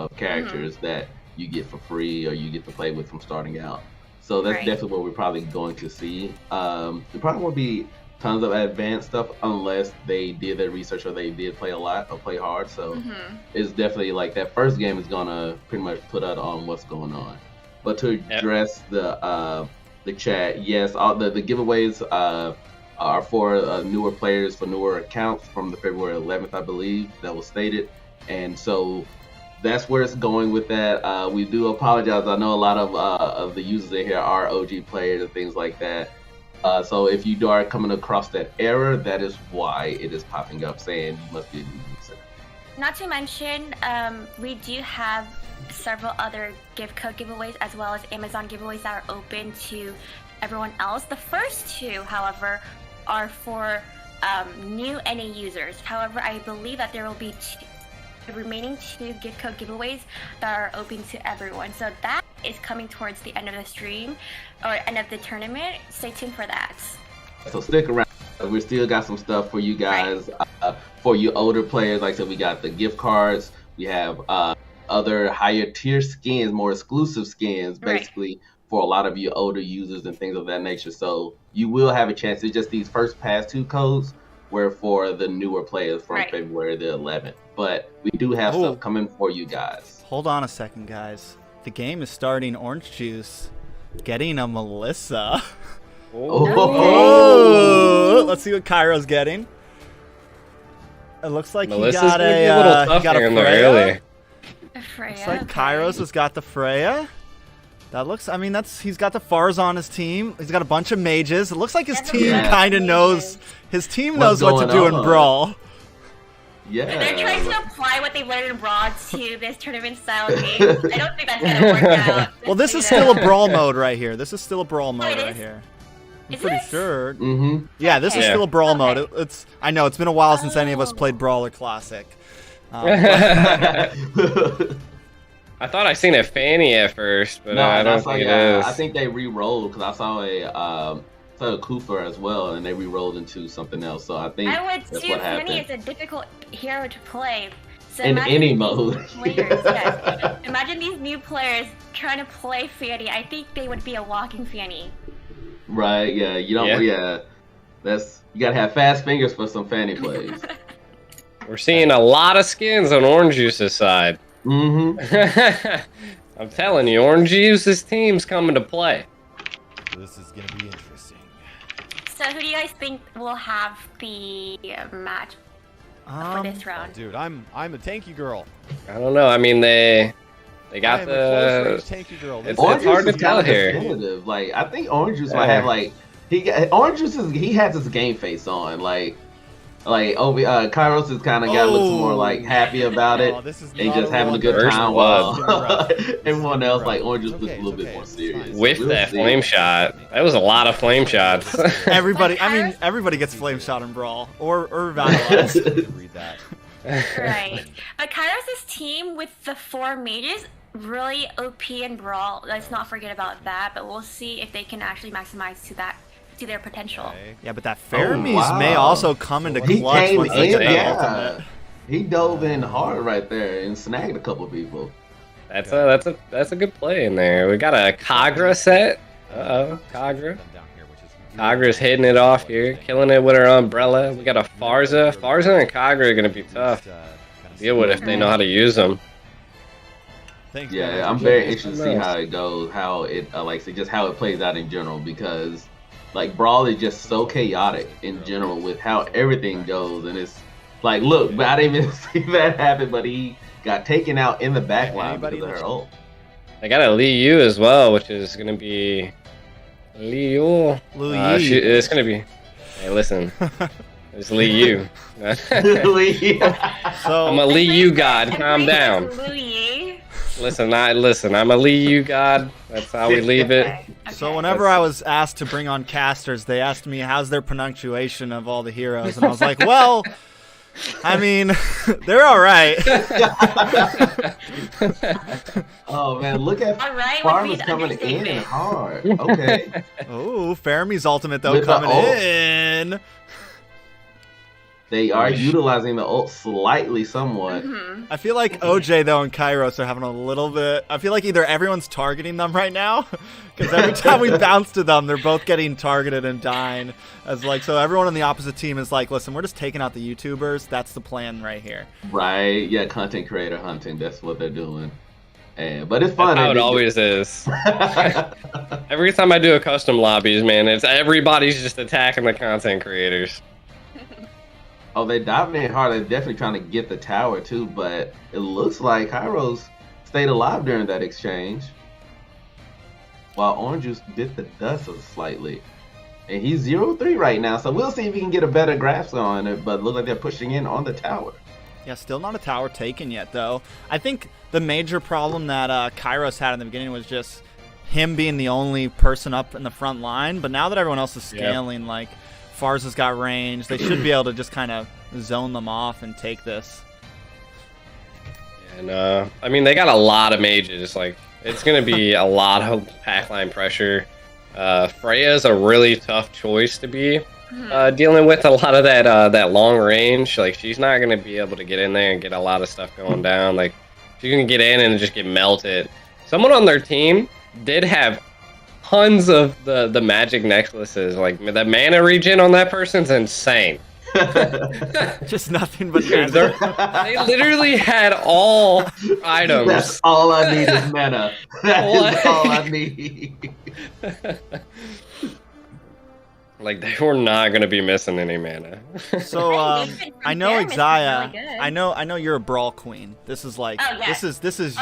of characters that you get for free or you get to play with from starting out. So that's definitely what we're probably going to see. There probably won't be tons of advanced stuff unless they did their research or they did play a lot or play hard. So it's definitely like that first game is gonna pretty much put out on what's going on. But to address the chat, yes, all the giveaways are for newer players for newer accounts from the February 11th, I believe, that was stated. And so that's where it's going with that. We do apologize. I know a lot of the users in here are OG players and things like that. So if you are coming across that error, that is why it is popping up saying you must be a new user. Not to mention, we do have several other gift code giveaways as well as Amazon giveaways that are open to everyone else. The first two, however, are for new NA users. However, I believe that there will be the remaining two gift code giveaways that are open to everyone. So that is coming towards the end of the stream or end of the tournament. Stay tuned for that. So stick around. We still got some stuff for you guys. For you older players, like I said, we got the gift cards. We have other higher tier skins, more exclusive skins, basically for a lot of you older users and things of that nature. So you will have a chance. It's just these first pass 2 codes were for the newer players from February the 11th. But we do have stuff coming for you guys. Hold on a second, guys. The game is starting. Orange Juice getting a Melissa. Oh. Let's see what Kairos getting. It looks like Melissa's he got a Freya. Freya. Looks like Kairos has got the Freya. That looks, I mean, he's got the Fars on his team. He's got a bunch of mages. It looks like his team kind of knows. His team knows what to do in Brawl. Yeah. They're trying to apply what they learned in Brawl to this tournament style game. I don't think that's gonna work out. Well, this is still a Brawl mode right here. This is still a Brawl mode right here. I'm pretty sure. Yeah, this is still a Brawl mode. It's. I know it's been a while since any of us played Brawl or Classic. I thought I seen a Fanny at first, but I don't think it is. I think they re-rolled because I saw a Kufa as well, and they re-rolled into something else. So I think that's what happened. Fanny is a difficult hero to play. So in any mode. Imagine these new players trying to play Fanny. I think they would be a walking Fanny. Right? Yeah. You don't. Yeah. That's you gotta have fast fingers for some Fanny plays. We're seeing a lot of skins on Orange Juice's side. I'm telling you, Orange Juice's team's coming to play. This is gonna be interesting. So who do you guys think will have the match for this round? Dude, I'm a tanky girl. I don't know. I mean, they got the tanky girl. It's hard to tell here. Like I think Orange Juice might have like Orange Juice he has his game face on like Kairos is kind of got looks more like happy about it and just having a good time while everyone else like Orange Juice looks a little bit more serious. With that flame shot, that was a lot of flame shots. Everybody, I mean, everybody gets flame shot in Brawl or Vandalized. Read that. Right, but Kairos' team with the 4 mages really OP in Brawl. Let's not forget about that. But we'll see if they can actually maximize to their potential. Okay. Yeah, but that Fermis may also come into clutch once they get the ultimate. He dove in hard right there and snagged a couple people. That's a good play in there. We got a Kagra set. Kagra. Kagra's hitting it off here, killing it with her umbrella. We got a Farza. Farza and Kagra are gonna be tough to deal with if they know how to use them. Yeah, I'm very interested to see how it goes, how it just how it plays out in general because. Like Brawl is just so chaotic in general with how everything goes, and it's like, look, but I didn't even see that happen, but he got taken out in the back line because of her ult. I got a Li Yu as well, which is gonna be Li Yu. It's gonna be. Hey, listen, it's Li Yu. So, I'm a Li Yu god. Calm down. Listen, I'm a Li Yu god. That's how we leave it. Okay. So whenever I was asked to bring on casters, they asked me how's their pronunciation of all the heroes, and I was like, well, I mean, they're all right. Oh man, look at Farmers coming in hard. Okay. Oh, Fermi's ultimate though coming in. They are utilizing the ult slightly, somewhat. I feel like OJ, though, and Kairos are having a little bit... I feel like either everyone's targeting them right now, because every time we bounce to them, they're both getting targeted and dying. So everyone on the opposite team is like, listen, we're just taking out the YouTubers. That's the plan right here. Right. Yeah, content creator hunting. That's what they're doing. But it's fun. That's how it always is. Every time I do a custom lobbies, man, it's everybody's just attacking the content creators. Oh, they're diving in hard. They're definitely trying to get the tower, too. But it looks like Kairos stayed alive during that exchange. While Orange Juice bit the dust slightly. And he's 0-3 right now. So we'll see if he can get a better grasp on it. But it looks like they're pushing in on the tower. Yeah, still not a tower taken yet, though. I think the major problem that Kairos had in the beginning was just him being the only person up in the front line. But now that everyone else is scaling, like... Farza's got range. They should be able to just kind of zone them off and take this. And I mean, they got a lot of mages. Like, it's gonna be a lot of packline pressure. Freya's a really tough choice to be dealing with a lot of that long range. Like, she's not gonna be able to get in there and get a lot of stuff going down. Like, she's gonna get in and just get melted. Someone on their team did have tons of the magic necklaces. Like, the mana regen on that person's insane. Just nothing but Dude, they literally had all items. That's all I need is mana. That is all I need. Like, they were not gonna be missing any mana. So I know Xayah. Really I know you're a brawl queen. This is like this is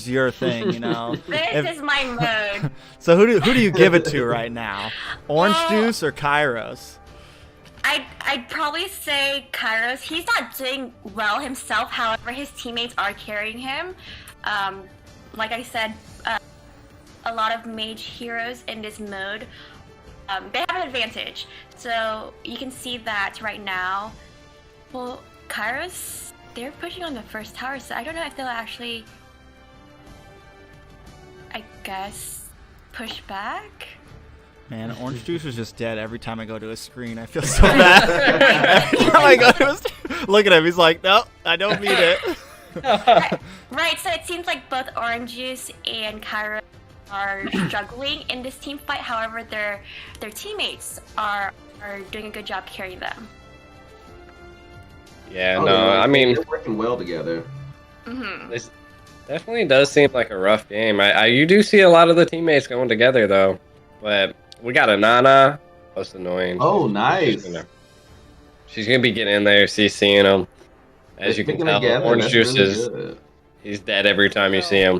your thing, you know. This is my mode. So who do you give it to right now? Orange Juice or Kairos? I'd probably say Kairos. He's not doing well himself. However, his teammates are carrying him. Like I said, a lot of mage heroes in this mode. They have an advantage, so you can see that right now. Well, Kairos, they're pushing on the first tower, so I don't know if they'll actually, I guess, push back. Man, Orange Juice is just dead every time I go to his screen. I feel so bad. Every time I go to his look at him, he's like, no, I don't need it. Right, so it seems like both Orange Juice and Kairos are struggling in this team fight. However, their teammates are doing a good job carrying them. Yeah, I mean, they're working well together. This definitely does seem like a rough game. You do see a lot of the teammates going together though, but we got a Nana. Most annoying. Oh, nice. She's gonna be getting in there, CCing them. As you can tell, together, Orange Juice really is. Good. He's dead every time you see him.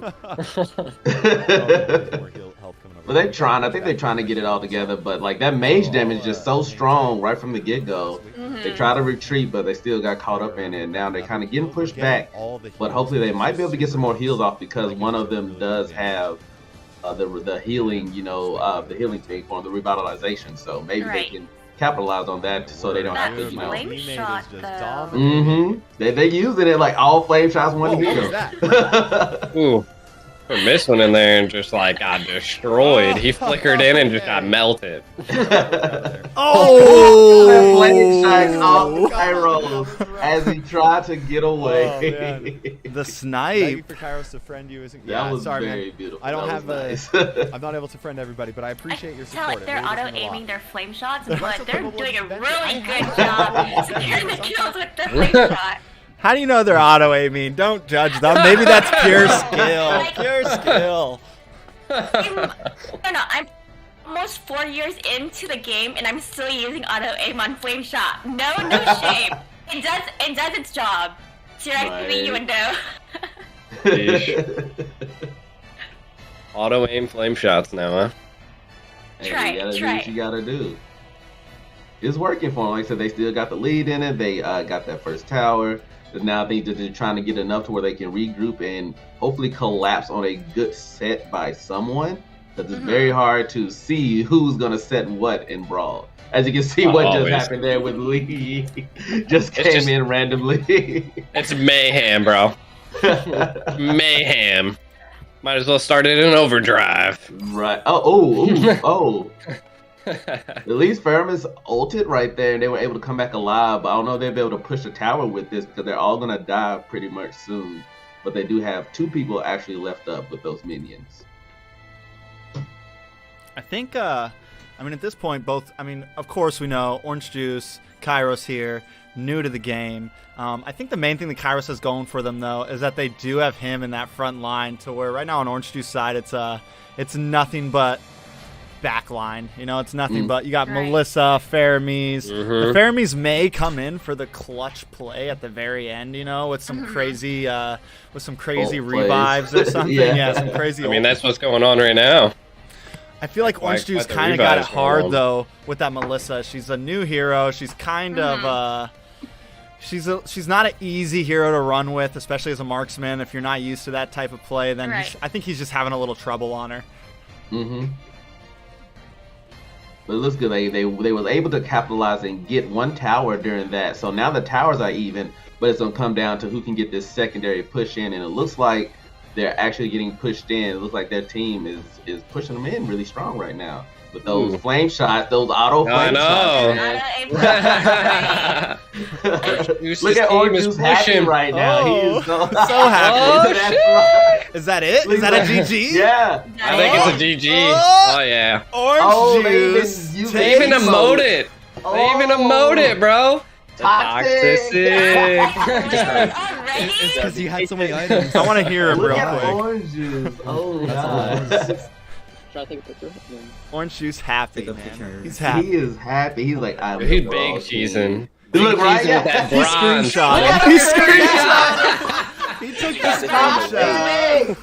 But they're trying. I think they're trying to get it all together. But like that mage damage is just so strong right from the get-go. They try to retreat, but they still got caught up in it. And now they're kind of getting pushed back. But hopefully they might be able to get some more heals off because one of them does have the healing, the healing thing for the revitalization. So maybe they can capitalize on that so they don't have to, flame shot, They using it like all flame shots one heal. Ooh, put this one in there and just like got destroyed. He flickered in and just got melted. Oh! Flame shot off Kairos as he tried to get away. The snipe. Thank you for Kairos to friend you. That was very beautiful. I don't have I'm not able to friend everybody, but I appreciate your support. I feel like they're auto-aiming their flame shots, but they're doing a really good job securing the kills with the flame shot. How do you know they're auto-aiming? Don't judge them. Maybe that's pure skill. Pure skill. I'm almost 4 years into the game, and I'm still using auto-aim on flame shot. No shame. It does its job. Seriously, you would know. Auto-aim flame shots now, huh? Hey, you gotta do what you gotta do. It's working for them. Like I said, they still got the lead in it. They got that first tower. Now I think that they're trying to get enough to where they can regroup and hopefully collapse on a good set by someone. Because it's very hard to see who's going to set what in Brawl. As you can see what just happened there with Lee. just came in randomly. It's mayhem, bro. Mayhem. Might as well start it in overdrive. Right. Oh. At least Fermis ulted right there, and they were able to come back alive. But I don't know if they'll be able to push the tower with this because they're all gonna die pretty much soon. But they do have 2 people actually left up with those minions. I think, I mean, at this point, of course we know Orange Juice, Kairos here, new to the game. I think the main thing that Kairos has going for them, though, is that they do have him in that front line to where right now on Orange Juice side, it's nothing but backline. You know, it's nothing but you got Melissa, Faramis. The Faramis may come in for the clutch play at the very end, you know, with some crazy revives or something. Yeah, some crazy. I mean, that's what's going on right now. I feel like Orange Juice kind of got it hard though with that Melissa. She's a new hero. She's kind of she's not an easy hero to run with, especially as a marksman. If you're not used to that type of play, then I think he's just having a little trouble on her. But it looks good. They was able to capitalize and get 1 tower during that. So now the towers are even, but it's gonna come down to who can get this secondary push in, and it looks like they're actually getting pushed in. It looks like their team is pushing them in really strong right now with those flame shots, those auto flame shots. Look at Orange Juice happy right now. He is so happy. Right. Is that it? Is that a GG? Yeah. I think it's a GG. Oh yeah. Orange Juice. They even emote it. They even emote it, bro. Toxic. It's because you had so many items. I want to hear it real Look at quick. Orange Juice. Oh That's god. Should I take a picture? Orange Juice happy, Take a man. picture. He's happy. He is happy. He's like, I'm He's the big boss. cheesing. Look right, With that He bronze. screenshot. He screenshot. He took the screenshot.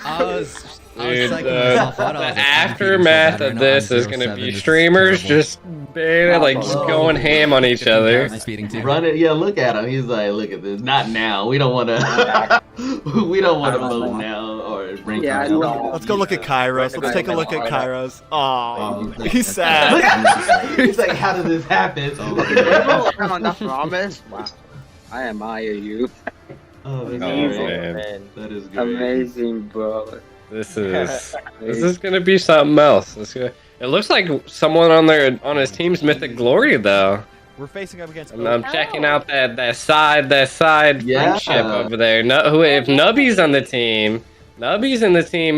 Toxic. Dude, the aftermath of this is gonna be streamers just going ham on each other. Run it, yeah. Look at him. He's like, look at this. Not now. We don't want to. We don't want to vote now or bring. Yeah, Let's go look at Kairos. Let's take a look at Kairos. Oh, he's sad. He's like, how did this happen? I promise. Wow. I admire you. Oh, that's Oh, great. man. That is great. Amazing, bro. This is gonna be something else. It looks like someone on his team's Mythic Glory though. We're facing up against. I'm checking out that side Yeah. friendship over there. If Nubby's on the team,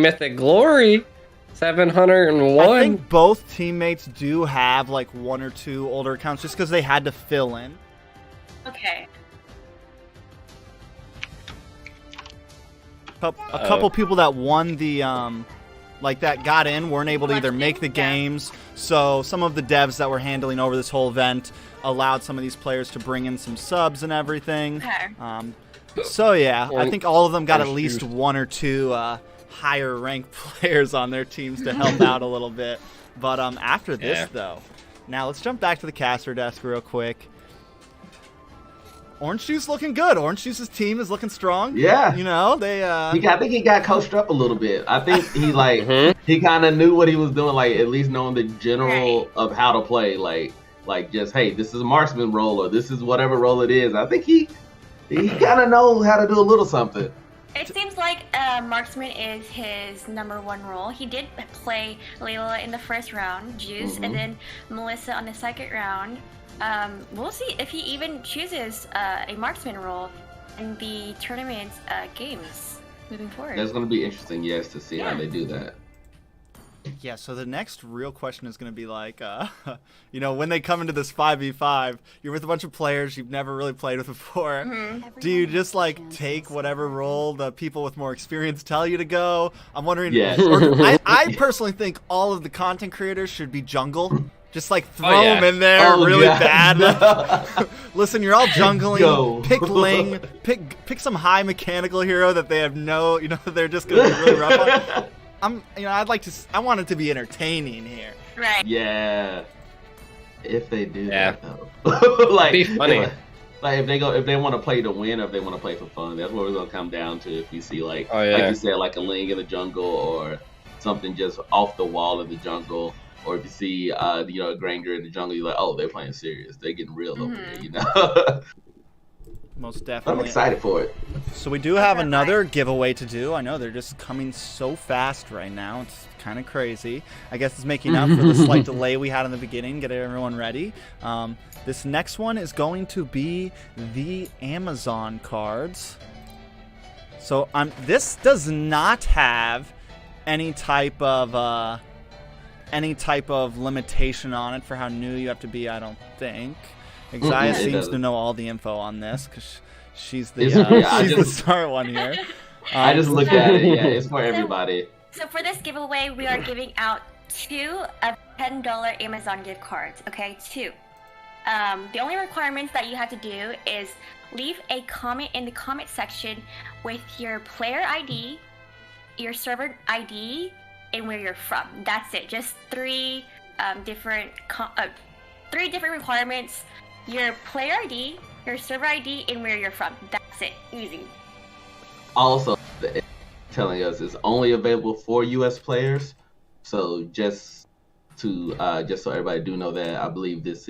Mythic Glory, 701. I think both teammates do have like 1 or 2 older accounts just because they had to fill in. Okay. A couple people that won the that got in weren't able to either make the games, so some of the devs that were handling over this whole event allowed some of these players to bring in some subs and everything. Okay. So yeah, I think all of them got at least 1 or 2 higher ranked players on their teams to help out a little bit. But after this though, now let's jump back to the caster desk real quick. Orange Juice looking good. Orange Juice's team is looking strong. Yeah. You know, they I think he got coached up a little bit. I think he he kind of knew what he was doing, like at least knowing the general of how to play, like just, hey, this is a marksman role or this is whatever role it is. I think he kind of knows how to do a little something. It seems like marksman is his #1 role. He did play Layla in the first round, Juice, and then Melissa on the second round. We'll see if he even chooses a marksman role in the tournament's games moving forward. That's going to be interesting, yes, to see how they do that. Yeah, so the next real question is going to be like, you know, when they come into this 5v5, you're with a bunch of players you've never really played with before. Do you just like take whatever role the people with more experience tell you to go? I'm wondering. Yes. I personally think all of the content creators should be jungle. Just like throw them in there really bad. Listen, you're all jungling. Pick Ling. Pick some high mechanical hero that they have they're just gonna be really rough on. I want it to be entertaining here. Right. Yeah. If they do that though. It'd be funny. Like if they want to play to win or if they want to play for fun, that's what we're gonna come down to. If you see like you said, like a Ling in the jungle or something just off the wall in the jungle. Or if you see, a Granger in the jungle, you're like, oh, they're playing serious. They're getting real over here, you know? Most definitely. I'm excited for it. So we do have another giveaway to do. I know they're just coming so fast right now. It's kind of crazy. I guess it's making up for the slight delay we had in the beginning, getting everyone ready. This next one is going to be the Amazon cards. So this does not have any type of limitation on it for how new you have to be, I don't think. Xayah seems to know all the info on this because she's the the smart one here. I just looked at it. Yeah, it's for everybody. So for this giveaway, we are giving out 2 of $10 Amazon gift cards. Okay, 2. The only requirements that you have to do is leave a comment in the comment section with your player ID, your server ID, and where you're from. That's it. Just 3 different requirements. Your player ID, your server ID, and where you're from. That's it. Easy. Also, telling us it's only available for U.S. players. So just so everybody do know that, I believe this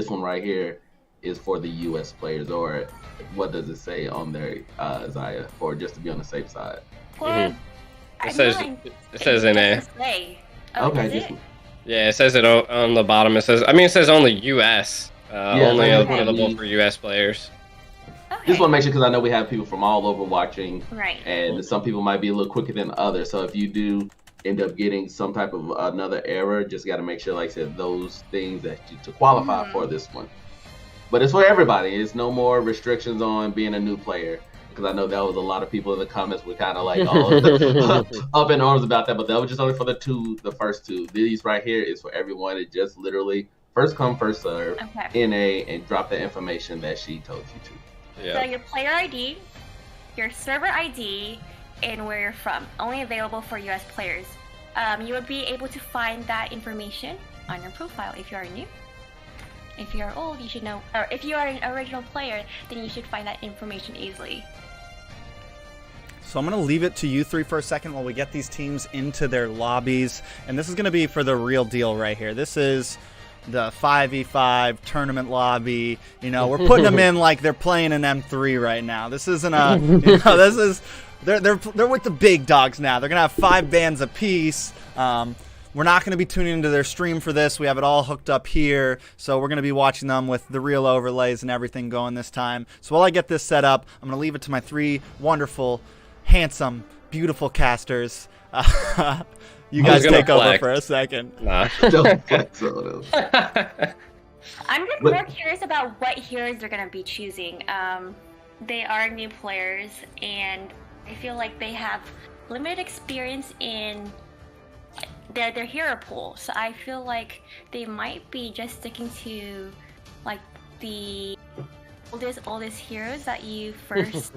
one right here is for the U.S. players. Or what does it say on there, Xayah? Or just to be on the safe side. Well, it says in a. Okay. Yeah, it says it on the bottom. It says only U.S. Only available for U.S. players. Okay. Just want to make sure, because I know we have people from all over watching, right? And some people might be a little quicker than others. So if you do end up getting some type of another error, just got to make sure, like I said, those things that to qualify for this one. But it's for everybody. It's no more restrictions on being a new player, because I know that was a lot of people in the comments were kind of like up in arms about that. But that was just only for the first 2. These right here is for everyone. It just literally first come, first serve, NA, and drop the information that she told you to. So your player ID, your server ID, and where you're from. Only available for US players. You would be able to find that information on your profile if you are new. If you are old, you should know. Or if you are an original player, then you should find that information easily. So I'm going to leave it to you 3 for a second while we get these teams into their lobbies. And this is going to be for the real deal right here. This is the 5v5 tournament lobby. You know, we're putting them in like they're playing an M3 right now. This isn't this is they're with the big dogs now. They're gonna have 5 bands apiece. We're not going to be tuning into their stream for this. We have it all hooked up here, so we're going to be watching them with the real overlays and everything going this time. So while I get this set up, I'm going to leave it to my 3 wonderful, handsome, beautiful casters. You guys take over for a second. Nah. Don't flex on them. I'm just more curious about what heroes they're going to be choosing. They are new players, and I feel like they have limited experience in their hero pool. So I feel like they might be just sticking to like the oldest heroes that you first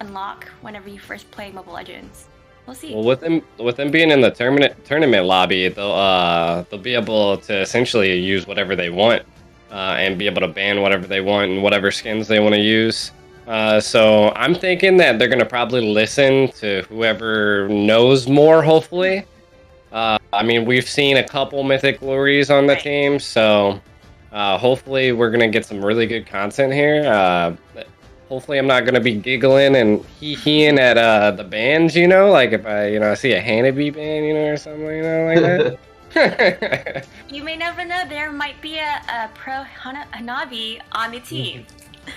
unlock whenever you first play Mobile Legends. We'll see. Well, with them being in the tournament lobby, they'll be able to essentially use whatever they want, and be able to ban whatever they want and whatever skins they want to use. So I'm thinking that they're gonna probably listen to whoever knows more. Hopefully, I mean, we've seen a couple Mythic Glories on the team, so hopefully we're gonna get some really good content here. Hopefully I'm not going to be giggling and hee-heeing at the bands, you know? Like if I see a Hanabi band, you know, or something, you know, like that. You may never know. There might be a pro Hanabi on the team.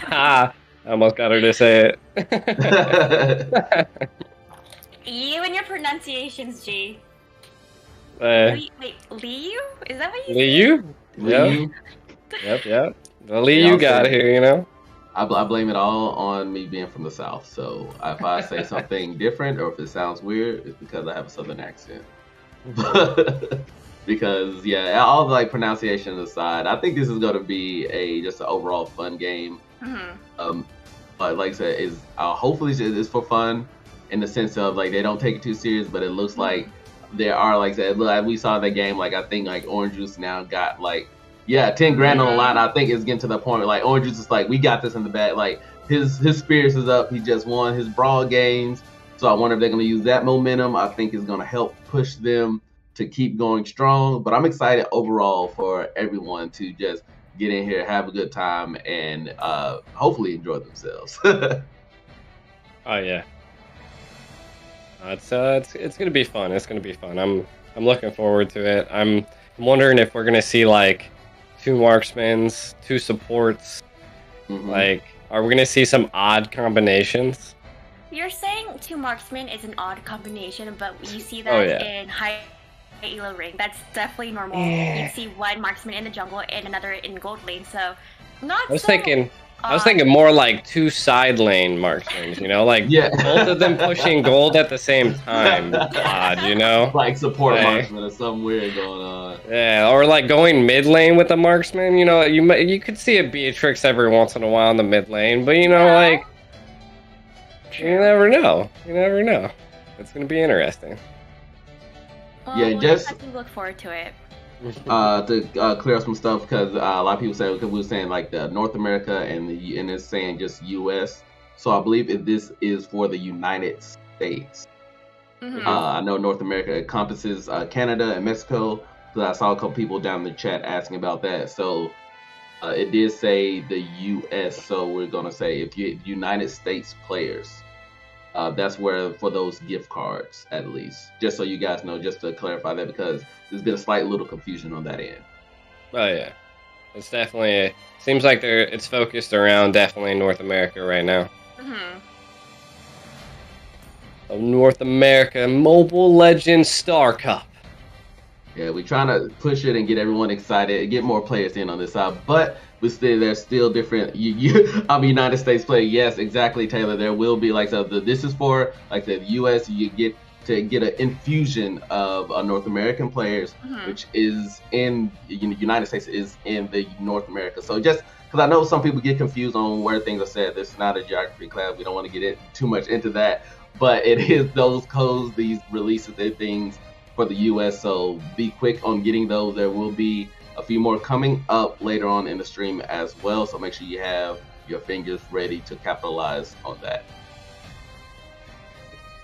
I almost got her to say it. You and your pronunciations, G. Wait, Liu? Is that what you Liu? Yep. The Liu got here, you know? I blame it all on me being from the South. So if I say something different or if it sounds weird, it's because I have a Southern accent. Because all the like pronunciation aside, I think this is going to be just an overall fun game. Mm-hmm. But like I said, hopefully it's for fun in the sense of like they don't take it too serious. But it looks like there are like I said, we saw the game. Like I think like Orange Juice now got like. Yeah, 10 grand on the line. I think it's getting to the point where like Orange Juice is like, we got this in the bag. Like his spirits is up. He just won his brawl games. So I wonder if they're going to use that momentum. I think it's going to help push them to keep going strong. But I'm excited overall for everyone to just get in here, have a good time, and hopefully enjoy themselves. Oh yeah. It's gonna be fun. It's gonna be fun. I'm looking forward to it. I'm wondering if we're gonna see like 2 marksmans, 2 supports. Like, are we gonna see some odd combinations? You're saying 2 marksmen is an odd combination, but you see that in high elo ring. That's definitely normal. You see 1 marksman in the jungle and another in gold lane. So not. I was thinking more like 2 side lane marksmen, you know, like both of them pushing gold at the same time. Odd, you know? Like support marksman or something weird going on. Yeah, or like going mid lane with a marksman, you know, you could see a Beatrix every once in a while in the mid lane, but you know, like, you never know. You never know. It's going to be interesting. Well, we'll just look forward to it. To clear up some stuff, because a lot of people say, because we were saying like the North America and it's saying just US. So I believe this is for the United States. I know North America encompasses Canada and Mexico. So I saw a couple people down in the chat asking about that. So it did say the US. So we're gonna say if you United States players. That's where for those gift cards, at least, just so you guys know, just to clarify that, because there's been a slight little confusion on that end. Oh yeah, it's definitely seems like it's focused around definitely North America right now. North America Mobile Legends Star Cup. Yeah, we're trying to push it and get everyone excited and get more players in on this side, but there's still different. I'm a United States player. Yes, exactly, Taylor. There will be this is for like the U.S. You get an infusion of North American players, which is in United States is in the North America. So just because I know some people get confused on where things are said, this is not a geography class. We don't want to get too much into that, but it is those codes, these releases, and things for the U.S. So be quick on getting those. There will be a few more coming up later on in the stream as well, so make sure you have your fingers ready to capitalize on that.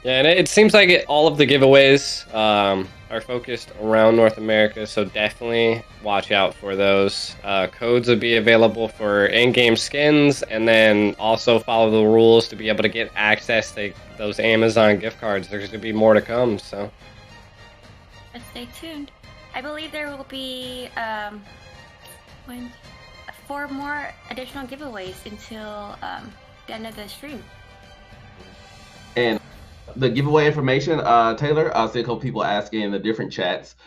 Yeah, and it seems like all of the giveaways are focused around North America, so definitely watch out for those. Codes will be available for in-game skins, and then also follow the rules to be able to get access to those Amazon gift cards. There's going to be more to come, so stay tuned. I believe there will be 4 more additional giveaways until the end of the stream. And the giveaway information, Taylor, I see a couple people asking in the different chats.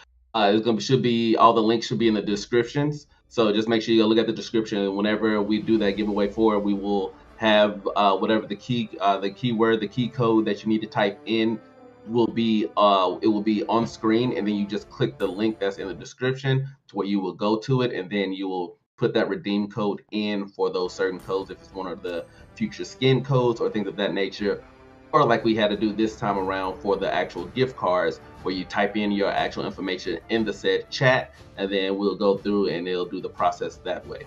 Should be all the links should be in the descriptions. So just make sure you look at the description. Whenever we do that giveaway we will have whatever the keyword, the key code that you need to type in will be it will be on screen, and then you just click the link that's in the description to where you will go to it, and then you will put that redeem code in for those certain codes if it's one of the future skin codes or things of that nature, or like we had to do this time around for the actual gift cards, where you type in your actual information in the said chat, and then we'll go through and it'll do the process that way.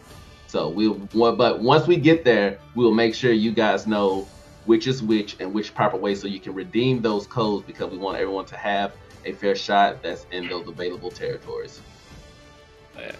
So but once we get there, we'll make sure you guys know which is which and which proper way, so you can redeem those codes, because we want everyone to have a fair shot that's in those available territories. Yeah.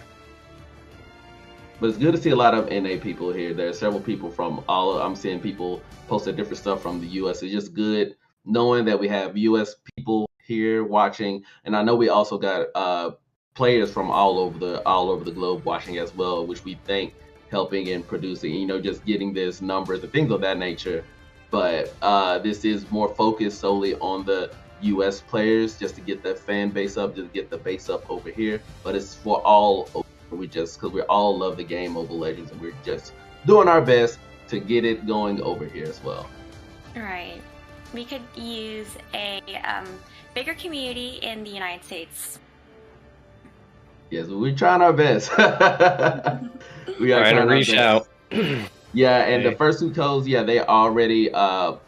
But it's good to see a lot of NA people here. There are several people from I'm seeing people posting different stuff from the US. It's just good knowing that we have US people here watching, and I know we also got players from all over the globe watching as well, which we thank, helping and producing, just getting this numbers and things of that nature. But this is more focused solely on the US players, just to get that fan base up, just get the base up over here. But it's for all over. Because we all love the game Mobile Legends, and we're just doing our best to get it going over here as well. Right. We could use a bigger community in the United States. Yes, we're trying our best. We are trying to reach out. Yeah, and the first 2 codes, they already have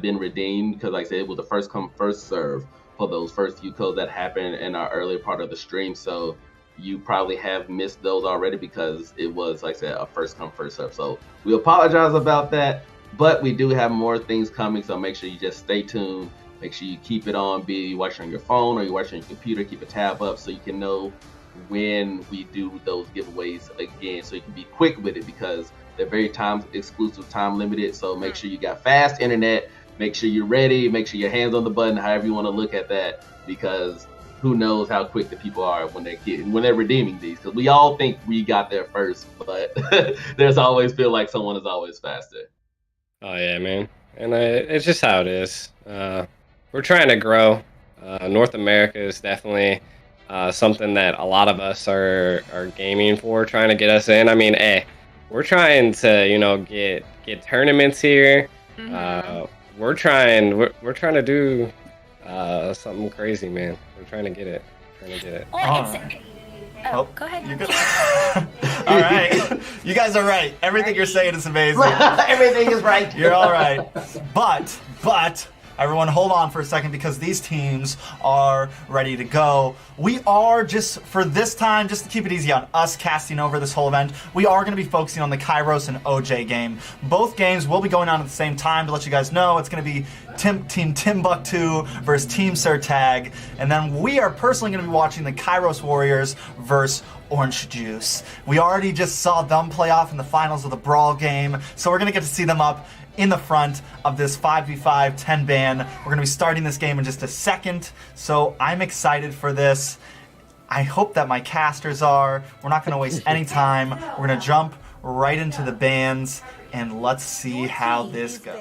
been redeemed, because like I said, it was the first come first serve for those first few codes that happened in our earlier part of the stream. So you probably have missed those already, because it was, like I said, a first come first serve. So we apologize about that, but we do have more things coming, so make sure you just stay tuned. Make sure you keep it on, be you watching on your phone or you're watching on your computer, keep a tab up so you can know when we do those giveaways again, so you can be quick with it because they're very time exclusive, time limited. So make sure you got fast internet, make sure you're ready, make sure your hands on the button, however you want to look at that, because who knows how quick the people are when they're redeeming these, because we all think we got there first, but there's always feel like someone is always faster. Oh yeah, man, and it's just how it is. We're trying to grow. North America is definitely something that a lot of us are gaming for, trying to get us in. I mean, we're trying to get tournaments here. We're trying to do something crazy, man. We're trying to get it. Go ahead. All right. You guys are right. Everything you're saying is amazing. Everything is right. You're all right. But everyone hold on for a second, because these teams are ready to go. We are, just for this time, just to keep it easy on us casting over this whole event, we are going to be focusing on the Kairos and OJ game. Both games will be going on at the same time. To let you guys know, it's going to be Team Timmbuktu versus Team Surtag. And then we are personally going to be watching the Kairos Warriors versus Orange Juice. We already just saw them play off in the finals of the Brawl game, so we're going to get to see them up in the front of this 5v5 10 ban. We're going to be starting this game in just a second, so I'm excited for this. I hope that my casters are. We're not going to waste any time. We're going to jump right into the bans, and let's see how this goes.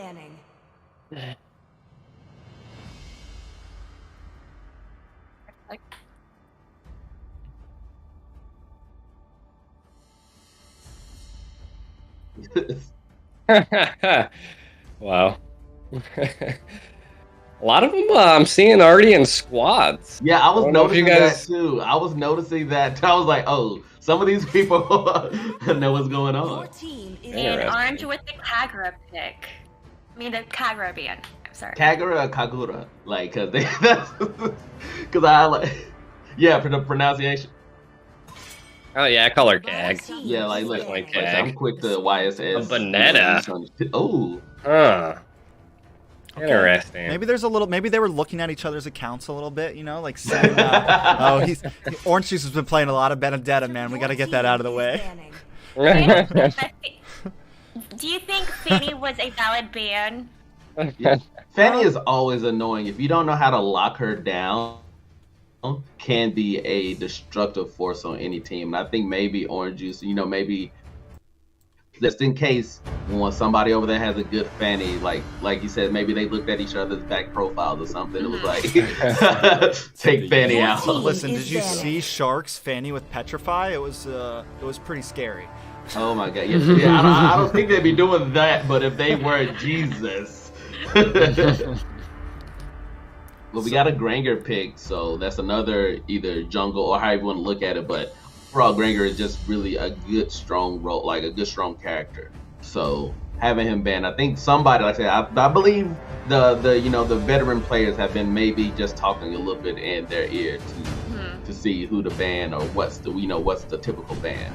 Wow. A lot of them I'm seeing already in squads. Yeah, I was noticing that too. I was noticing that. I was like, oh, some of these people know what's going on. And orange with the Kagura pick. I mean, the Kagura band. I'm sorry. Kagura or Kagura? Like, cause because I like, yeah, for the pronunciation. Oh yeah, I call her Kag. Yeah, like look, like I'm quick to YSS. A Bonetta. Oh. Interesting. Maybe there's a little. Maybe they were looking at each other's accounts a little bit, like saying, Orange Juice has been playing a lot of Benedetta, man. We got to get that out of the way. Do you think Fanny was a valid ban? Yeah. Fanny is always annoying. If you don't know how to lock her down, can be a destructive force on any team. And I think maybe Orange Juice, maybe just in case when somebody over there has a good Fanny, like you said, maybe they looked at each other's back profiles or something. It was like, take Fanny out. Listen, did you see Shark's Fanny with Petrify? It was pretty scary. Oh my god! Yeah, I don't think they'd be doing that, but if they were, Jesus. Well, we got a Granger pick, so that's another either jungle or however you want to look at it. But overall, Granger is just really a good, strong role, like a good, strong character. So having him banned, I think somebody, like I said, I believe the veteran players have been maybe just talking a little bit in their ear to see who to ban or what's the typical ban.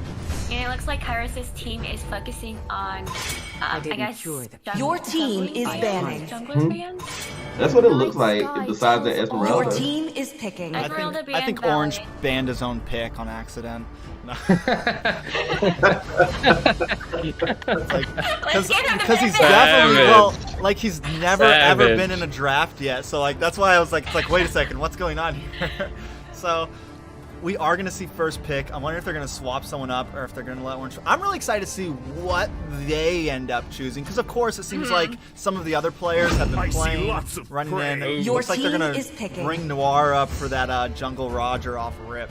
And it looks like Kairos' team is focusing on, I guess, your team is banning. Jungler bans? That's what it looks like, besides the Esmeralda. Your team is picking. I think Orange banned his own pick on accident. Because he's definitely, he's never ever been in a draft yet. So, that's why I was like, wait a second, what's going on here? So, we are going to see first pick. I'm wondering if they're going to swap someone up or if they're going to let Orange. I'm really excited to see what they end up choosing, because of course it seems like some of the other players have been playing, running in. It looks like they're going to bring Noir up for that Jungle Roger off rip.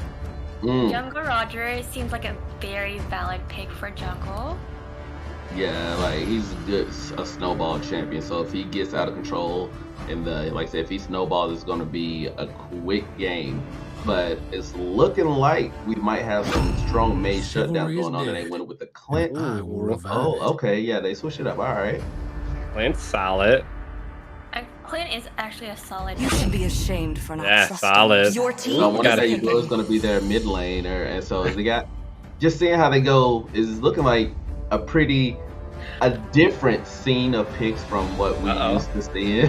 Jungle Roger seems like a very valid pick for Jungle. Yeah, he's a snowball champion. So if he gets out of control, and like I said, if he snowballs, it's going to be a quick game. But it's looking like we might have some strong maze shutdown going on. And they went with the Clint. Oh, okay, yeah, they switched it up. All right. Clint's solid. Clint is actually a solid. You should be ashamed for not trusting. Solid. Your team. So I wonder if Eagle's going to be their mid laner, and so they got just seeing how they go is looking like a different scene of picks from what we used to see.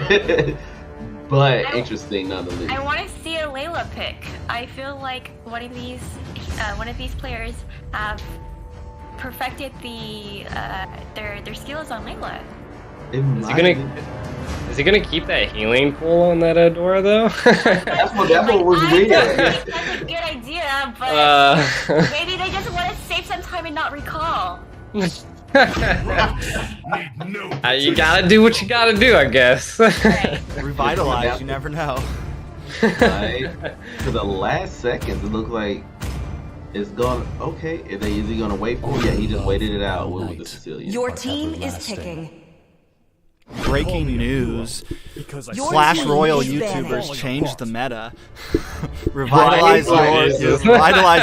But interesting nonetheless. I want to see a Layla pick. I feel like one of these one of these players have perfected their skills on Layla. Is he gonna keep that healing pool on that Adora though? That's what was weird. That's a good idea, but maybe they just want to save some time and not recall. You gotta do what you gotta do, I guess. Right. Revitalize, you never know. Right? For the last seconds, it looked like it's gone. Okay, is he gonna wait for it? Yeah, he just waited it out with the Sicilian. Your team is picking. Breaking news. Your Clash team Royale is YouTubers banning. changed the meta. Revitalize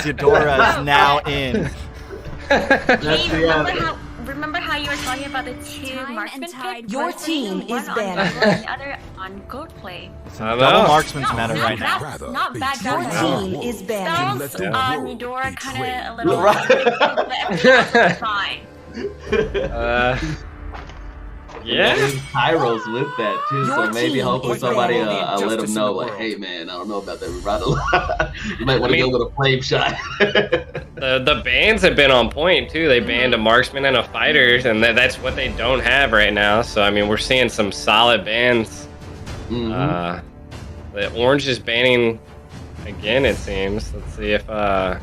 Eudora is now in. Hey, remember how you were talking about the two marksman picks? Your team is one banned. on Double and the other on gold play. Double marksman's meta right now. Not bad. Your team is banned. Sounds on Eudora kind of a little Right. fine. Yeah. Kairos with that too, so Your maybe team hopefully is somebody banned. let him know, like, hey man, I don't know about that Revitalize. You might want to go with a flame shot. The bans have been on point too. They banned a marksman and a fighter, and that's what they don't have right now. So I mean, we're seeing some solid bans. The orange is banning again, it seems. Let's see if see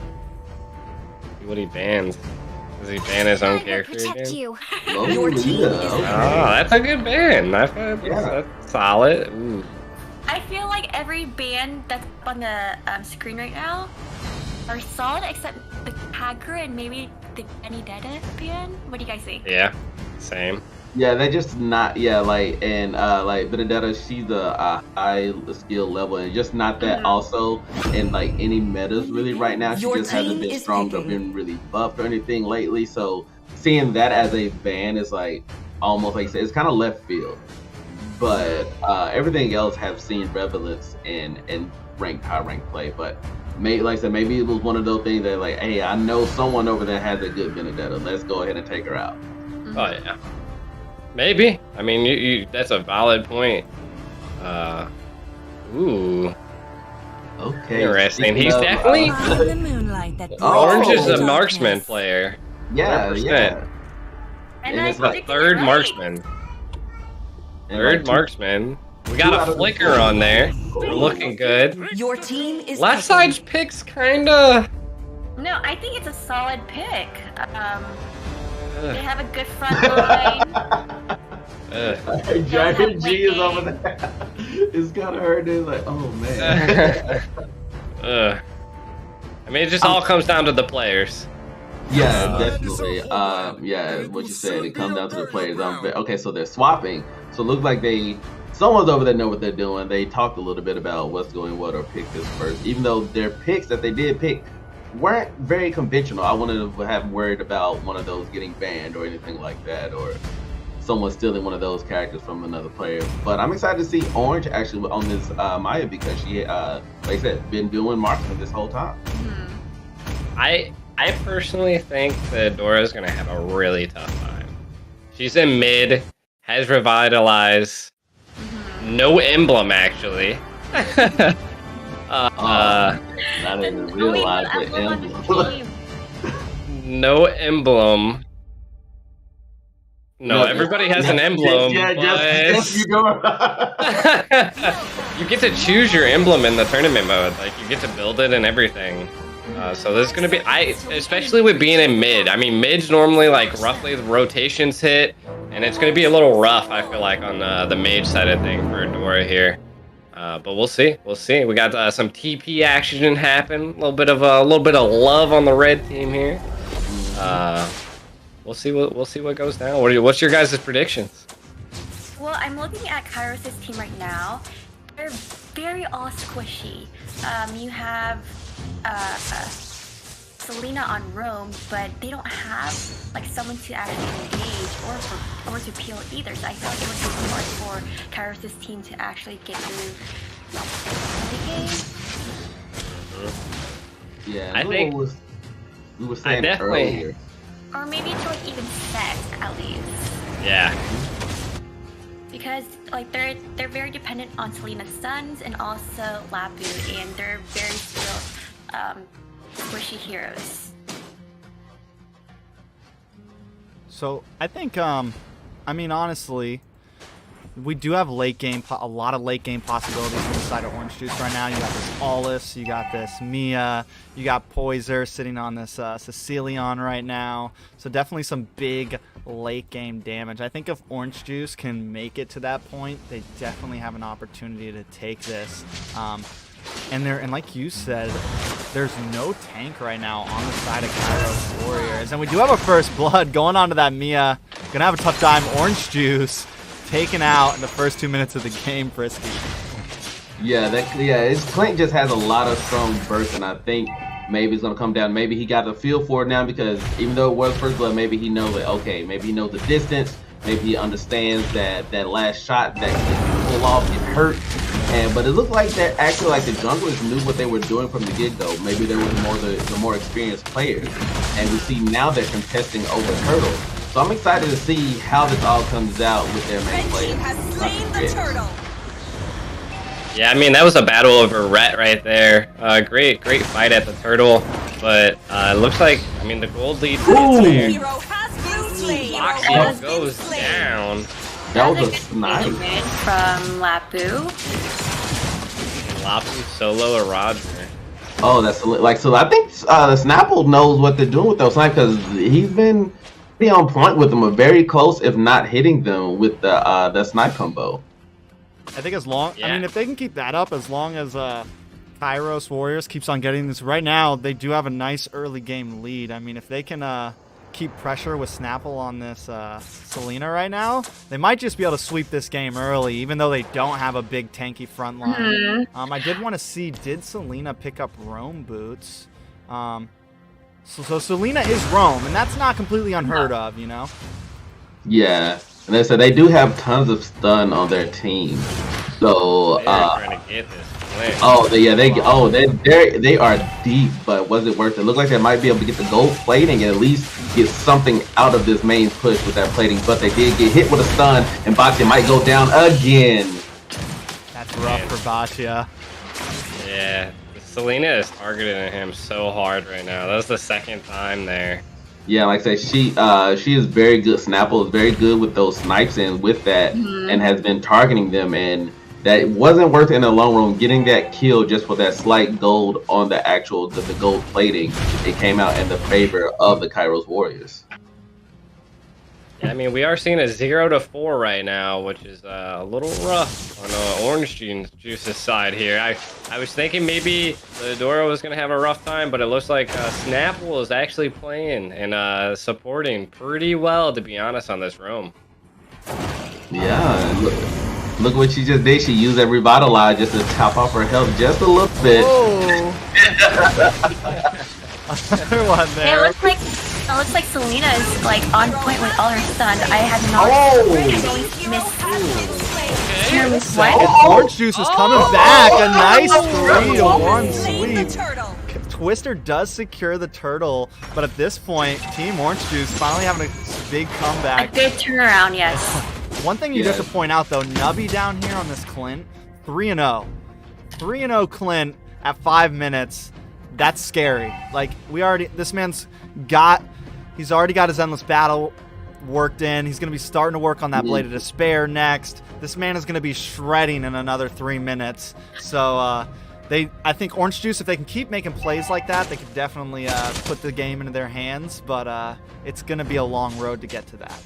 what he bans. Does he ban his own character again? Your team is Oh, that's a good ban. That's solid. Ooh. I feel like every band that's up on the screen right now are solid except the Hacker and maybe the Benedetta band. What do you guys think? Yeah, same. Yeah, they're just not. Yeah, like like Benedetta, she's a high skill level, and just not that. Also, in like any metas really right now, she Your just hasn't team been is strong or picking. been really buffed or anything lately. So seeing that as a ban is like almost like it's kind of left field. But everything else have seen relevance in high ranked play. But maybe, like I said, maybe it was one of those things that like, hey, I know someone over there has a good Benedetta. Let's go ahead and take her out. Oh yeah. Maybe. I mean, you that's a valid point. Ooh. Okay. Interesting. speaking He's of, definitely Behind the moonlight that Orange is a darkness. marksman player. Yeah, 100%. yeah. And And I it's like predicted Third it right. marksman. And Third like, marksman. We two got out a of flicker four. on there. We're looking good. Your team is Left picking. side's picks kinda. No, I think it's a solid pick. They have a good front line. Giant G is over there. It's kind of hurt. It's like, oh man. I mean, it just all comes down to the players. Yeah, definitely. Yeah, what you said. It comes down to the players. Okay, so they're swapping. So it looks like someone's over there know what they're doing. They talked a little bit about what's going what or pick this first. Even though their picks that they did pick weren't very conventional. I wouldn't have worried about one of those getting banned or anything like that, or someone stealing one of those characters from another player. But I'm excited to see Orange actually on this Maya because she, like I said, been doing marksman this whole time. I personally think that Dora's gonna have a really tough time. She's in mid, has Revitalize, no emblem actually. I didn't realize the emblem. No emblem. No, everybody has an emblem. Just you go. You get to choose your emblem in the tournament mode. Like you get to build it and everything. So there's gonna be, especially with being in mid. I mean, mid's normally like roughly the rotations hit, and it's gonna be a little rough. I feel like on the mage side of thing for Dora here. But we'll see. We'll see. We got some TP action happen. A little bit of love on the red team here. We'll see what goes down. What's your guys' predictions? Well, I'm looking at Kairos' team right now. They're very all squishy. You have Selena on Rome, but they don't have like someone to actually engage or to peel either. So I feel like it would be hard for Kairos' team to actually get through the game. Yeah, I think we were saying definitely earlier. Or maybe to like even set at least. Yeah. Because like they're very dependent on Selena's sons and also Lapu, and they're very skilled squishy heroes. So I think, I mean, honestly, we do have late game, a lot of late game possibilities on the side of Orange Juice right now. You got this Aulus, you got this Mia, you got Poiser sitting on this Cecilion right now. So definitely some big late game damage. I think if Orange Juice can make it to that point, they definitely have an opportunity to take this. And like you said, there's no tank right now on the side of Kairos Warriors. And we do have a first blood going on to that Mia. Gonna have a tough time. Orange Juice taken out in the first 2 minutes of the game, Frisky. Clint just has a lot of strong burst, and I think maybe it's gonna come down. Maybe he got the feel for it now because even though it was first blood, maybe he knows that, okay, maybe he knows the distance, maybe he understands that last shot that he pull off, it hurt. But it looked like that actually, like the junglers knew what they were doing from the get-go. Maybe they were the more experienced players, and we see now they're contesting over Turtle. So I'm excited to see how this all comes out with their main player. Yeah, I mean, that was a battle over Ret right there. Great fight at the Turtle, but it looks like, I mean, the gold lead Boxing goes down. That was a snipe from Lapu. Lapu solo a Roger. Oh, that's like, so I think the Snapple knows what they're doing with those snipes because he's been pretty on point with them, or very close, if not hitting them with the snipe combo. I think as long, I mean, if they can keep that up, as long as Kairos Warriors keeps on getting this, right now they do have a nice early game lead. I mean, if they can keep pressure with Snapple on this Selena right now, they might just be able to sweep this game early, even though they don't have a big tanky front line. I did want to see, did Selena pick up roam boots? So Selena is roam, and that's not completely unheard of, you know? Yeah, and they said they do have tons of stun on their team. So, trying to get this play. they are deep, but was it worth it? Look like they might be able to get the gold plating and at least get something out of this main push with that plating, but they did get hit with a stun, and Baccia might go down again. That's rough for Baccia. Yeah, Selena is targeting him so hard right now. That was the second time there. Yeah, like I say, she is very good. Snapple is very good with those snipes and with that, and has been targeting them, and that wasn't worth it in the long run. Getting that kill just for that slight gold on the actual the gold plating, it came out in the favor of the Kairos Warriors. Yeah, I mean, we are seeing a 0-4 right now, which is a little rough on Orange Juice's side here. I was thinking maybe the Dora was going to have a rough time, but it looks like Snapple is actually playing and supporting pretty well, to be honest, on this roam. Yeah, look what she just did. She used that Revitalize just to top off her health just a little bit. Another one there. It looks like Selena is like on point with all her stun. I had not missed. And Orange Juice is coming back. A nice 3-1 sweep. Twister does secure the turtle, but at this point, Team Orange Juice finally having a big comeback. A good turnaround, yes. One thing you have to point out though, Nubby down here on this Clint, 3-0. 3-0 Clint at 5 minutes. That's scary. Like, this man's he's already got his Endless Battle worked in. He's going to be starting to work on that Blade of Despair next. This man is going to be shredding in another 3 minutes. So, I think Orange Juice, if they can keep making plays like that, they could definitely put the game into their hands. But it's going to be a long road to get to that.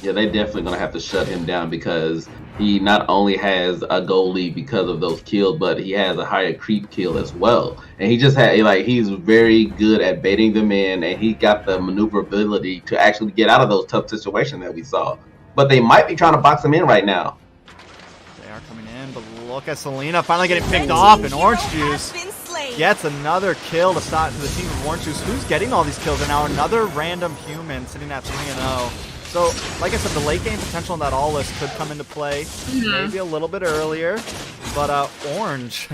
Yeah, they're definitely going to have to shut him down because he not only has a goal lead because of those kills, but he has a higher creep kill as well. And he just he's very good at baiting them in, and he got the maneuverability to actually get out of those tough situations that we saw. But they might be trying to box him in right now. They are coming in, but look at Selena finally getting picked off, and Orange Juice gets another kill to start to the team of Orange Juice. Who's getting all these kills? And now another random human sitting at 3-0. So, like I said, the late game potential in that Aulus could come into play maybe a little bit earlier. But Orange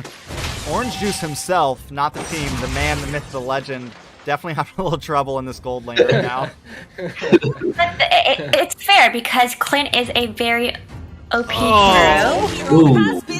Juice himself, not the team, the man, the myth, the legend, definitely having a little trouble in this gold lane right now. It's fair because Clint is a very OP hero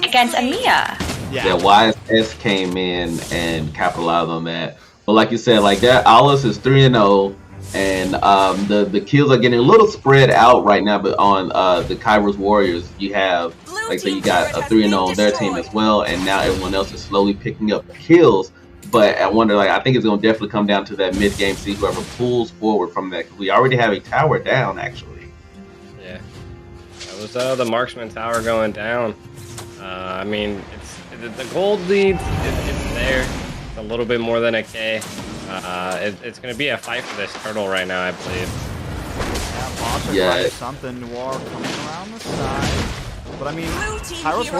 against Amia. Yeah, YSS came in and capitalized on that. But like you said, like that, Alice is 3-0, and the kills are getting a little spread out right now. But on the Kairos Warriors, you have, like say, you got a 3-0 on their team as well, and now everyone else is slowly picking up kills. But I wonder, like, I think it's going to definitely come down to that mid-game, see whoever pulls forward from that. Because we already have a tower down, actually. Yeah. That was the marksman tower going down. I mean, the gold lead, it's there. It's a little bit more than a K. It's going to be a fight for this turtle right now, I believe. Yeah, something. Noir coming around the side. But I mean, Kairos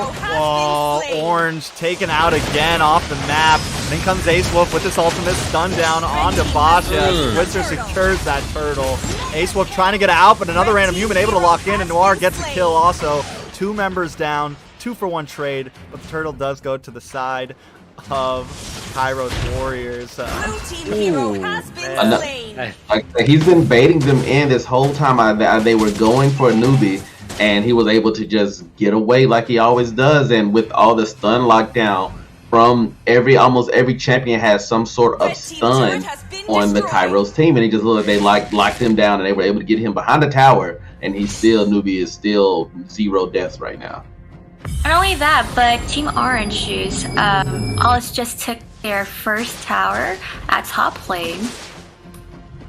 Orange taken out again off the map. Then comes Ace Wolf with his ultimate stun down onto Basha. Twister secures that turtle. Ace Wolf trying to get out, but another random human able to lock in, and Noir gets a kill also. 2 members down, 2-for-1 trade, but the turtle does go to the side of Kairos Warriors. He's been baiting them in this whole time. They were going for a newbie, and he was able to just get away like he always does. And with all the stun lockdown from almost every champion has some sort of stun on the Kairos team, and he just looked like they locked him down, and they were able to get him behind the tower, and newbie is still 0 deaths right now. Not only that, but Team Orange Juice, Alice just took their first tower at top lane.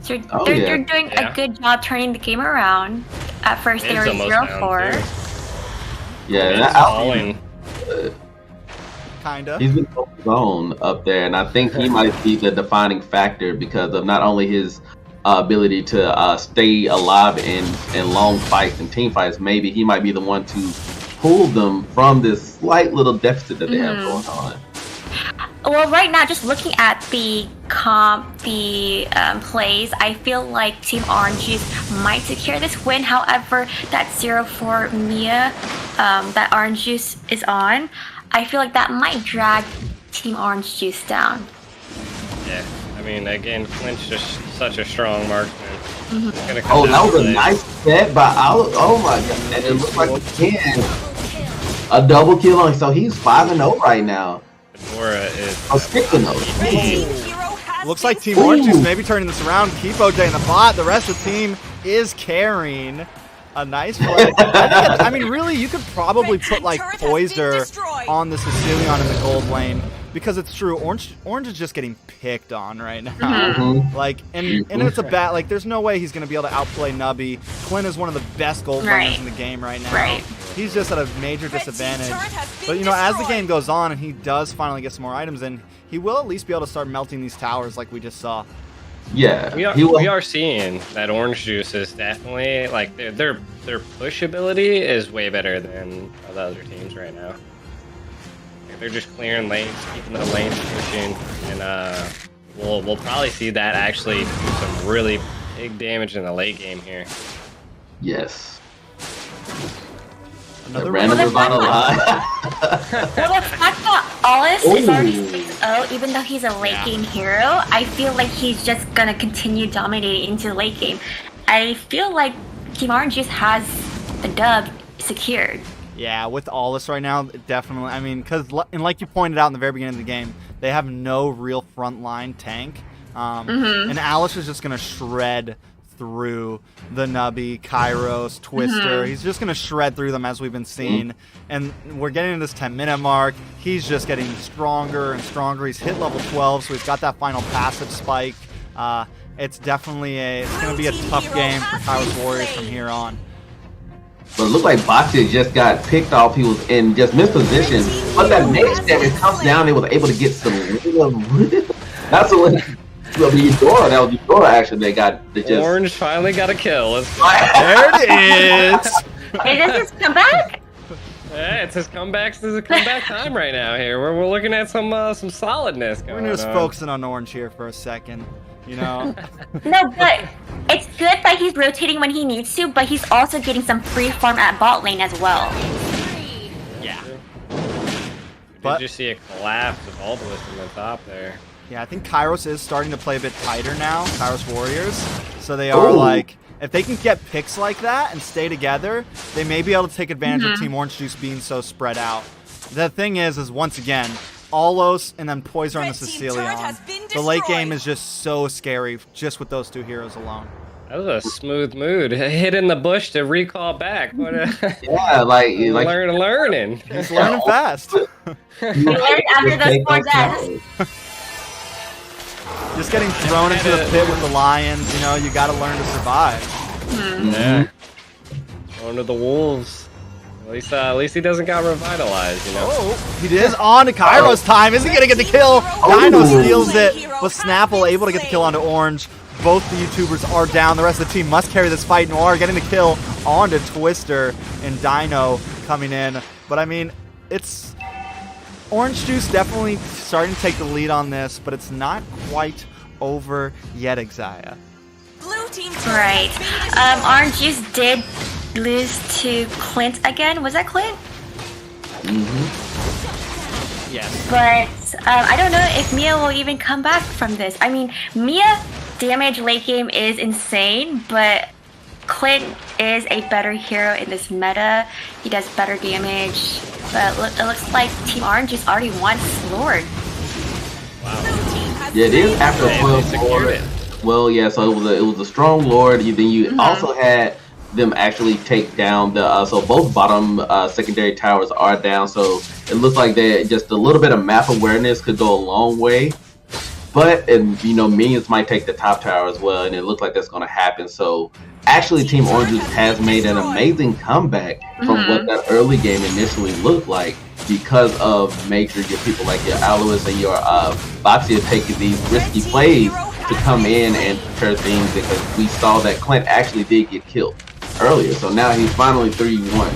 So they're doing a good job turning the game around. At first they were 0-4. Yeah, Kinda. He's been zone up there, and I think he might be the defining factor because of not only his ability to stay alive in long fights and team fights. Maybe he might be the one to pull them from this slight little deficit that they have going on. Well, right now, just looking at the plays, I feel like Team Orange Juice might secure this win. However, that 0-4 Mia that Orange Juice is on, I feel like that might drag Team Orange Juice down. Yeah, I mean, again, Clint's just such a strong marksman. That was a nice set by Alice. Oh my god, it looks like a double kill on him. So he's 5-0 right now. Dora is 6-0. Looks like Team Orange Juice maybe turning this around. Keep OJ in the bot. The rest of the team is carrying. A nice play. I mean, really, you could probably put like Poiser on the Sicilian in the gold lane, because it's true. Orange is just getting picked on right now. Like, and it's a bat. Like, there's no way he's gonna be able to outplay Nubby. Clint is one of the best gold laners in the game right now. He's just at a major disadvantage. But you know, as the game goes on and he does finally get some more items in, he will at least be able to start melting these towers like we just saw. Yeah, we are seeing that Orange Juice is definitely like their push ability is way better than the other teams right now. They're just clearing lanes, keeping the lanes pushing, and we'll probably see that actually do some really big damage in the late game here. Yes. Another random Ravana line. Well, the fact that Alice is already 6-0, even though he's a late game hero, I feel like he's just gonna continue dominating into the late game. I feel like Team Orange Juice has the dub secured. Yeah, with Alice right now, definitely. I mean, because like you pointed out in the very beginning of the game, they have no real frontline tank, and Alice is just gonna shred through the Nubby, Kairos, Twister. He's just going to shred through them as we've been seeing. And we're getting to this 10-minute mark. He's just getting stronger and stronger. He's hit level 12, so he's got that final passive spike. It's definitely it's going to be a tough game for Kairos Warriors from here on. But it looked like Bachi just got picked off. He was in just misposition. But that mage damage comes down. They was able to get some. That's what. That was Eudora actually. They just Orange finally got a kill. There it is. Hey, this is comeback. Yeah, it's his comeback. This is a comeback time right now. Here we're looking at some solidness going on. We're just focusing on Orange here for a second. You know. No, but it's good that he's rotating when he needs to, but he's also getting some free farm at bot lane as well. Yeah. Did you see a collapse of Ultimate from the top there? Yeah, I think Kairos is starting to play a bit tighter now, Kairos Warriors. So they are like, if they can get picks like that and stay together, they may be able to take advantage of Team Orange Juice being so spread out. The thing is once again, Alos and then Poiser on the Sicilian. The late game is just so scary just with those 2 heroes alone. That was a smooth mood. Hit in the bush to recall back. What a Yeah, learning. He's learning fast. He learned after those 4 deaths. Just getting thrown into the pit with the lions, you know, you got to learn to survive. Yeah. Going to the wolves. At least he doesn't got revitalized, you know. Oh, he is on to Kairos time. Is he gonna get the kill? Dino steals it, but Snapple able to get the kill onto Orange. Both the YouTubers are down. The rest of the team must carry this fight. Noir getting the kill onto Twister and Dino coming in. But I mean, it's Orange Juice definitely starting to take the lead on this, but it's not quite over yet, Exia. Right. Orange Juice did lose to Clint again. Was that Clint? Yes. But I don't know if Mia will even come back from this. I mean, Mia damage late game is insane, but Clint is a better hero in this meta. He does better damage. But it looks like Team Orange just already won Lord. Wow. Yeah, it is after 12 Lord. Well, yeah, so it was a strong Lord. Then you also had them actually take down the so both bottom secondary towers are down, so it looks like that just a little bit of map awareness could go a long way. But you know, minions might take the top tower as well, and it looks like that's going to happen. So actually, Team Orange has made an amazing comeback from what that early game initially looked like, because of major your people like your Alois and your Boxia taking these risky plays to come in and prepare things, because we saw that Clint actually did get killed earlier, so now he's finally 3-1.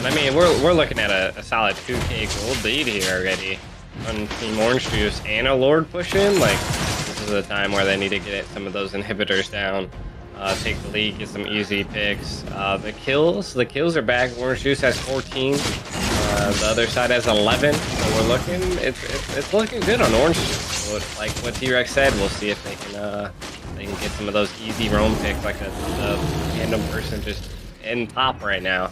I mean, we're looking at a solid 2K gold lead here already on Team Orange Juice and a Lord push in. Like, this is a time where they need to get some of those inhibitors down, take the lead, get some easy picks. The kills are back. Orange Juice has 14. The other side has 11. So we're looking, it's looking good on Orange Juice. Like what T-Rex said, we'll see if they can get some of those easy roam picks, like a random person just in top right now.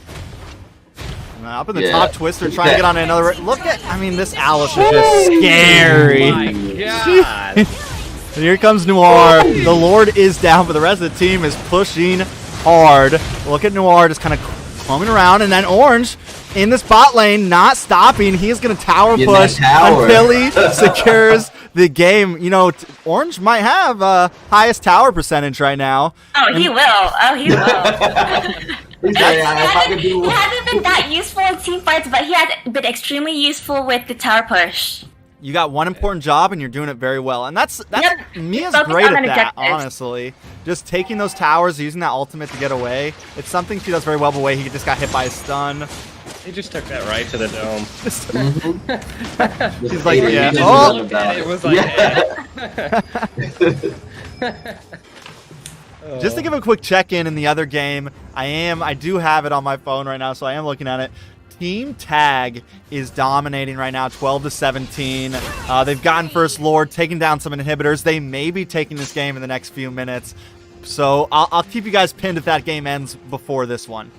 Up in the top, Twister trying to get on another. Look at, I mean, this Alice is just scary. Oh my god. And here comes Noir. The Lord is down, but the rest of the team is pushing hard. Look at Noir just kind of clumping around, and then Orange in this bot lane, not stopping. He is going to tower push until he secures the game. You know, Orange might have highest tower percentage right now. Oh, he will. Oh, he will. He hasn't been that useful in team fights, but he has been extremely useful with the tower push. You got one important job, and you're doing it very well. And that's Mia's great at that, honestly. Just taking those towers, using that ultimate to get away. It's something she does very well, but he just got hit by a stun. He just took that right to the dome. He's like, yeah. Oh! It was like, Just to give a quick check-in in the other game, I do have it on my phone right now, so I am looking at it. Team Tag is dominating right now, 12-17. They've gotten first Lord, taking down some inhibitors. They may be taking this game in the next few minutes. So I'll keep you guys pinned if that game ends before this one.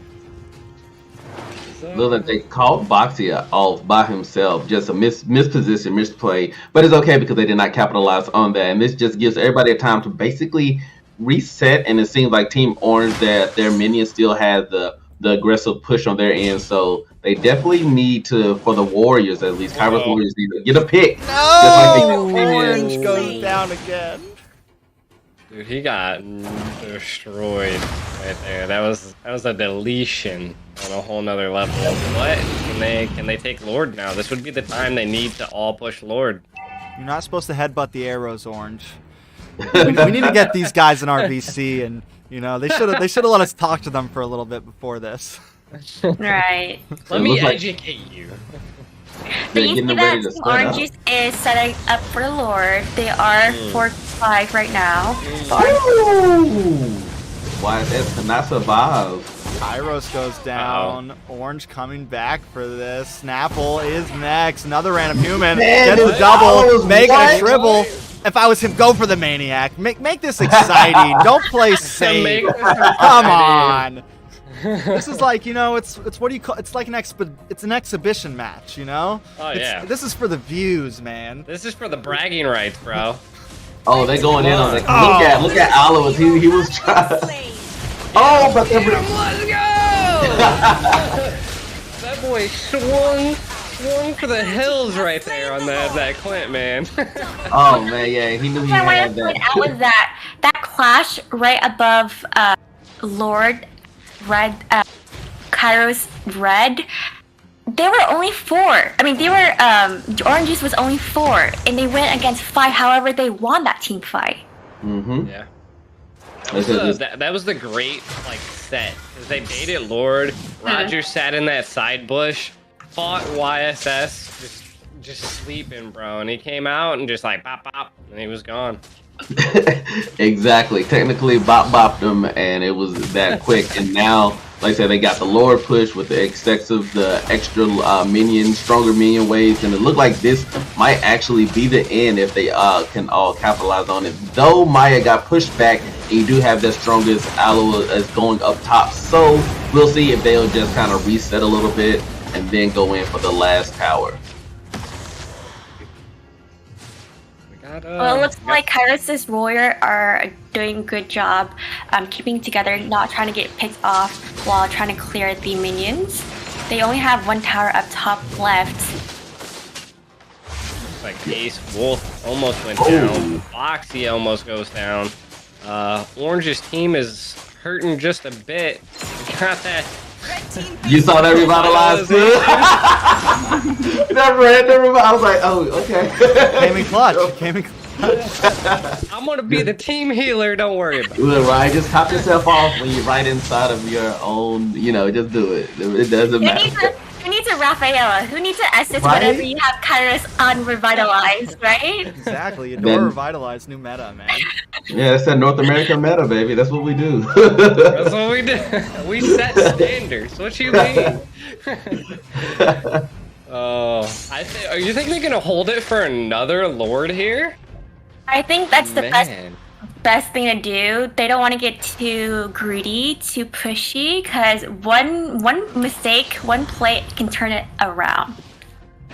Look like they caught Boxia off by himself. Just a misposition, misplay. But it's okay because they did not capitalize on that. And this just gives everybody a time to basically reset. And it seems like Team Orange, that their minions still have the aggressive push on their end. So they definitely need to, for the Warriors at least, Kairos Warriors need to get a pick. No! Just like Orange goes down again. Dude, he got destroyed right there. That was a deletion on a whole nother level. What? Can they take Lord now? This would be the time they need to all push Lord. You're not supposed to headbutt the arrows, Orange. We need to get these guys in RVC, and you know they should have let us talk to them for a little bit before this. Right. Let me educate you. So you see that Team Orange Juice is setting up for Lord. They are 4-5 right now. Why that cannot survive? Kairos goes down. Orange coming back for this. Snapple is next. Another random human. Gets the double. Making a triple. If I was him, go for the Maniac. Make this exciting. Don't play safe. Come on. This is like, you know, it's what do you call? It's like an exhibition match, you know? Oh yeah. This is for the views, man. This is for the bragging rights, bro. Oh, they're going in on it. Look at Alois. He was trying. Oh, but Let's go! That boy swung for the hills right there on that Clint, man. Oh man, yeah, he knew he I had want to point that. out was that clash right above Lord Red, Kairos Red. They were only 4. I mean, they were Orange Juice was only 4, and they went against 5. However, they won that team fight. Mm-hmm. Yeah. That was the great like set because they baited Lord. Roger sat in that side bush, fought YSS, just sleeping, bro, and he came out and just like bop bop, and he was gone. Exactly. Technically, bopped them, and it was that quick. And now, like I said, they got the Lord push with the extra minion, stronger minion waves, and it looked like this might actually be the end if they can all capitalize on it. Though Maya got pushed back, and you do have their strongest aloe as going up top, so we'll see if they'll just kind of reset a little bit and then go in for the last tower. Well, it looks like Kairos' Warrior are doing a good job keeping together, not trying to get picked off while trying to clear the minions. They only have 1 tower up top left. Like Ace Wolf almost went down. Foxy almost goes down. Orange's team is hurting just a bit. Got that. You saw that revitalized too? That random revival. I was like, oh, okay. Came in clutch. I'm gonna be the team healer. Don't worry about it. Look, right, just top yourself off when you're right inside of your own. You know, just do it. It doesn't matter. Who needs a Rafaela? Who needs to assist Right? whenever you have Kairos unrevitalized, right? Exactly. Adore revitalized new meta, man. Yeah, it's that North American meta, baby. That's what we do. That's what we do. We set standards. What you mean? Oh, you think they're gonna hold it for another Lord here? I think that's the Man. best thing to do. They don't want to get too greedy, too pushy, because one mistake, one play can turn it around.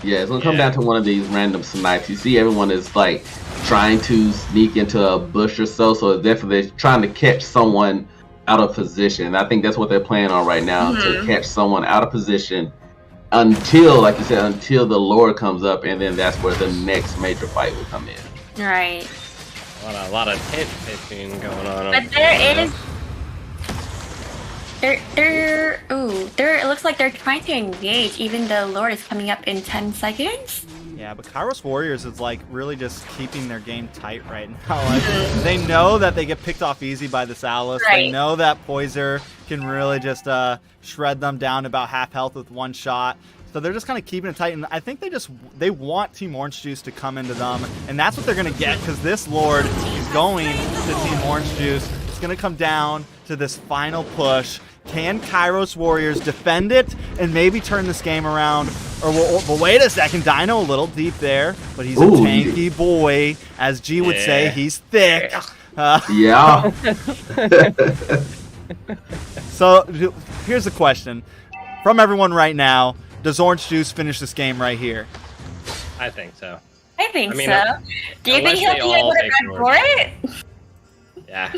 Yeah, it's gonna come down to one of these random snipes. You see, everyone is like trying to sneak into a bush or so. So it's definitely trying to catch someone out of position. I think that's what they're playing on right now, to catch someone out of position until, like you said, until the Lord comes up, and then that's where the next major fight will come in. Right. A lot of tent pitching going on. But there is. It looks like they're trying to engage, even though Lord is coming up in 10 seconds. Yeah, but Kairos Warriors is like really just keeping their game tight right now. Like, they know that they get picked off easy by this Alice. Right. They know that Poiser can really just shred them down to about half health with 1 shot. So they're just kind of keeping it tight, and I think they want Team Orange Juice to come into them, and that's what they're going to get, because this Lord is going to Team Orange Juice. It's going to come down to this final push. Can Kairos Warriors defend it and maybe turn this game around? Or well, wait a second, Dino a little deep there, but he's a tanky boy. As G would say, he's thick. Yeah. So here's the question from everyone right now. Does Orange Juice finish this game right here? I think so. I think I mean, so. Do you think he'll be able to run for it? Yeah.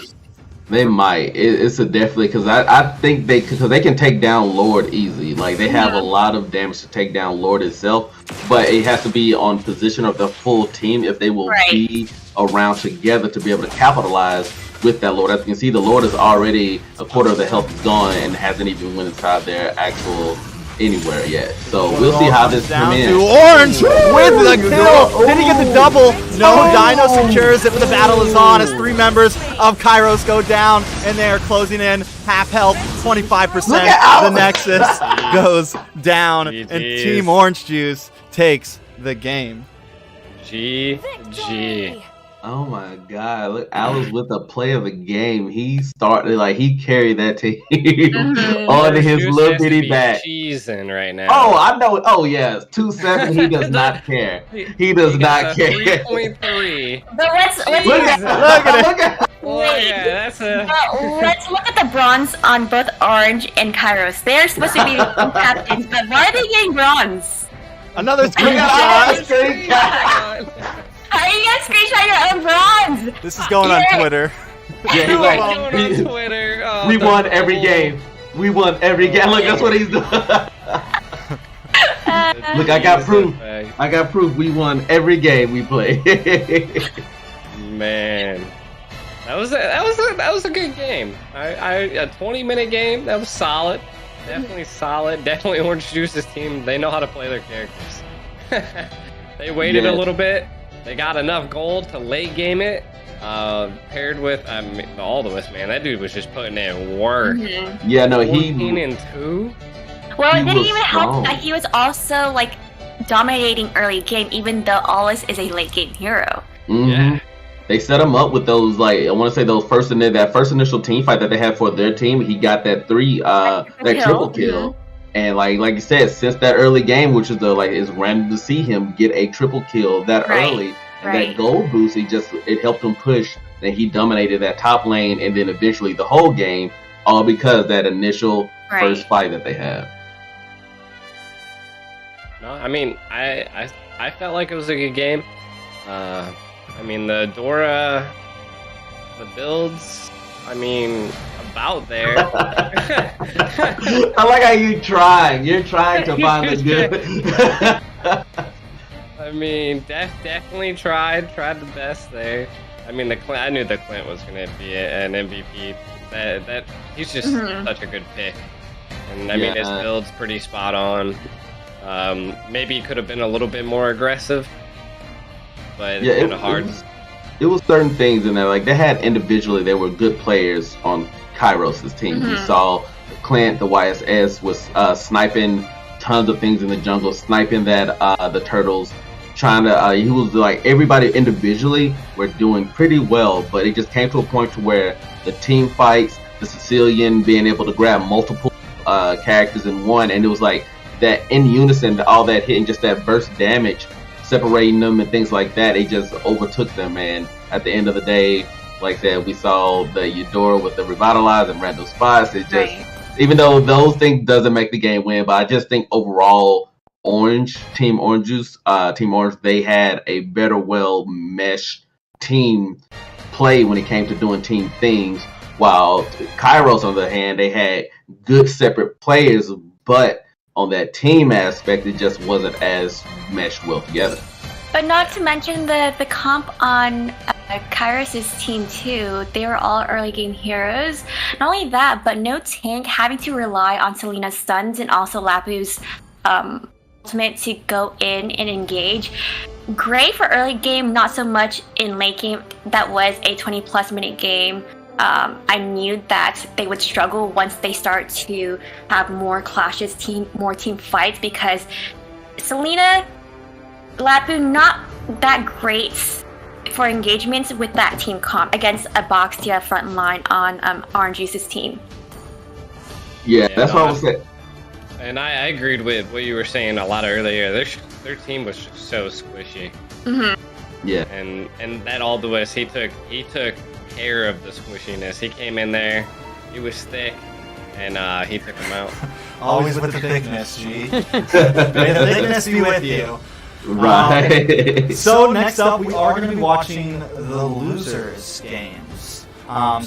They might. It's a definitely, because I think they can take down Lord easy. Like, they have a lot of damage to take down Lord itself, but it has to be on position of the full team if they will be around together to be able to capitalize with that Lord. As you can see, the Lord is already a quarter of the health is gone and hasn't even went inside their actual anywhere yet. So we'll see how this down comes in. to Orange with the kill. Did he get the double? No, Dino secures it, but the battle is on as 3 members of Kairos go down, and they are closing in half health, 25%. The Nexus goes down, and Team Orange Juice takes the game. GG. Oh my God! Look, Alice with the play of the game. He started like he carried that team on his little bitty back. Cheesing right now. Oh, I know. Oh yeah, 2-7. He does not care. He does not care. 3.3. But let's Look at yeah, that's a. Let's look at the bronze on both Orange and Kairos. They're supposed to be captains, but why are they getting bronze? Another screenshot. How are you guys screenshot your own bronze? This is going on Twitter. Yeah, he's like, Going on Twitter. Oh, we won that's every cool. game. We won every game. Look, that's what he's doing. Look, I got proof. I got proof. We won every game we played. Man, that was a good game. A 20-minute game. That was solid. Definitely solid. Definitely Orange Juice's team. They know how to play their characters. They waited a little bit. They got enough gold to late game it. Paired with the Aldous, man, that dude was just putting in work. Yeah, no, 14 and 2. Well, He it didn't was even strong. help that he was also like dominating early game, even though Aldous is a late game hero. Yeah. They set him up with those, like, I want to say those that first initial team fight that they had for their team. He got that triple kill. And like you said, since that early game, which is it's random to see him get a triple kill that early, and that gold boost, it helped him push. And he dominated that top lane, and then eventually the whole game, all because that initial first fight that they had. No, I mean, I felt like it was a good game. I mean, the Dora, the builds, I mean, about there. I like how you're trying to find the good. I mean, definitely tried the best there. I mean, I knew the Clint was gonna be an MVP. That he's just such a good pick, and I mean, his build's pretty spot on. Maybe he could have been a little bit more aggressive, but it's kind of hard. It was certain things in there, like they had individually, they were good players on Kairos' team. You saw Clint, the YSS, was sniping tons of things in the jungle, sniping the turtles, trying to. He was like, everybody individually were doing pretty well, but it just came to a point to where the team fights, the Sicilian being able to grab multiple characters in one, and it was like that in unison, all that hitting, just that burst damage, separating them and things like that, it just overtook them. And at the end of the day, like I said, we saw the Eudora with the revitalize and random spots. It just, even though those things doesn't make the game win, but I just think overall, Team Orange, they had a better, well-meshed team play when it came to doing team things. While Kairos, on the other hand, they had good separate players, but on that team aspect, it just wasn't as meshed well together. But not to mention the comp on Kairos' team too. They were all early game heroes. Not only that, but no tank, having to rely on Selena's stuns and also Lapu's ultimate to go in and engage. Great for early game, not so much in late game. That was a 20+ minute game. I knew that they would struggle once they start to have more clashes, more team fights, because Selena, Lapu, not that great for engagements with that team comp against a Boxtia front line on Orange Juice's team. Yeah, that's what I was saying. And I agreed with what you were saying a lot earlier. Their team was just so squishy. Yeah. And that Aldous, he took care of the squishiness. He came in there, he was thick, and he took him out. Always with the thickness, G. May the thickness be with you. Right. So next up, we are going to be watching the losers games.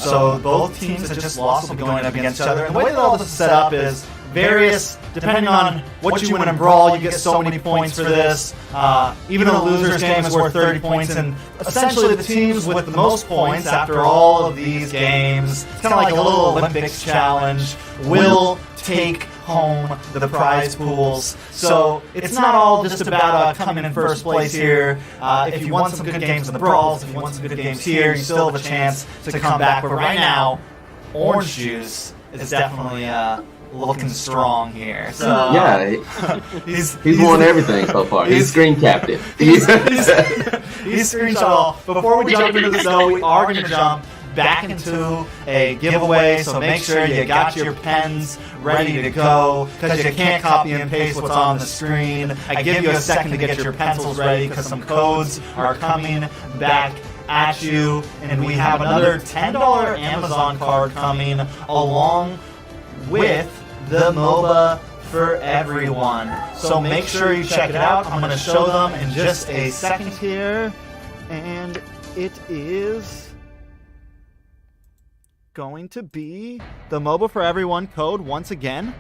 So both teams that just lost will be going up against each other. And the way that all this is set up is various, depending on what you win in Brawl, you get so many points for this. Even though the losers game is worth 30 points, and essentially the teams with the most points after all of these games, it's kind of like a little Olympics challenge, will take home the prize pools. So it's not all just about coming in first place here. If you won some good games in the Brawls, if you won some good games here, you still have a chance to come back. But right now, Orange Juice is definitely looking strong here. So yeah, he's won everything so far. He's screen captain. He's screenshot all. Before we jump into this, though, we are going to jump back into a giveaway, so make sure you got your pens ready to go, because you can't copy and paste what's on the screen. I give you a second to get your pencils ready, because some codes are coming back at you, and we have another $10 Amazon card coming along with the MOBA For Everyone. So make sure you check it out. I'm going to show them in just a second here, and it is going to be the MOBA For Everyone code once again.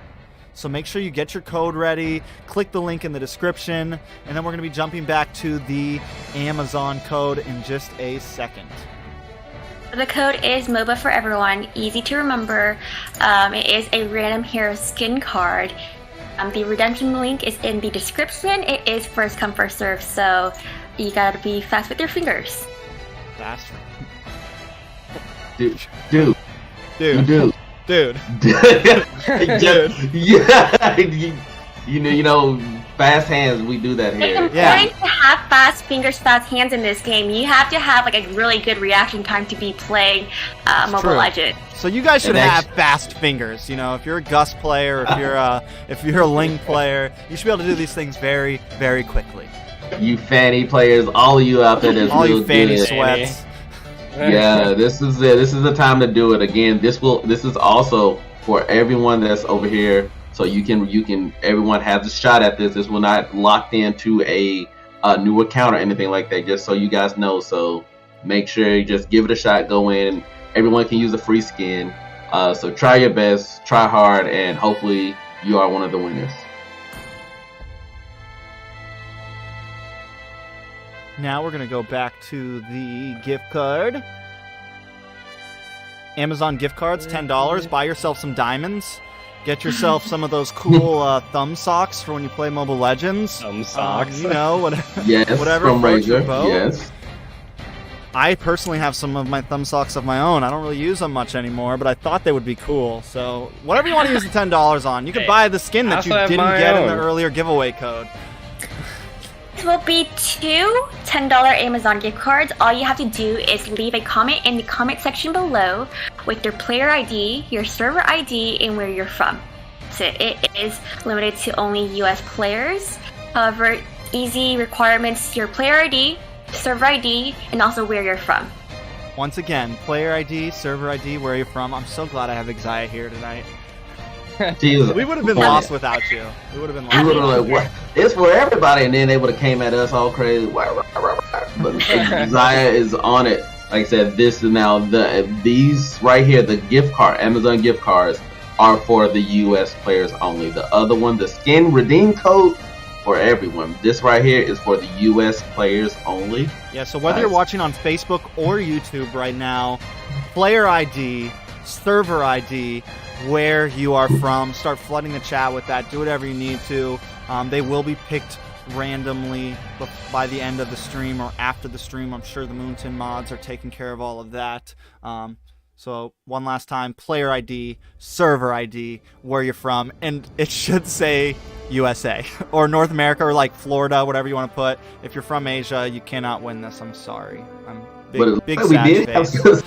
So make sure you get your code ready, click the link in the description, and then we're going to be jumping back to the Amazon code in just a second. The code is MOBA For Everyone, easy to remember. It is a random hero skin card. The redemption link is in the description. It is first come, first serve, so you gotta be fast with your fingers. Fast. Dude. Dude. Yeah, you know, fast hands. We do that here. It's important to have fast fingers, fast hands in this game. You have to have like a really good reaction time to be playing Mobile Legends. So you guys should have fast fingers. You know, if you're a Gus player, if you're a Ling player, you should be able to do these things very, very quickly. You fanny players, all of you out there, that's all you fanny good. sweats. Yeah, this is it. This is the time to do it. Again, this is also for everyone that's over here, so you can everyone has a shot at this. This will not locked into a new account or anything like that, just so you guys know. So make sure you just give it a shot, go in. Everyone can use a free skin, so try your best, try hard, and hopefully you are one of the winners. Now we're going to go back to the gift card. Amazon gift cards, $10. Buy yourself some diamonds. Get yourself some of those cool thumb socks for when you play Mobile Legends. Thumb socks. You know, whatever. Yes, whatever from Razor. boat. Yes. I personally have some of my thumb socks of my own. I don't really use them much anymore, but I thought they would be cool. So whatever you want to use the $10 on, you can buy the skin that you didn't get in the earlier giveaway code. Will be two $10 Amazon gift cards. All you have to do is leave a comment in the comment section below with your player ID, your server ID, and where you're from. So it is limited to only US players. However, easy requirements: your player ID, server ID, and also where you're from. Once again, player ID, server ID, where you're from. I'm so glad I have Xia here tonight. Jesus. We would have been lost without you. We would have been lost. We would have like, what? It's for everybody, and then they would have came at us all crazy. But Xia is on it. Like I said, this is now these right here, the gift card, Amazon gift cards, are for the U.S. players only. The other one, the skin redeem code, for everyone. This right here is for the U.S. players only. Yeah. So whether you're watching on Facebook or YouTube right now, player ID, server ID, where you are from, start flooding the chat with that. Do whatever you need to. They will be picked randomly by the end of the stream or after the stream. I'm sure the Moonton mods are taking care of all of that. So one last time, player ID, server ID, where you're from, and it should say USA or North America or like Florida, whatever you want to put. If you're from Asia, you cannot win this. I'm sorry. I'm big sad face.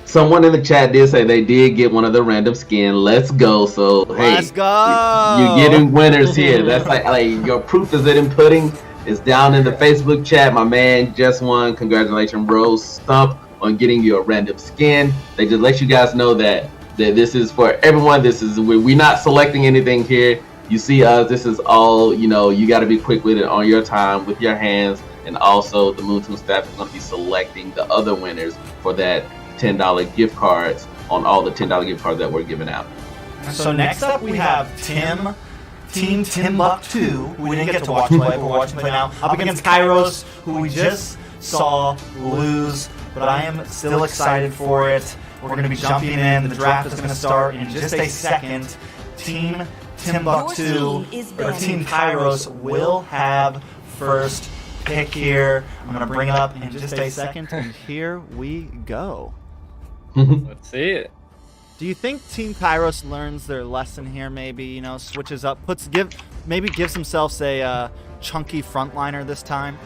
Someone in the chat did say they did get one of the random skin. Let's go. So hey, let's go. You're getting winners here. That's like your proof is in pudding. It's down in the Facebook chat. My man just won. Congratulations, bro. Stump on getting your random skin. They just let you guys know that this is for everyone. We're not selecting anything here. You see us. This is all, you got to be quick with it on your time with your hands. And also the Moontoon staff is going to be selecting the other winners for that $10 gift cards on all the $10 gift cards that we're giving out. So next up we have Team Timmbuktu, who we didn't get to watch play, but we're watching play now, up against Kairos, who we just saw lose, but I am still excited for it. We're going to be jumping in. The draft is going to start in just a second. Team Timmbuktu, or Team Kairos, will have first pick here. I'm going to bring it up in just a second, and here we go. Let's see it. Do you think Team Kairos learns their lesson here? Maybe switches up, gives themselves a chunky frontliner this time.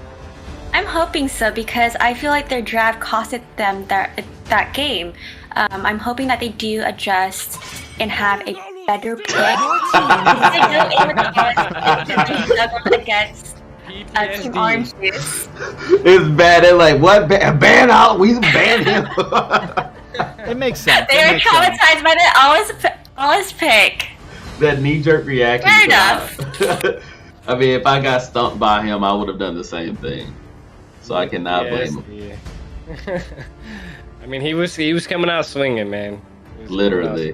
I'm hoping so because I feel like their draft costed them that game. I'm hoping that they do adjust and have a better pick. I know against Team Orange Juice. It's bad. They're like, what? Ban out? We ban him. It makes sense. They were traumatized by the always pick. That knee-jerk reaction. Fair enough. I mean, if I got stumped by him, I would have done the same thing. So I cannot blame him. Yeah. I mean, he was coming out swinging, man. Literally.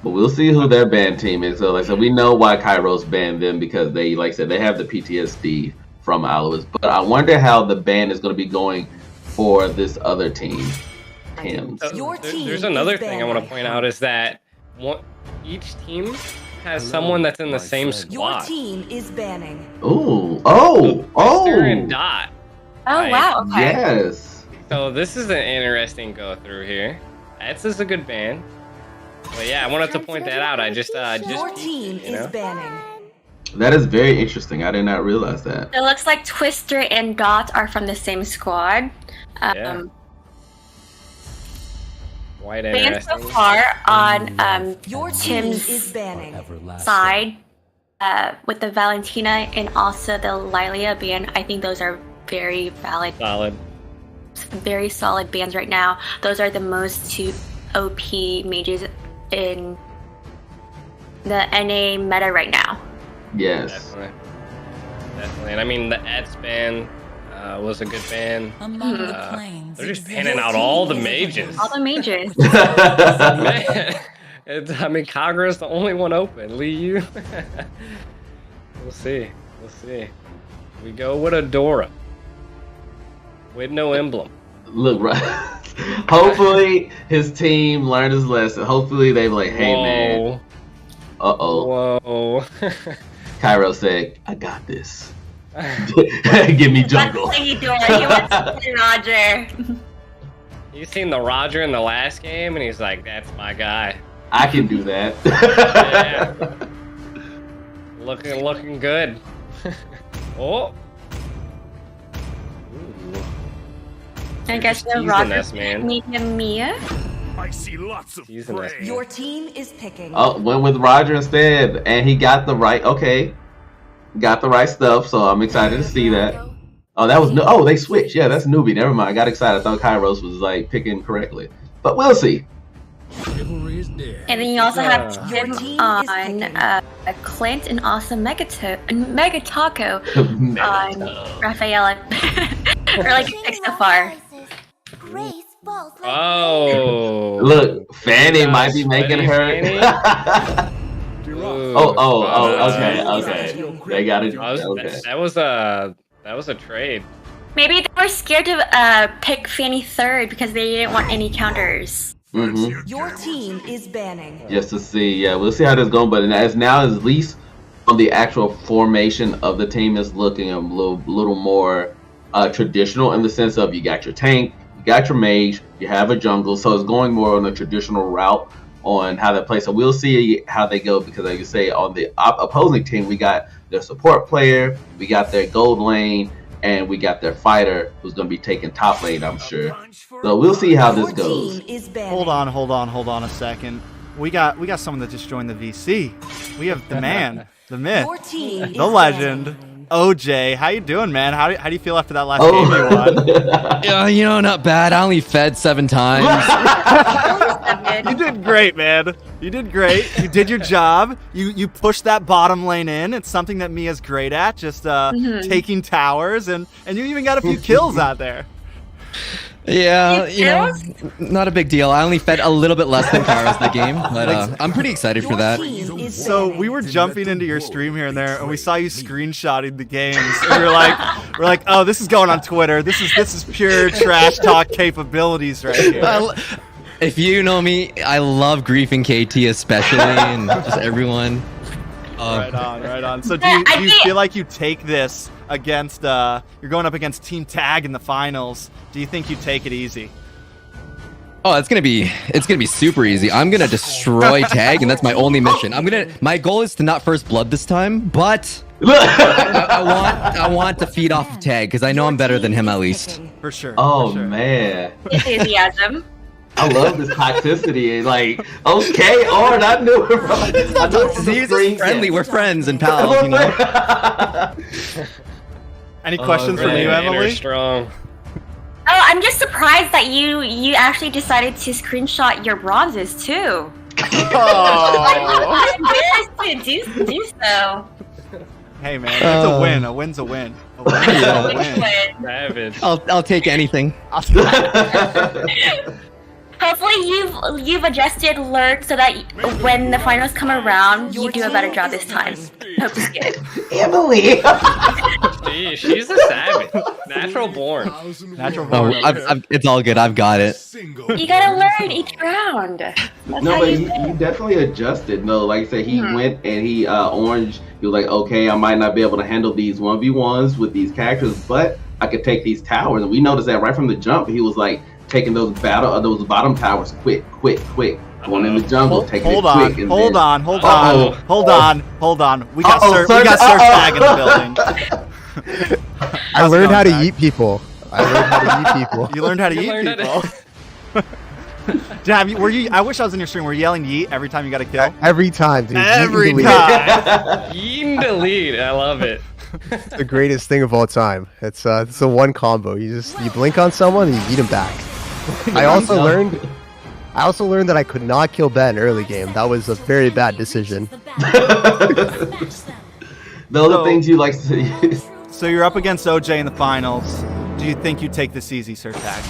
But we'll see who their ban team is. So, like I said, we know why Kairos banned them because they, like I said, they have the PTSD from Alois. But I wonder how the ban is going to be going for this other team. There's another thing I want to point out is that each team has someone that's in the same squad. Your team is banning. Twister and Dot. Oh, wow. Okay. Yes. So this is an interesting go through here. This is a good ban. But yeah, I wanted to point that out. Your team is banning. That is very interesting. I did not realize that. It looks like Twister and Dot are from the same squad. Yeah. Quite Banned interesting. so far on Your team Tim's is banning. side with the Valentina and also the Lilia ban. I think those are very valid. Solid. Very solid bans right now. Those are the most two OP mages in the NA meta right now. Yes. Definitely. And I mean, the Eds ban was a good ban. They're just banning out all the mages. All the mages. Man, I mean, Kagura's the only one open. Liu. We'll see. We go with Adora. With no emblem. Look, right. Hopefully his team learned his lesson. Hopefully they like, hey man. Whoa. Kairos said, I got this. Give me jungle. That's what he doing. He wants to be Roger. You seen the Roger in the last game, and he's like, "That's my guy." I can do that. Yeah. Looking good. Oh. Ooh. I guess the Teasing Roger us, man. medium Mia. I see lots of Teasing us, prey. man. Your team is picking. Oh, went with Roger instead, and he got the right. Okay, got the right stuff. So I'm excited to see that. Oh, that was oh, they switched. Yeah, that's newbie. Never mind. I got excited. I thought Kairos was like picking correctly, but we'll see. And then you also have Tim on Clint and also Megataco on Rafaela. Or like six so far. Oh. Look, Fanny might be making her. Okay. They got it. Okay. That was a trade. Maybe they were scared to pick Fanny third because they didn't want any counters. Mm-hmm. Your team is banning. Just to see, yeah, we'll see how this goes. But as now, at least on the actual formation of the team is looking a little more traditional in the sense of you got your tank, you got your mage, you have a jungle, so it's going more on a traditional route on how they play. So we'll see how they go because, like you say, on the opposing team, we got their support player, we got their gold lane, and we got their fighter who's going to be taking top lane, I'm sure. So we'll see how this goes. Hold on a second. We got someone that just joined the VC. We have the man, the myth, the legend, OJ. How you doing, man? How do you feel after that last game you won? Yeah, you know, not bad. I only fed 7 times. You did great, man. You did great. You did your job. You pushed that bottom lane in. It's something that Mia's great at, just taking towers, and you even got a few kills out there. Yeah, you know, not a big deal. I only fed a little bit less than Kairos that game, but I'm pretty excited for that. So we were jumping into your stream here and there, and we saw you screenshotting the games. And we're like, oh, this is going on Twitter. This is pure trash talk capabilities right here. If you know me, I love griefing KT especially, and just everyone. Right on. So do you feel like you take this against you're going up against Team Tag in the finals? Do you think you take it easy? Oh, it's gonna be super easy. I'm gonna destroy Tag, and that's my only mission. My goal is to not first blood this time, but I want to feed off of Tag because I know I'm better than him at least. For sure. Oh for sure. man. Enthusiasm. I love this toxicity. Like, okay, Art, I knew it. Bro. He's just friendly. We're friends and pals, you know. Any questions from you, Emily? Strong. Oh, I'm just surprised that you actually decided to screenshot your bronzes too. Oh. I'm embarrassed to do so. Hey man, it's a win. A win's a win. A win's a win. Savage. I'll take anything. Hopefully you've adjusted, learned, so that when the finals come around, you do a better job this time. Hope to see it. Emily. She's a savage. Natural born. Natural born. It's all good. I've got it. You gotta learn each round. That's No, but he definitely adjusted. No, like I said, he went and he orange. He was like, okay, I might not be able to handle these 1v1s with these characters, but I could take these towers. And we noticed that right from the jump. He was like taking those bottom towers quick. Going in the jungle, taking it quick. Hold on. We got Sir Tag in the building. I learned how to yeet people. You learned how to yeet people. Damn, I wish I was in your stream. Were you yelling yeet every time you got a kill? Every time, dude. Every time. Yeet and delete. I love it. It's the greatest thing of all time. It's the one combo. You blink on someone and you yeet him back. I also learned that I could not kill Ben early game. That was a very bad decision. Those are things you like to see. So you're up against OJ in the finals. Do you think you take this easy, Sir Tag?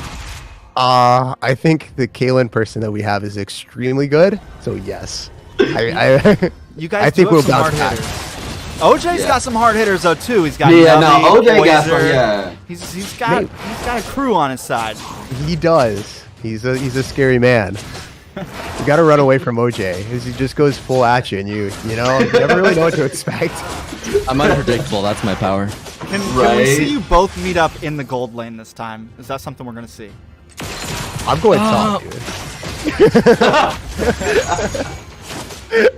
I think the Kalen person that we have is extremely good. So yes, you guys. I think we'll bounce back. OJ's got some hard hitters though too. He's got OJ got some. He's got a crew on his side. He does. He's a scary man. You gotta run away from OJ. He just goes full at you, and you never really know what to expect. I'm unpredictable. That's my power. Can we see you both meet up in the gold lane this time? Is that something we're gonna see? I'm going top, dude.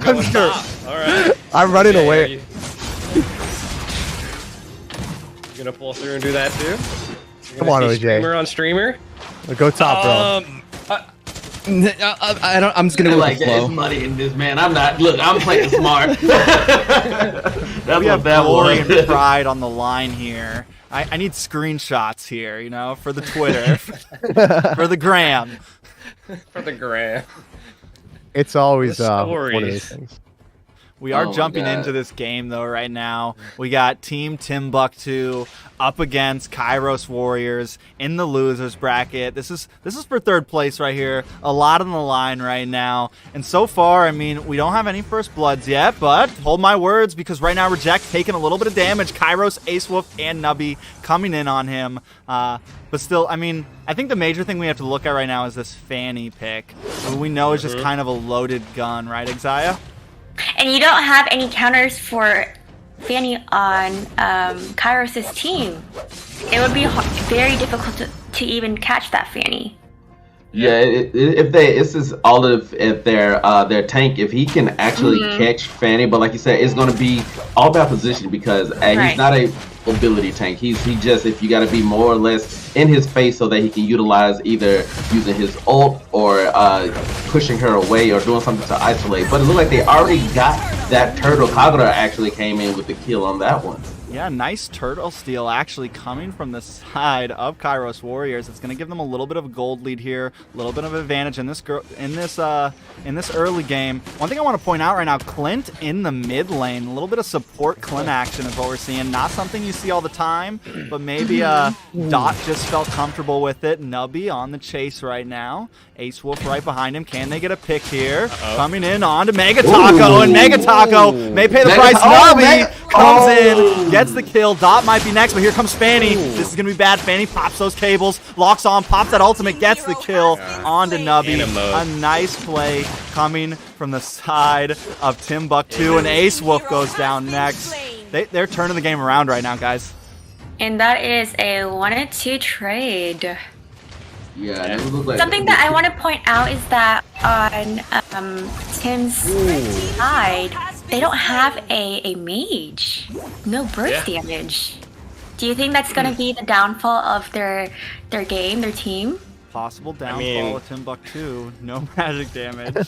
I'm sure. All right. I'm running away. You gonna pull through and do that too? Come on, OJ. Streamer on streamer. Go top, bro. I'm just gonna go like with the flow. there's money in this, man. I'm not. Look, I'm playing smart. We have glory and pride on the line here. I need screenshots here, for the Twitter, for the gram. For the gram. It's always one of those things. We are jumping into this game, though, right now. We got Team Timmbuktu up against Kairos Warriors in the losers bracket. This is for third place right here. A lot on the line right now. And so far, I mean, we don't have any first bloods yet, but hold my words, because right now Reject taking a little bit of damage. Kairos, Ace Wolf, and Nubby coming in on him. But still, I mean, I think the major thing we have to look at right now is this Fanny pick. We know is just kind of a loaded gun, right, Exia? And you don't have any counters for Fanny on Kairos' team. It would be very difficult to even catch that Fanny. Yeah, if their tank, if he can actually catch Fanny, but like you said, it's going to be all about position, because he's not a ability tank. He's just, if you got to be more or less in his face so that he can utilize either using his ult or pushing her away or doing something to isolate. But it looked like they already got that turtle. Kagura actually came in with the kill on that one. Yeah, nice turtle steal actually coming from the side of Kairos Warriors. It's going to give them a little bit of a gold lead here, a little bit of advantage in this early game. One thing I want to point out right now, Clint in the mid lane, a little bit of support Clint action is what we're seeing. Not something you see all the time, but maybe Dot just felt comfortable with it. Nubby on the chase right now. Ace Wolf right behind him. Can they get a pick here? Coming in on to Mega Taco, and Mega Taco may pay the price. Nubby comes in, gets the kill. Dot might be next, but here comes Fanny. This is going to be bad. Fanny pops those cables, locks on, pops that ultimate, gets the kill onto Nubby. A nice play coming from the side of Timmbuktu, and Ace Wolf goes down next. They're turning the game around right now, guys. And that is a 1-2 trade. Yeah, it looked like something that I want to point out is that on Tim's side, they don't have a mage. No burst damage. Do you think that's going to be the downfall of their game, their team? Possible downfall of Timmbuktu. No magic damage.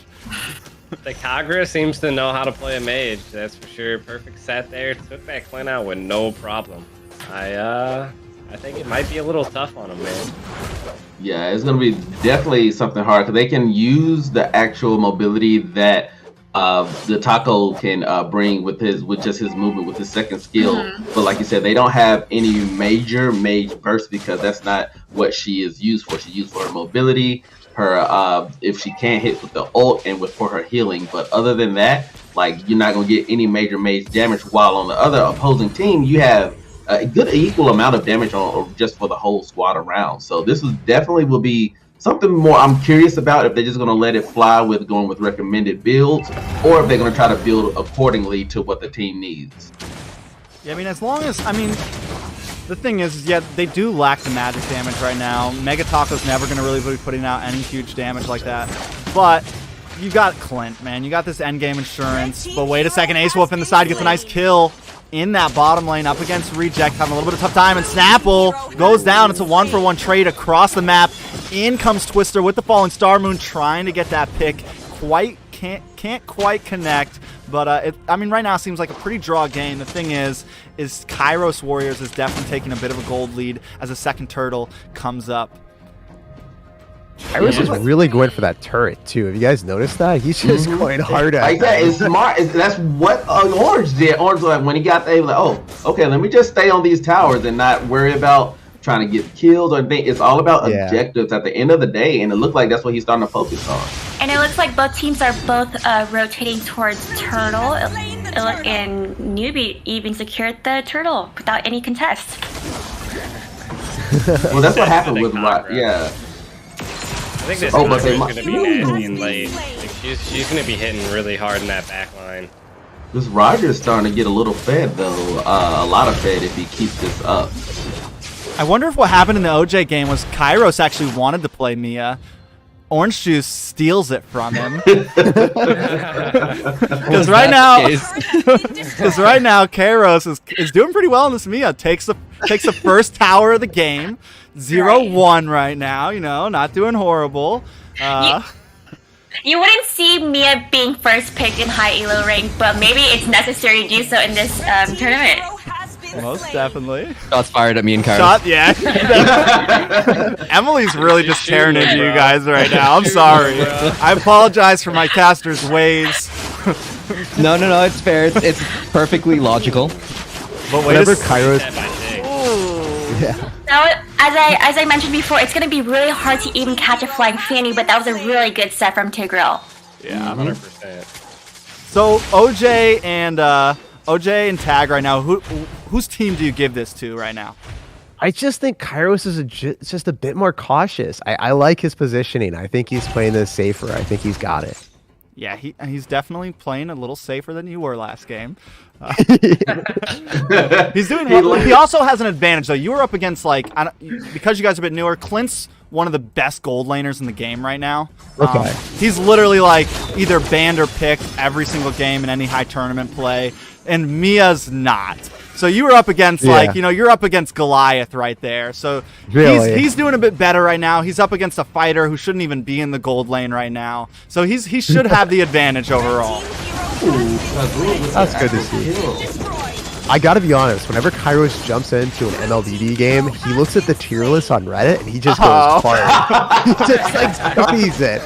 The Kagura seems to know how to play a mage. That's for sure. Perfect set there. Took that Clint out with no problem. I think it might be a little tough on him, man. Yeah, it's gonna be definitely something hard because they can use the actual mobility that the Taco can bring with just his movement with his second skill. But like you said, they don't have any major mage burst because that's not what she is used for. She's used for her mobility, her if she can't hit with the ult, and for her healing. But other than that, like, you're not gonna get any major mage damage. While on the other opposing team, you have a good equal amount of damage on just for the whole squad around. So this is definitely will be something more I'm curious about, if they're just going to let it fly with going with recommended builds, or if they're going to try to build accordingly to what the team needs. Yeah, I mean, as long as, I mean, the thing is, yeah, they do lack the magic damage right now. Mega Taco's never going to really be putting out any huge damage like that. But you got Clint, man. You got this endgame insurance. But wait a second, Ace Wolf in the side gets a nice kill in that bottom lane up against Reject, having a little bit of tough time, and Snapple goes down. It's a 1-for-1 trade across the map. In comes Twister with the Falling Star Moon, trying to get that pick. Can't quite connect, but I mean, right now it seems like a pretty draw game. The thing is Kairos Warriors is definitely taking a bit of a gold lead as a second turtle comes up. Kairos is really going for that turret too. Have you guys noticed that? He's just going hard at it. Like that is smart. That's what Orange did. Orange, like, when he got there, he was like, oh, okay, let me just stay on these towers and not worry about trying to get kills or anything. It's all about objectives at the end of the day, and it looked like that's what he's starting to focus on. And it looks like both teams are both rotating towards Turtle, and Newbie even secured the Turtle without any contest. Well, that's what happened with yeah. I think this Kagura is going to be nasty and late. Like, she's going to be hitting really hard in that back line. This Roger's starting to get a little fed, though. A lot of fed if he keeps this up. I wonder if what happened in the OJ game was Kairos actually wanted to play Mia. Orange Juice steals it from him. Because right now Kairos is doing pretty well in this Mia. Takes the first tower of the game. 0-1 right now, you know, not doing horrible. You wouldn't see Mia being first picked in high elo rank, but maybe it's necessary to do so in this tournament. Most definitely. Shots fired at me and Kairos. Yeah. Emily's really just tearing into you guys right now. I'm sorry. I apologize for my caster's ways. No, it's fair. It's perfectly logical. But whenever Kairos... Now, as I mentioned before, it's going to be really hard to even catch a Flying Fanny, but that was a really good set from Tigreal. Yeah, 100%. So OJ and Tag right now, whose team do you give this to right now? I just think Kairos is just a bit more cautious. I like his positioning. I think he's playing this safer. I think he's got it. Yeah, he's definitely playing a little safer than you were last game. He's doing. He also has an advantage though. You were up against because you guys are a bit newer. Clint's one of the best gold laners in the game right now. Okay. He's literally like either banned or picked every single game in any high tournament play, and Mia's not. So you were up against you're up against Goliath right there. So he's doing a bit better right now. He's up against a fighter who shouldn't even be in the gold lane right now. So he should have the advantage overall. That's good to see. I gotta be honest, whenever Kairos jumps into an MLBB game, he looks at the tier list on Reddit and he just goes hard. He just studies it.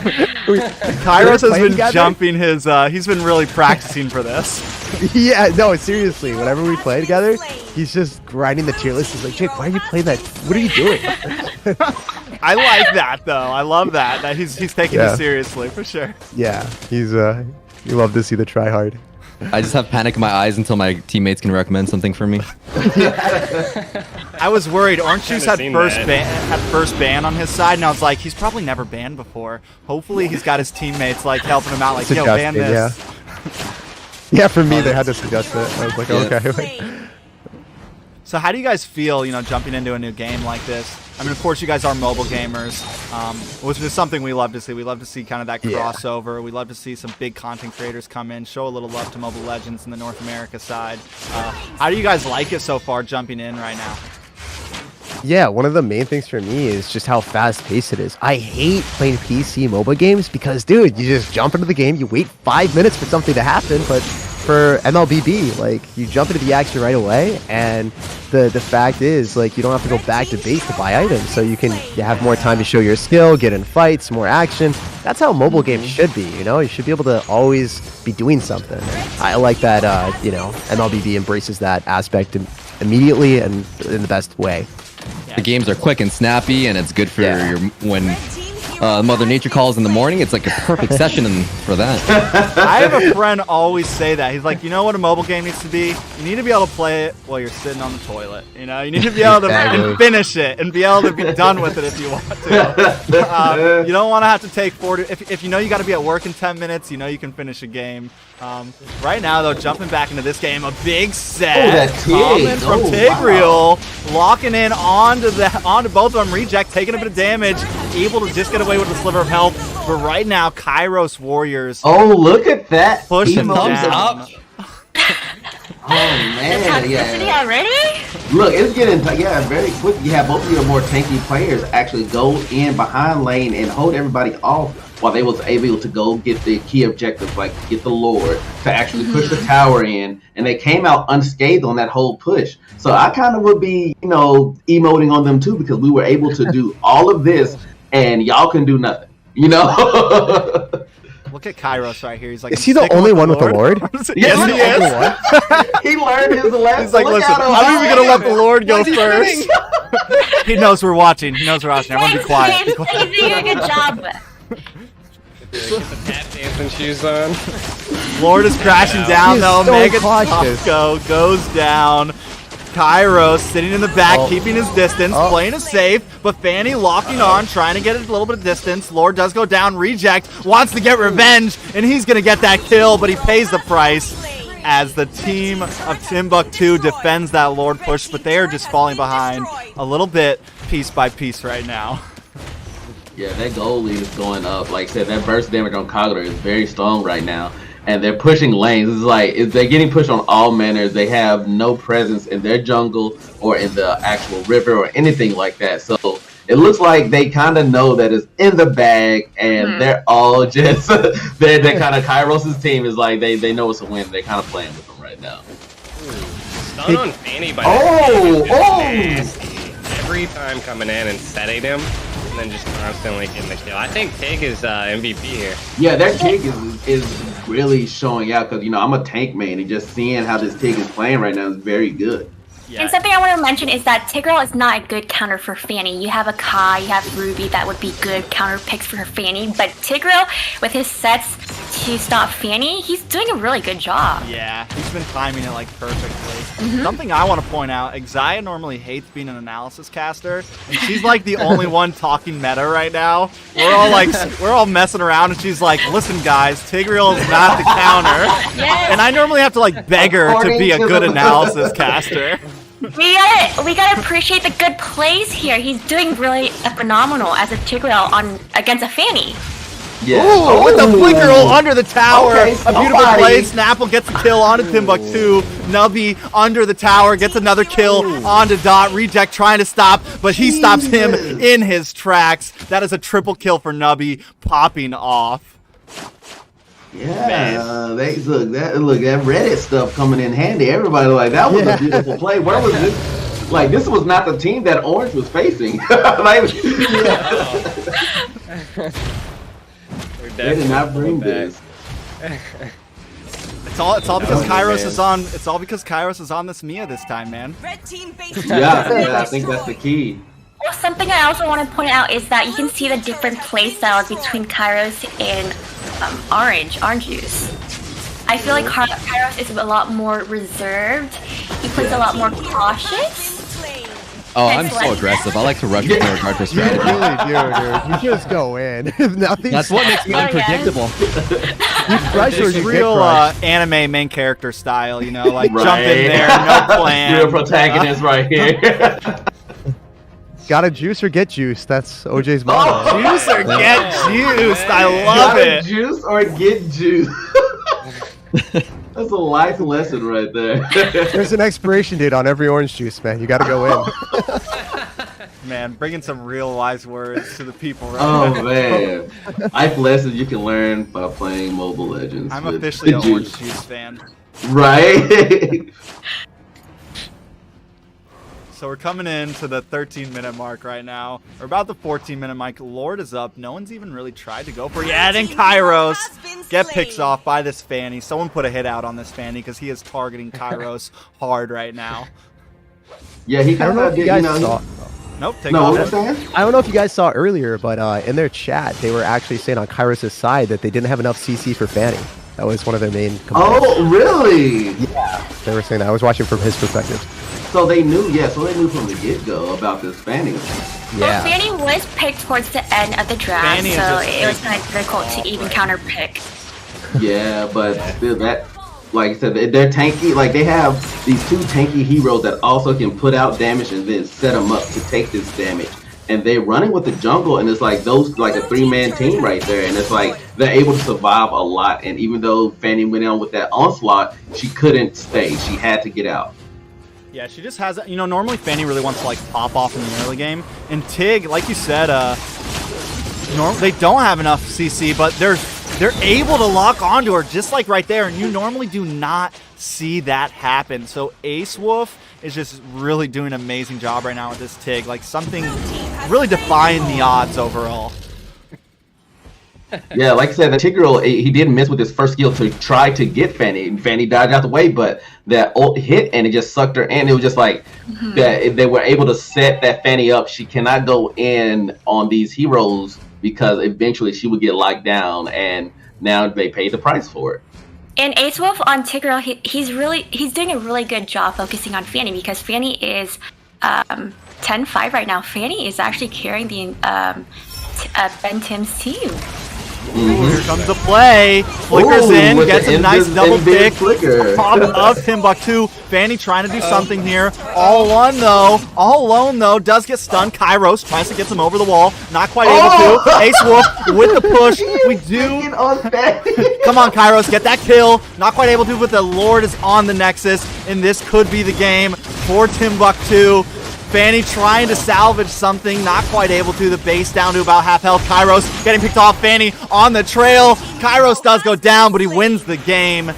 Kairos has been jumping his, he's been really practicing for this. Yeah, no, seriously, whenever we play together, he's just grinding the tier list. He's like, Jake, why are you playing that? What are you doing? I like that though. I love that he's taking it seriously for sure. Yeah, he's you love to see the try hard. I just have panic in my eyes until my teammates can recommend something for me. I was worried. Orange Juice had first ban on his side, and I was like, he's probably never banned before. Hopefully, he's got his teammates helping him out, like, yo, ban this. Yeah, for me, they had to suggest it. I was like, okay. So how do you guys feel, jumping into a new game like this? I mean, of course, you guys are mobile gamers, which is something we love to see. We love to see kind of that crossover. We love to see some big content creators come in, show a little love to Mobile Legends in the North America side. How do you guys like it so far, jumping in right now? Yeah, one of the main things for me is just how fast-paced it is. I hate playing PC MOBA games because, dude, you just jump into the game, you wait 5 minutes for something to happen, but for MLBB, like, you jump into the action right away, and the fact is, like, you don't have to go back to base to buy items, so you have more time to show your skill, get in fights, more action. That's how mobile games should be, you know? You should be able to always be doing something. I like that, you know, MLBB embraces that aspect immediately and in the best way. The games are quick and snappy, and it's good for when Mother Nature calls in the morning. It's like a perfect session for that. I have a friend always say that. He's like, you know what a mobile game needs to be? You need to be able to play it while you're sitting on the toilet. You know, you need to be able to and finish it and be able to be done with it if you want to. You don't want to have to take 40. If you know you got to be at work in 10 minutes, you know you can finish a game. Right now, though, jumping back into this game, a big set. Comment from Tigreal, locking in onto both of them. Reject, taking a bit of damage, able to just get away with a sliver of health. But right now, Kairos Warriors. Oh, look at that! Pushing thumbs up. Oh man, yeah. Already? Look, it's getting very quick. You have both of your more tanky players actually go in behind lane and hold everybody off while they was able to go get the key objectives, like get the Lord to actually push the tower in, and they came out unscathed on that whole push. So I kind of would be, you know, emoting on them too, because we were able to do all of this and y'all can do nothing, you know. Look at Kairos right here. He's like, is he the only one with the Lord? Yes, he is. He learned his lesson. He's like, listen, I'm even gonna let the Lord go first. He knows we're watching. He knows we're watching. Everyone be quiet. He's doing a good job. Tap dancing shoes on. Lord is crashing down though. So Mega cautious. Taco goes down. Kairos sitting in the back, keeping his distance, playing it safe, but Fanny locking on, trying to get a little bit of distance. Lord does go down, Reject wants to get revenge, and he's going to get that kill, but he pays the price as the team of Timmbuktu defends that Lord push, but they are just falling behind a little bit, piece by piece right now. Yeah, that goal lead is going up. Like I said, that burst damage on Kagura is very strong right now. And they're pushing lanes. It's like they're getting pushed on all manners. They have no presence in their jungle or in the actual river or anything like that. So it looks like they kind of know that it's in the bag, and they're all just they're kind of Kairos' team is like they know it's a win. They're kind of playing with them right now. Stun on Fanny by every time coming in and setting him. And then just constantly getting the kill. I think Tig is MVP here. Yeah, their Tig is really showing out because, you know, I'm a tank main, and just seeing how this Tig is playing right now is very good. Yeah. And something I want to mention is that Tigreal is not a good counter for Fanny. You have a Kai, you have Ruby that would be good counter picks for Fanny, but Tigreal, with his sets to stop Fanny, he's doing a really good job. Yeah, he's been timing it like perfectly. Something I want to point out, Exia normally hates being an analysis caster, and she's like the only one talking meta right now. We're all messing around, and she's like, listen guys, Tigreal is not the counter. Yes. And I normally have to like beg her to be a good analysis caster. We gotta appreciate the good plays here. He's doing really phenomenal as a Tigreal against a Fanny. Yeah. Ooh, with the flicker roll under the tower. A beautiful play. Snapple gets a kill onto Timmbuktu. Nubby under the tower gets another kill onto Dot. Reject trying to stop, but he stops him in his tracks. That is a triple kill for Nubby, popping off. Yeah, look that Reddit stuff coming in handy. Everybody like that was a beautiful play. Where was this? Like, this was not the team that Orange was facing. They did not bring this. It's all because Kairos is on. It's all because Kairos is on this Mia this time, man. Yeah, I think that's the key. Well, something I also want to point out is that you can see the different play styles between Kairos and Orange Juice. I feel like Kairos is a lot more reserved. He plays a lot more cautious. Oh, I'm so aggressive. I like to rush with no regard for strategy. You really do, dude. You just go in. That's what makes me unpredictable. You crush or you real anime main character style, you know, like jump in there, no plan. Real protagonist right here. Gotta juice or get juiced. That's OJ's motto. Juice or get juiced. I love it. Juice or get juiced. That's a life lesson right there. There's an expiration date on every orange juice, man. You gotta go in. man, bringing some real wise words to the people right Oh now. man, life lessons you can learn by playing Mobile Legends. I'm with officially the an Orange juice. Juice fan. Right. So we're coming into the 13-minute mark right now. Or about the 14-minute mark. Lord is up. No one's even really tried to go for it. Yeah, and Kairos get picked off by this Fanny. Someone put a hit out on this Fanny because he is targeting Kairos hard right now. Yeah, he I don't kind know of if you did. guys saw. Nope, take No, off. what was that? I don't know if you guys saw earlier, but in their chat, they were actually saying on Kairos' side that they didn't have enough CC for Fanny. That was one of their main complaints. Oh, really? Yeah, they were saying that. I was watching from his perspective. So they knew, so they knew from the get-go about this Fanny. Well, Fanny was picked towards the end of the draft, Fanny is so just it was kind of difficult to even counter pick. Yeah, but still that, like I said, they're tanky. Like they have these two tanky heroes that also can put out damage and then set them up to take this damage. And they're running with the jungle, and it's like those, like a 3-man team right there. And it's like they're able to survive a lot. And even though Fanny went on with that onslaught, she couldn't stay. She had to get out. Yeah, she just has, normally Fanny really wants to like pop off in the early game. And Tig, like you said, they don't have enough CC, but they're able to lock onto her just like right there. And you normally do not see that happen. So Ace Wolf is just really doing an amazing job right now with this Tig. Like something really defying the odds overall. Yeah, like I said, the Tigreal, he did miss with his first skill to try to get Fanny. Fanny dodged out the way, but that ult hit and it just sucked her in. It was just like that they were able to set that Fanny up. She cannot go in on these heroes because eventually she would get locked down, and now they paid the price for it. And Ace Wolf on Tigreal, he's doing a really good job focusing on Fanny because Fanny is 10-5 right now. Fanny is actually carrying the Ben Tim's team. Here comes the play. Flickers in, gets a nice double pick. Top of Timmbuktu. Fanny trying to do something here. All alone though. Does get stunned. Kairos tries to get him over the wall. Not quite able to. Ace Wolf with the push. We do. Come on, Kairos, get that kill. Not quite able to, but the Lord is on the Nexus, and this could be the game for Timmbuktu. Fanny trying to salvage something, not quite able to. The base down to about half health. Kairos getting picked off. Fanny on the trail. Kairos does go down, but he wins the game.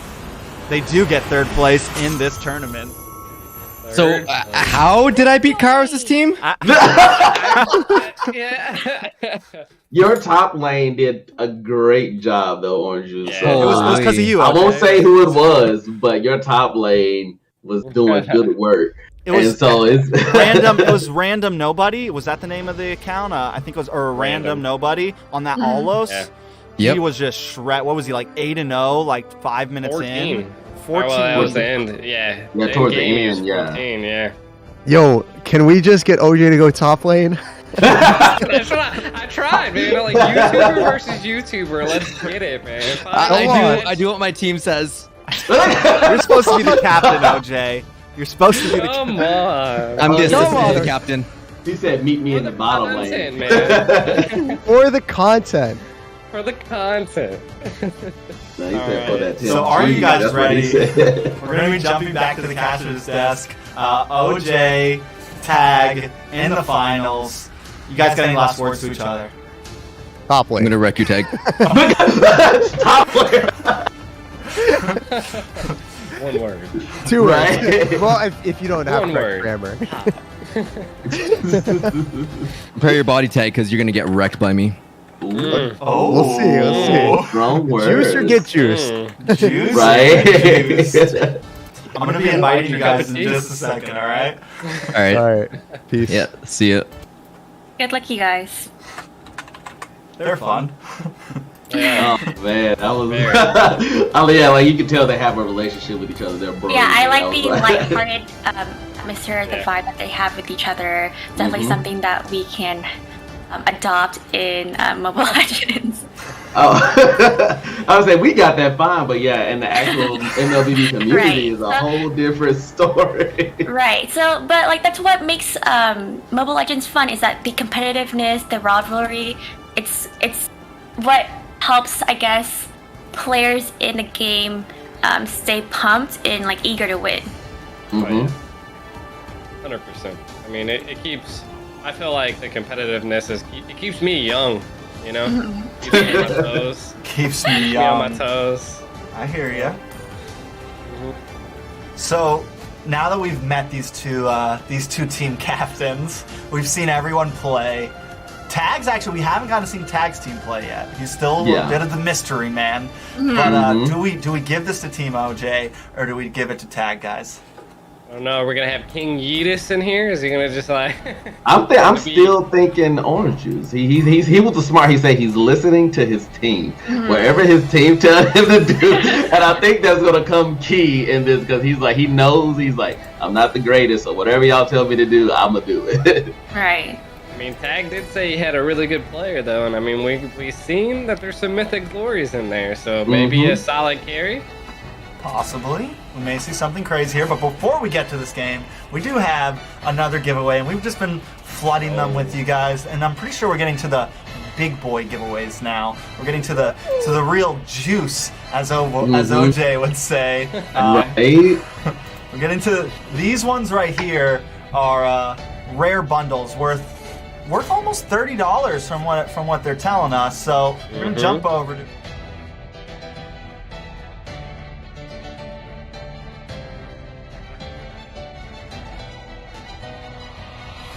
They do get third place in this tournament. So, how did I beat Kairos' team? Your top lane did a great job, though, Orange Juice. Yeah, it was because of you. I won't say who it was, but your top lane was doing good work. It was it's random. It was random nobody. Was that the name of the account? I think it was random nobody on that Alos. Yeah. Yep. He was just shred. What was he like 8-0? Like 5 minutes 14. in. 14. Well, that was the end. Yeah. Yeah, towards the game end. was 14, yeah. Yo, can we just get OJ to go top lane? That's what I tried, man. Like YouTuber versus YouTuber. Let's get it, man. I do what my team says. You're supposed to be the captain, OJ. You're supposed to be the Come on. I'm the assistant to the captain. He said, "Meet me in the bottom lane." Man. For the content. For the content. No, he said for that So are you guys That's what he ready? said. We're going to be jumping back to the catcher's desk. OJ, Tag, in the finals. You guys got any last words to each other? Top I'm lane. gonna wreck your tag. Top player. One word. 2 words. Right. Well, if you don't have One correct word. grammar. Prepare your body tag because you're gonna get wrecked by me. Oh. We'll see. We'll see. Strong words. Juice or get juiced? Juice. Right. I'm going to be inviting you guys in just a second, alright? All right. All right. Peace. Yeah. See ya. Good luck, you guys. They're fun. Yeah. Oh man, that was. Oh yeah, like you can tell they have a relationship with each other. They're bros. Yeah, I like was the lighthearted atmosphere, the vibe that they have with each other. Definitely something that we can adopt in Mobile Legends. Oh, I would say we got that fine, but yeah, and the actual MLBB community is a whole different story. Right. So, but like that's what makes Mobile Legends fun is that the competitiveness, the rivalry. It's what helps, I guess, players in the game stay pumped and like eager to win. 100%. I mean, it keeps. I feel like the competitiveness it keeps me young, you know? Keeps me on my toes. Keeps me Keeps me on my toes. I hear you. So now that we've met these two team captains, we've seen everyone play. Tags, actually, we haven't gotten to see Tag's team play yet. He's still a bit of the mystery man. But do we give this to Team OJ or do we give it to Tag, guys? I don't know. We're gonna have King Yeetus in here. Is he gonna just like? I'm still thinking orange juice. He was the smart. He said he's listening to his team, whatever his team tells him to do, and I think that's gonna come key in this because he knows I'm not the greatest, so whatever y'all tell me to do, I'm gonna do it. Right. I mean, Tag did say he had a really good player though, and I mean we've seen that there's some mythic glories in there, so maybe a solid carry. Possibly. We may see something crazy here, but before we get to this game, we do have another giveaway, and we've just been flooding them with you guys, and I'm pretty sure we're getting to the big boy giveaways now. We're getting to the real juice, as OJ would say. We're getting to these ones right here are rare bundles worth almost $30 from what they're telling us. So we're gonna jump over to.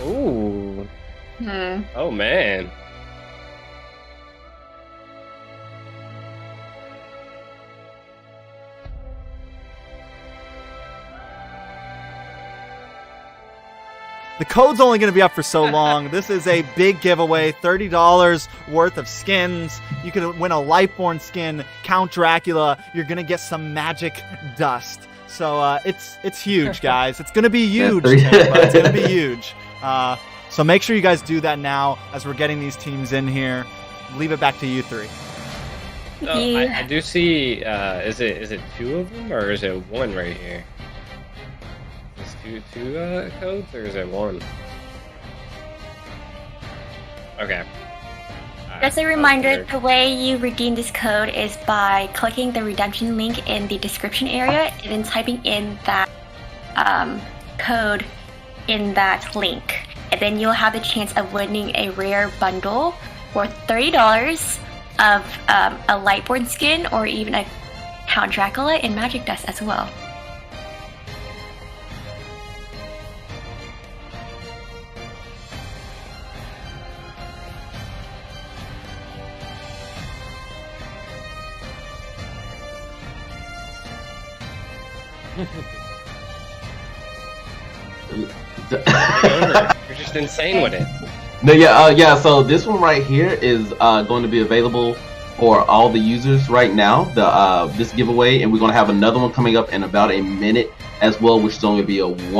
Ooh. Oh man. The code's only going to be up for so long. This is a big giveaway, $30 worth of skins. You can win a Lightborn skin, Count Dracula. You're going to get some magic dust. So it's huge, guys. It's going to be huge, Timba. It's going to be huge. So make sure you guys do that now as we're getting these teams in here. Leave it back to you three. I do see, is it two of them or is it one right here? Is two codes or is it one? Okay. Just a reminder, the way you redeem this code is by clicking the redemption link in the description area and then typing in that code in that link. And then you'll have the chance of winning a rare bundle worth $30 of a Lightborn skin or even a Count Dracula and Magic Dust as well. You're just insane with it. No, yeah. So this one right here is going to be available for all the users right now. This giveaway, and we're going to have another one coming up in about a minute as well, which is only going to be a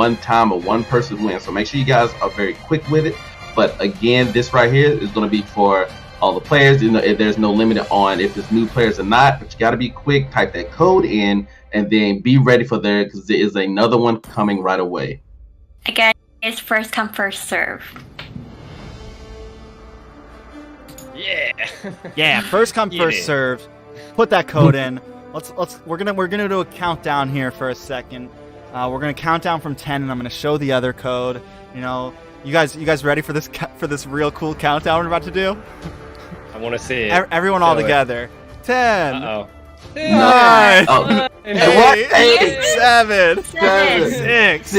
one-person win. So make sure you guys are very quick with it. But again, this right here is going to be for all the players. You know, there's no limit on if it's new players or not, but you got to be quick. Type that code in, and then be ready for there because there is another one coming right away. Again, it's first come, first serve. Yeah. First come, first serve. Put that code in. We're gonna do a countdown here for a second. We're gonna count down from 10, and I'm gonna show the other code. You know, you guys ready for this real cool countdown we're about to do? I want to see it. Everyone all together. 10. 9. 8. 7. 6.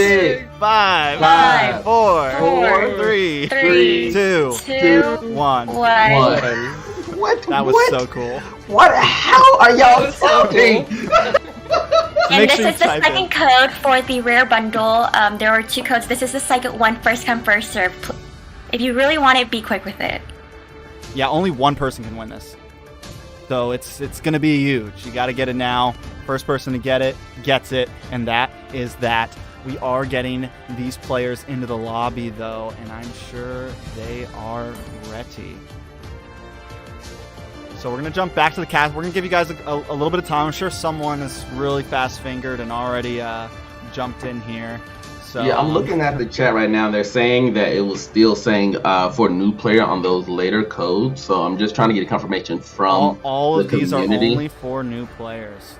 5. 4. 3. 2. 1. What? That was so cool. What? How are y'all counting? And this is the second code for the rare bundle. There are 2 codes. This is the second one, first come, first serve. If you really want it, be quick with it. Yeah, only one person can win this. So it's going to be huge. You got to get it now. First person to get it gets it, and that is that. We are getting these players into the lobby, though, and I'm sure they are ready. So we're going to jump back to the cast. We're going to give you guys a little bit of time. I'm sure someone is really fast-fingered and already jumped in here. So, yeah, I'm looking at the chat right now. They're saying that it was still saying for new player on those later codes. So I'm just trying to get a confirmation from all the of these community. are only for new players.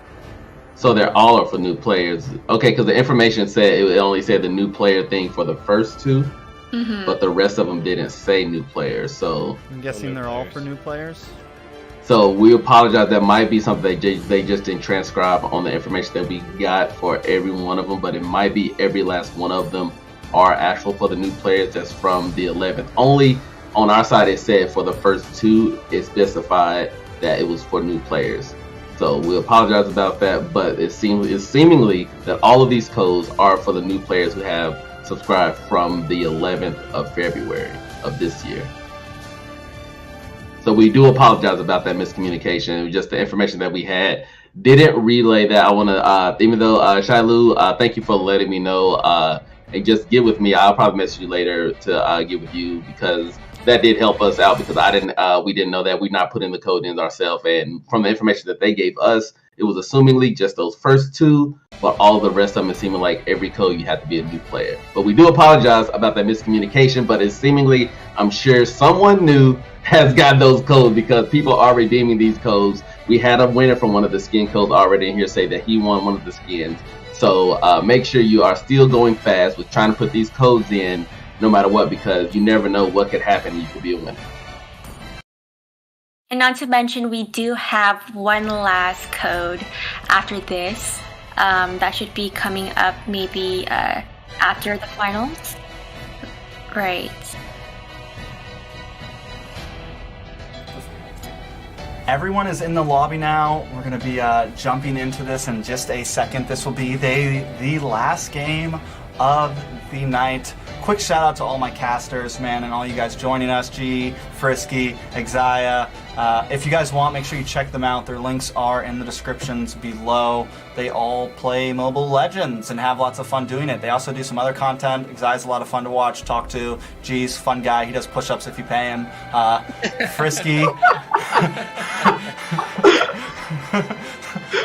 So they're all are for new players. Okay, because the information said it only said the new player thing for the first 2. but the rest of them didn't say new players. So I'm guessing they're all for new players. So we apologize. That might be something they just didn't transcribe on the information that we got for every one of them, but it might be every last one of them are actual for the new players. That's from the 11th. Only on our side it said for the first 2 it specified that it was for new players. So we apologize about that, but it's seemingly that all of these codes are for the new players who have subscribed from the 11th of February of this year. So we do apologize about that miscommunication. It was just the information that we had didn't relay that. I want to, even though Shilu, thank you for letting me know, and just get with me. I'll probably message you later to get with you, because that did help us out, because we didn't know that. We're not putting the code in ourselves, and from the information that they gave us, it was assumingly just those first 2, but all the rest of them, it seemed like every code you have to be a new player. But we do apologize about that miscommunication, but it's seemingly, I'm sure someone new has got those codes, because people are redeeming these codes. We had a winner from one of the skin codes already in here say that he won one of the skins. So make sure you are still going fast with trying to put these codes in no matter what, because you never know what could happen. You could be a winner. And not to mention, we do have one last code after this that should be coming up maybe after the finals. Right. Everyone is in the lobby now. We're going to be jumping into this in just a second. This will be the last game of the night. Quick shout out to all my casters, man, and all you guys joining us, G, Frisky, Exia. If you guys want, make sure you check them out. Their links are in the descriptions below. They all play Mobile Legends and have lots of fun doing it. They also do some other content. Exia's a lot of fun to watch, talk to. G's fun guy. He does push-ups if you pay him. Frisky.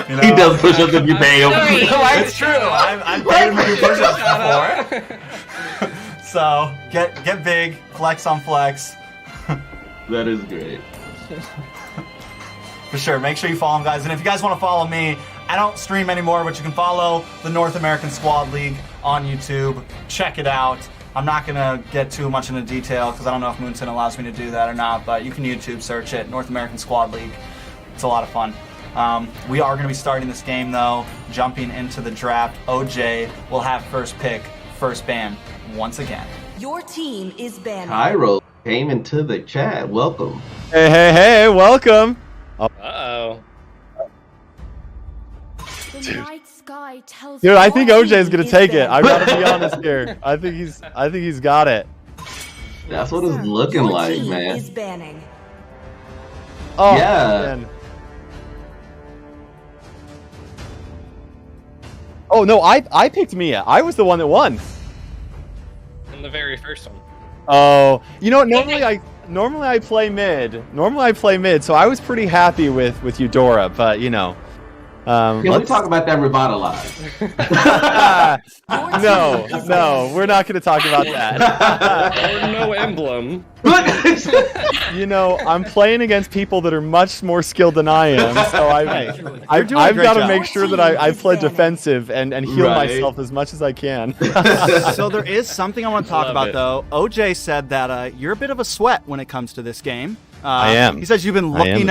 You know, he does push-ups if you pay him. It's true. I've paid him to do push-ups before. So get big, flex on flex. That is great. For sure. Make sure you follow him, guys. And if you guys want to follow me, I don't stream anymore, but you can follow the North American Squad League on YouTube. Check it out. I'm not going to get too much into detail because I don't know if Moonson allows me to do that or not, but you can YouTube search it, North American Squad League. It's a lot of fun. We are going to be starting this game, though, jumping into the draft. OJ will have first pick, first ban, once again. Your team is banning. Kairos came into the chat. Welcome. Hey, welcome. Uh-oh. Dude, I think OJ is gonna take it. I gotta be honest here. I think he's got it. That's what it's looking like, man. Is banning. Oh, yeah. Man. Oh no, I picked Mia. I was the one that won. In the very first one. Oh, you know what? Normally I play mid. So I was pretty happy with Eudora, but you know. Can we talk about that revitalize? No, we're not going to talk about that. Or no emblem. You know, I'm playing against people that are much more skilled than I am, so I've got to make sure that I play defensive and heal myself as much as I can. So there is something I want to talk about, though. OJ said that you're a bit of a sweat when it comes to this game. I am. He says you've been looking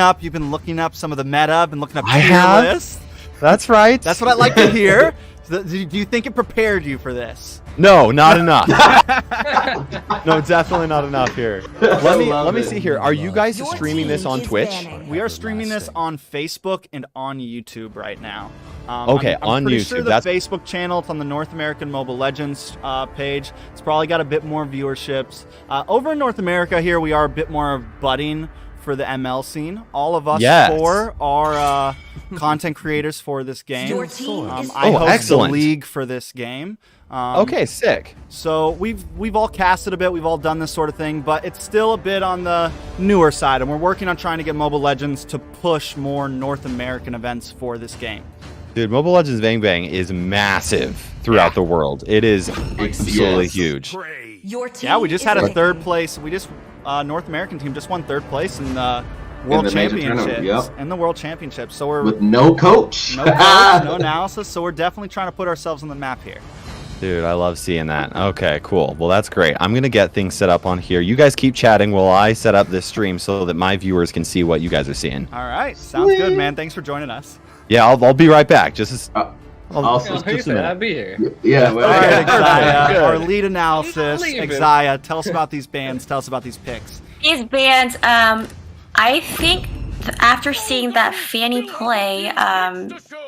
up some of the meta, been looking up tier lists. That's right. That's what I like to hear. Do you think it prepared you for this? No, not enough. No, definitely not enough here. Let me see here. Are you guys streaming this on Twitch? We are streaming this on Facebook and on YouTube right now. Okay, I'm on pretty YouTube. Sure the Facebook channel. It's on the North American Mobile Legends page. It's probably got a bit more viewerships. Over in North America here, we are a bit more budding for the ML scene. All of us four are content creators for this game. Your team is I host excellent. the league for this game. Okay, sick. So we've all casted a bit, we've all done this sort of thing, but it's still a bit on the newer side, and we're working on trying to get Mobile Legends to push more North American events for this game. Dude, Mobile Legends Bang Bang is massive throughout the world. It is absolutely huge. Your team Yeah, we just had a banning. third place. North American team just won third place in the World Championships. In the World Championships. So we're with no coach. no analysis. So we're definitely trying to put ourselves on the map here. Dude, I love seeing that. Okay, cool. Well, that's great. I'm going to get things set up on here. You guys keep chatting while I set up this stream so that my viewers can see what you guys are seeing. All right. Sounds good, man. Thanks for joining us. Yeah, I'll be right back. Just a I'll be here. Yeah. All right, Exia, our lead analysis. Exia, tell us about these bans. Tell us about these picks. These bans, I think after seeing that Fanny play,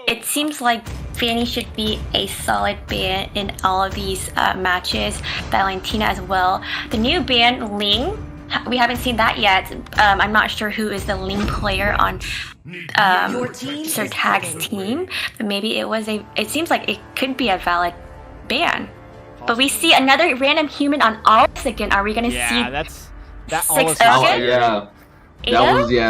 it seems like Fanny should be a solid ban in all of these matches. Valentina as well. The new ban, Ling, we haven't seen that yet. I'm not sure who is the Ling player on Sir Tag's team, but maybe it seems like it could be a valid ban. But we see another random human on Alice again. Are we going to see that 6 Yeah.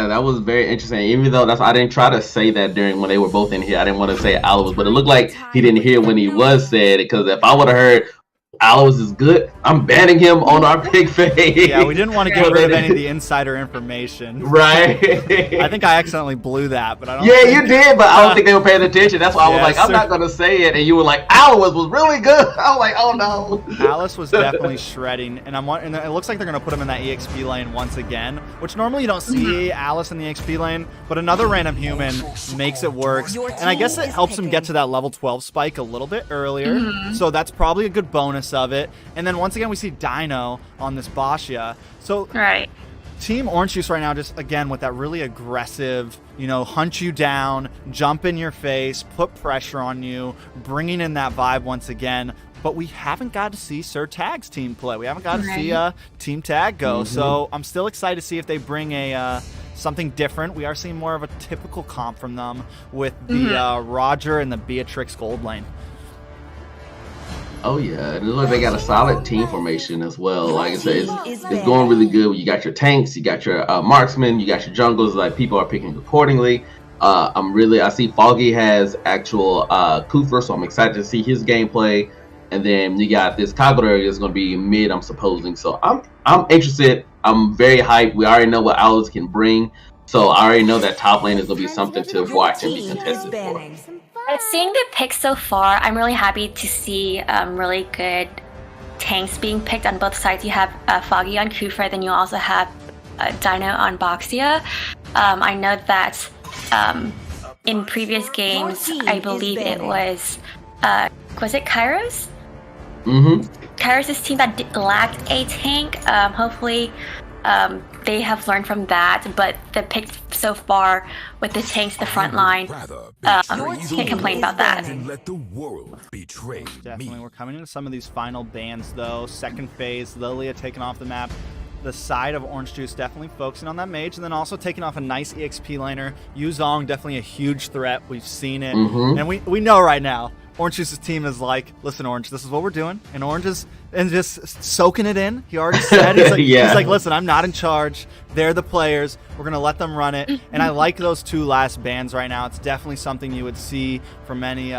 That was very interesting. Even though I didn't try to say that during when they were both in here. I didn't want to say Alois, but it looked like he didn't hear when he was said. Because if I would have heard Alois is good, I'm banning him on our big face. Yeah, we didn't want to get rid of any of the insider information. Right. I think I accidentally blew that, but I don't. Yeah, you did, but I don't think they were paying attention. That's why I was like, I'm not gonna say it, and you were like, Alois was really good. I was like, oh no. Alice was definitely shredding, and it looks like they're gonna put him in that EXP lane once again, which normally you don't see Alice in the EXP lane, but another random human makes it work, and I guess it helps him get to that level 12 spike a little bit earlier. So that's probably a good bonus of it. And then once again we see Dino on this Bashia. So Team Orange Juice right now just again with that really aggressive, hunt you down, jump in your face, put pressure on you, bringing in that vibe once again. But we haven't got to see Sir Tag's team play. We haven't got to see Team Tag go. So I'm still excited to see if they bring something different. We are seeing more of a typical comp from them with the Roger and the Beatrix gold lane. Oh yeah, and it looks like they got a solid team formation as well. Like I said, it's going really good. You got your tanks, you got your marksmen, you got your jungles. Like people are picking accordingly. I see Foggy has actual Kufer, so I'm excited to see his gameplay. And then you got this Kagura is going to be mid, I'm supposing. So I'm interested. I'm very hyped. We already know what Owls can bring, so I already know that top lane is going to be something to watch and be contested for. Seeing the picks so far, I'm really happy to see really good tanks being picked on both sides. You have Foggy on Kufa, then you also have Dino on Boxia. I know that in previous games, I believe it was it Kairos? Kairos' team that lacked a tank. Hopefully they have learned from that, but the pick so far with the tanks, the front line, can't complain about that. Definitely, we're coming into some of these final bans though. Second phase, Lilia taken off the map. The side of Orange Juice definitely focusing on that mage, and then also taking off a nice EXP laner. Yuzong definitely a huge threat. We've seen it, and we know right now Orange Juice's team is like, listen, Orange, this is what we're doing, and Orange is just soaking it in. He already said, he's like, listen, I'm not in charge. They're the players. We're gonna let them run it. And I like those two last bans right now. It's definitely something you would see from any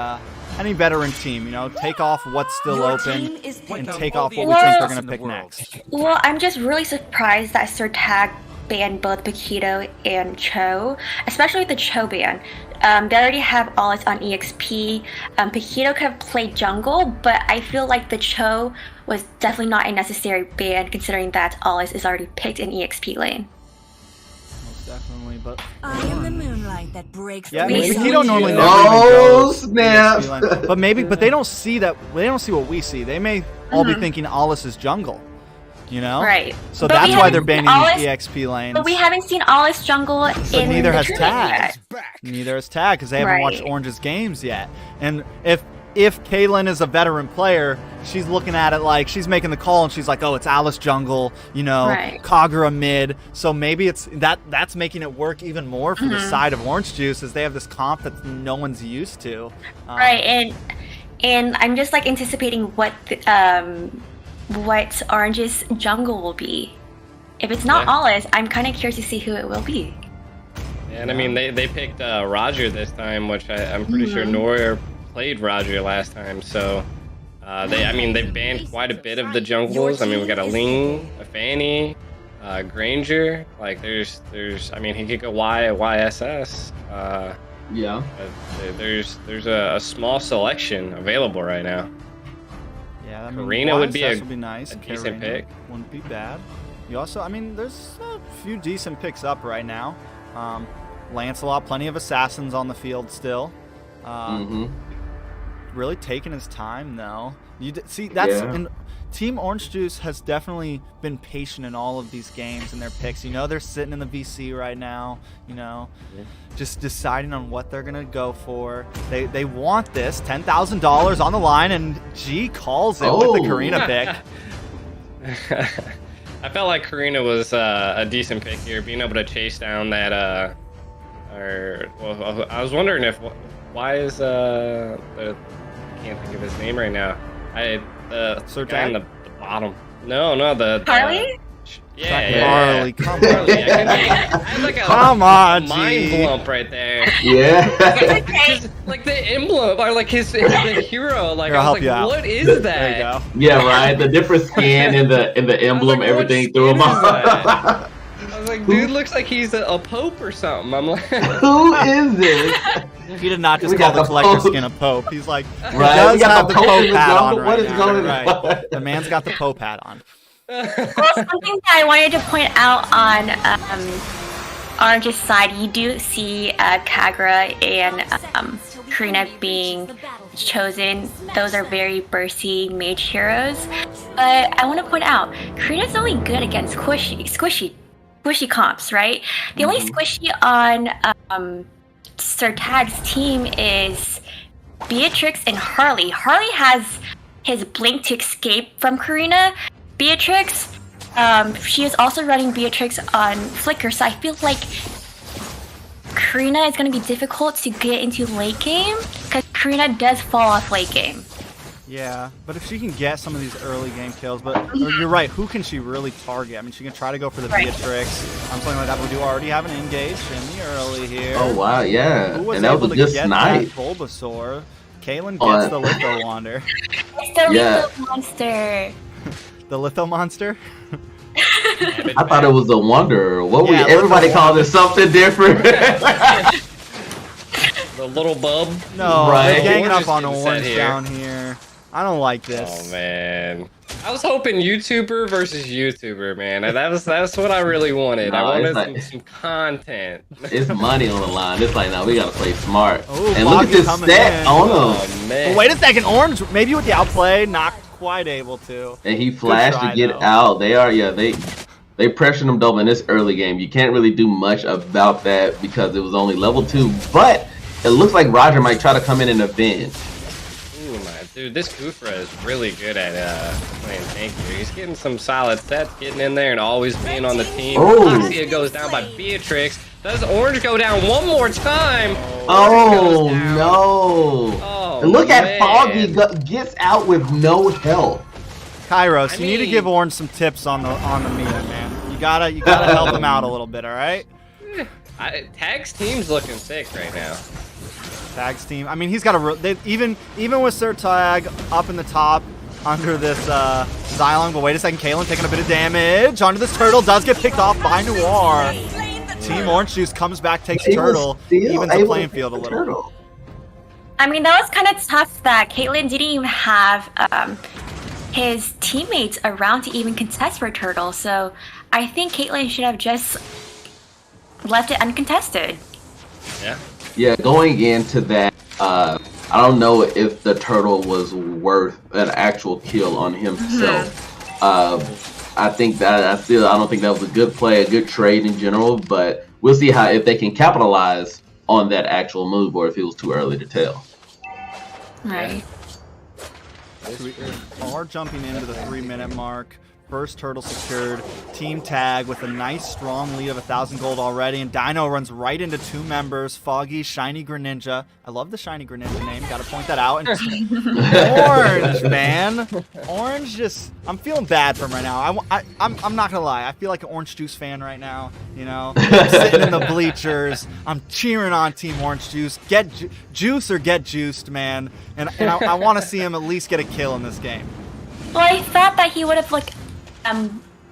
veteran team. Take off what's still open and take off what we think they're gonna pick next. Well, I'm just really surprised that Sir Tag banned both Paquito and Cho, especially the Cho ban. They already have Alice on EXP. Paquito could have played jungle, but I feel like the Cho was definitely not a necessary ban considering that Alice is already picked in EXP lane. Most definitely, but I am the moonlight that breaks. Yeah, Paquito normally never snap! But they don't see that. They don't see what we see. They may all be thinking Alice is jungle. Right. So that's why they're banning these EXP lanes. But we haven't seen Alice jungle in neither has the Tag. yet. Neither has Tag because they haven't watched Orange's games yet. And if Kaylin is a veteran player, she's looking at it like she's making the call and she's like, oh, it's Alice jungle, Kagura mid. So maybe it's that's making it work even more for the side of Orange Juice as they have this comp that no one's used to. Right, and I'm just like anticipating what Orange's jungle will be. If it's not Alice, I'm kind of curious to see who it will be. Yeah, and I mean, they picked Roger this time, which I'm pretty sure Noria played Roger last time. So they've banned quite a bit of the jungles. I mean, we got a Ling, a Fanny, Granger. Like there's he could go YSS. Yeah. There's a small selection available right now. Yeah, I mean, Karina would be would be nice. a decent pick. Wouldn't be bad. You also, I mean, there's a few decent picks up right now. Lancelot, plenty of assassins on the field still. Really taking his time though. See, that's Team Orange Juice has definitely been patient in all of these games and their picks. You know, they're sitting in the VC right now. You know, just deciding on what they're gonna go for. They want this $10,000 on the line, and G calls it with the Karina pick. I felt like Karina was a decent pick here, being able to chase down that. Well, I was wondering why is I can't think of his name right now. The guy in the bottom. No, the Harley? Harley, come on. I had like a come on, mind blump right there. Yeah. Like the emblem, or like the hero. Like, Here, I was like, what is that? There you go. Yeah, right. The different skin in the emblem, like, everything threw him off. I was like, dude looks like he's a pope or something. I'm like, who is this? He did not just call the collector skin a pope. He's like, he Right, does we got have the the pope pope in the hat on jungle. right What is now. going Right. on? The man's got the pope hat on. Well, something that I wanted to point out on Orange's side, you do see Kagura and Karina being chosen. Those are very bursty mage heroes. But I want to point out, Karina's only good against squishy comps, right? The only squishy on Sir Tag's team is Beatrix and Harley. Harley has his blink to escape from Karina. Beatrix, she is also running Beatrix on Flicker, so I feel like Karina is going to be difficult to get into late game, because Karina does fall off late game. Yeah, but if she can get some of these early game kills, but you're right, who can she really target? I mean, she can try to go for the Beatrix, something like that, but we do already have an engage in the early here. Oh, wow, yeah. Who was And that able was a to good get snipe. that Bulbasaur? Caitlyn gets the Litho Wander. It's the Little Monster. The Litho Monster? I thought it was a Wanderer. Yeah, everybody called it something different. the little bub. No, Right. they're ganging up on Orange Orange here. down here. I don't like this. Oh man, I was hoping YouTuber versus YouTuber, man. That's what I really wanted. I wanted some content. It's money on the line. It's like, now we gotta play smart. Oh, and look at Foggy this coming stat in. on him. Oh man. But wait a second, Orange, maybe with the outplay, not quite able to. And he flashed try, to get though. out. They pressured him double in this early game. You can't really do much about that because it was only level 2. But it looks like Roger might try to come in and avenge. Ooh, my dude, this Kufra is really good at playing tank here. He's getting some solid sets, getting in there and always being on the team. Oh. Foxia goes down by Beatrix. Does Orange go down one more time? Oh no! Oh, and look at man. Foggy gets out with no help. Kairos, I you need to mean- give Orange some tips on the meter, man. You gotta help him out a little bit, all right? Tag's team's looking sick right now. Tag's team. I mean, he's got a even with Sir Tag up in the top under this Xylem. But wait a second, Caitlyn taking a bit of damage onto this turtle. Does get picked off by Noir. Team Orange Juice comes back, takes turtle, evens the playing field a little. Turtle. I mean, that was kind of tough that Caitlyn didn't even have his teammates around to even contest for turtle. So I think Caitlyn should have just left it uncontested. Yeah. Yeah, going into that, I don't know if the turtle was worth an actual kill on himself. I think that I don't think that was a good play, a good trade in general. But we'll see if they can capitalize on that actual move, or if it was too early to tell. Right. We are jumping into the 3-minute mark. First turtle secured. Team Tag with a nice strong lead of 1,000 gold already. And Dino runs right into 2 members. Foggy, Shiny Greninja. I love the Shiny Greninja name. Gotta point that out. And Orange, man. Orange just... I'm feeling bad for him right now. I'm not gonna lie. I feel like an Orange Juice fan right now. You know? I'm sitting in the bleachers. I'm cheering on Team Orange Juice. Get juice or get juiced, man. And I want to see him at least get a kill in this game. Well, I thought that he would have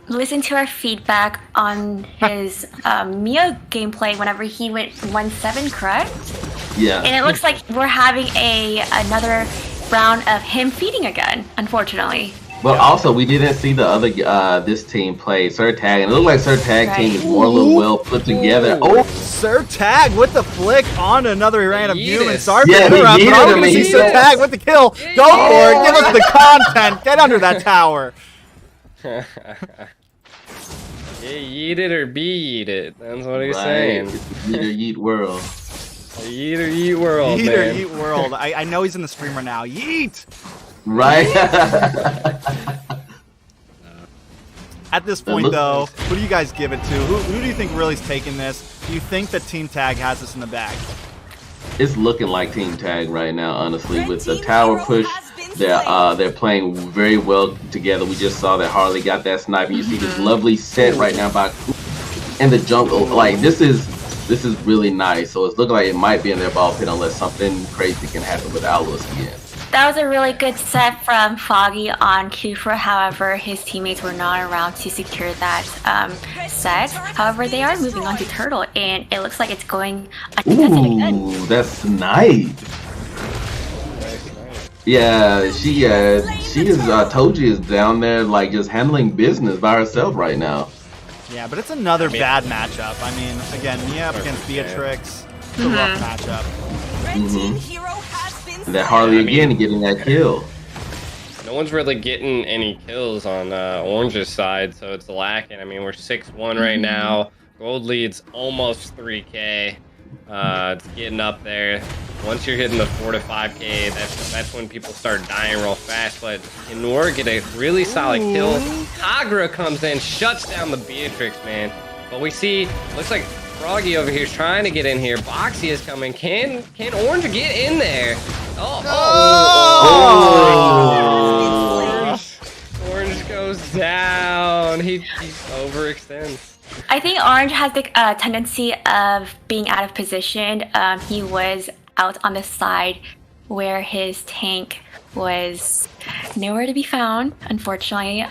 listened to our feedback on his Mio gameplay whenever he went 1-7, correct? Yeah. And it looks like we're having another round of him feeding again, unfortunately. But also, we didn't see the other this team play Sir Tag, and it looked like Sir Tag team is more a little well put together. Oh, Sir Tag with the flick on another random human. Sorry for Yeah, interrupting, he but I'm yeeted going to him, see he Sir yeeted. Tag with the kill. Go for it. Give us the content. Get under that tower. Yeah, yeet it or be yeet it. That's what he's right. saying. It's the yeet or yeet world. Yeet or yeet world, Yeet or man. yeet world. I know he's in the streamer now. Yeet. Right. At this point, though, who do you guys give it to? Who do you think really is taking this? Do you think that Team Tag has this in the bag? It's looking like Team Tag right now, honestly. With the tower push, they're playing very well together. We just saw that Harley got that snipe, and you see this lovely set right now by in the jungle. Like this is really nice. So it's looking like it might be in their ball pit unless something crazy can happen with Owlus again. That was a really good set from Foggy on Kufa. However, his teammates were not around to secure that set. However, they are moving on to Turtle, and it looks like it's going uncontested again. Ooh, that's nice. Yeah, she is. Toji is down there like just handling business by herself right now. Yeah, but it's another bad matchup. I mean, again, Mia up against Beatrix. It's a rough matchup. And that Harley again getting that kill. No one's really getting any kills on Orange's side, so it's lacking. I mean, we're 6-1 right now. Gold lead's almost 3K. It's getting up there. Once you're hitting the 4 to 5K, that's when people start dying real fast. But Inor get a really solid kill. Kagra comes in, shuts down the Beatrix, man. But we see, looks like Froggy over here is trying to get in here. Boxy is coming. Can Orange get in there? Orange goes down. He overextends. I think Orange has the tendency of being out of position. He was out on the side where his tank was nowhere to be found, unfortunately.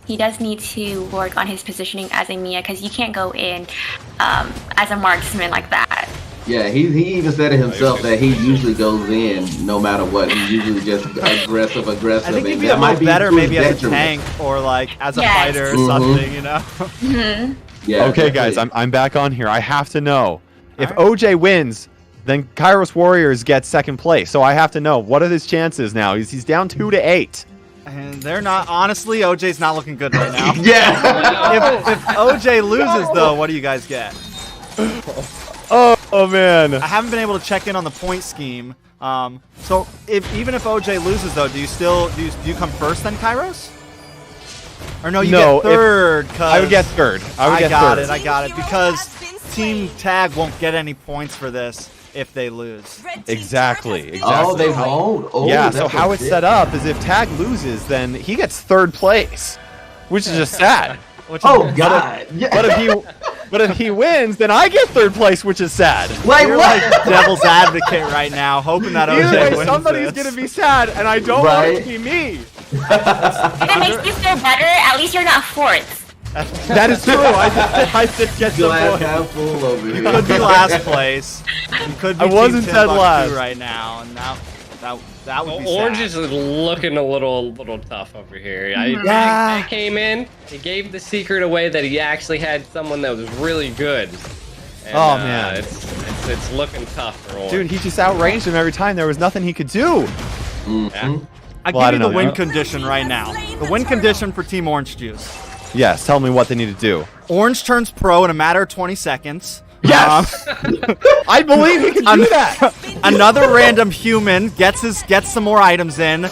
He does need to work on his positioning as a Mia because you can't go in as a marksman like that. Yeah, he even said it himself that he usually goes in no matter what. He's usually just aggressive. I think he'd be a little better maybe as a tank or like as a fighter or something, you know? Yeah, okay, guys, I'm back on here. I have to know. If OJ wins, then Kairos Warriors get second place. So I have to know, what are his chances now? He's down 2-8. And they're not, honestly, OJ's not looking good right now. Yeah. If OJ loses, though, what do you guys get? Oh man. I haven't been able to check in on the point scheme. So even if OJ loses, though, do you come first then, Kairos? Or no, you get third. I would get third. I got it. Because Team Tag won't get any points for this if they lose. Exactly. Oh, they won't? Oh, yeah, so how it's set up is if Tag loses, then he gets third place, which is just sad. God. But if he wins, then I get third place, which is sad. Wait, You're what? like devil's advocate right now, hoping that OJ Either way, wins somebody's this. gonna be sad, and I don't want it to be me. If it makes you feel better, at least you're not fourth. That is true. I did get some Glass points. half full over here. You could be last place. You could be I wasn't Team dead Timmbuktu last. right now, and that would be Orange sad. is looking a little tough over here. I came in, he gave the secret away that he actually had someone that was really good. And, Oh, man. It's looking tough for Orange. Dude, he just outranged him every time. There was nothing he could do. Yeah. I Well, I give you don't the know. win condition right now. The win condition for Team Orange Juice. Yes, tell me what they need to do. Orange turns pro in a matter of 20 seconds. Yes! I believe he can do that! Another random human gets some more items in,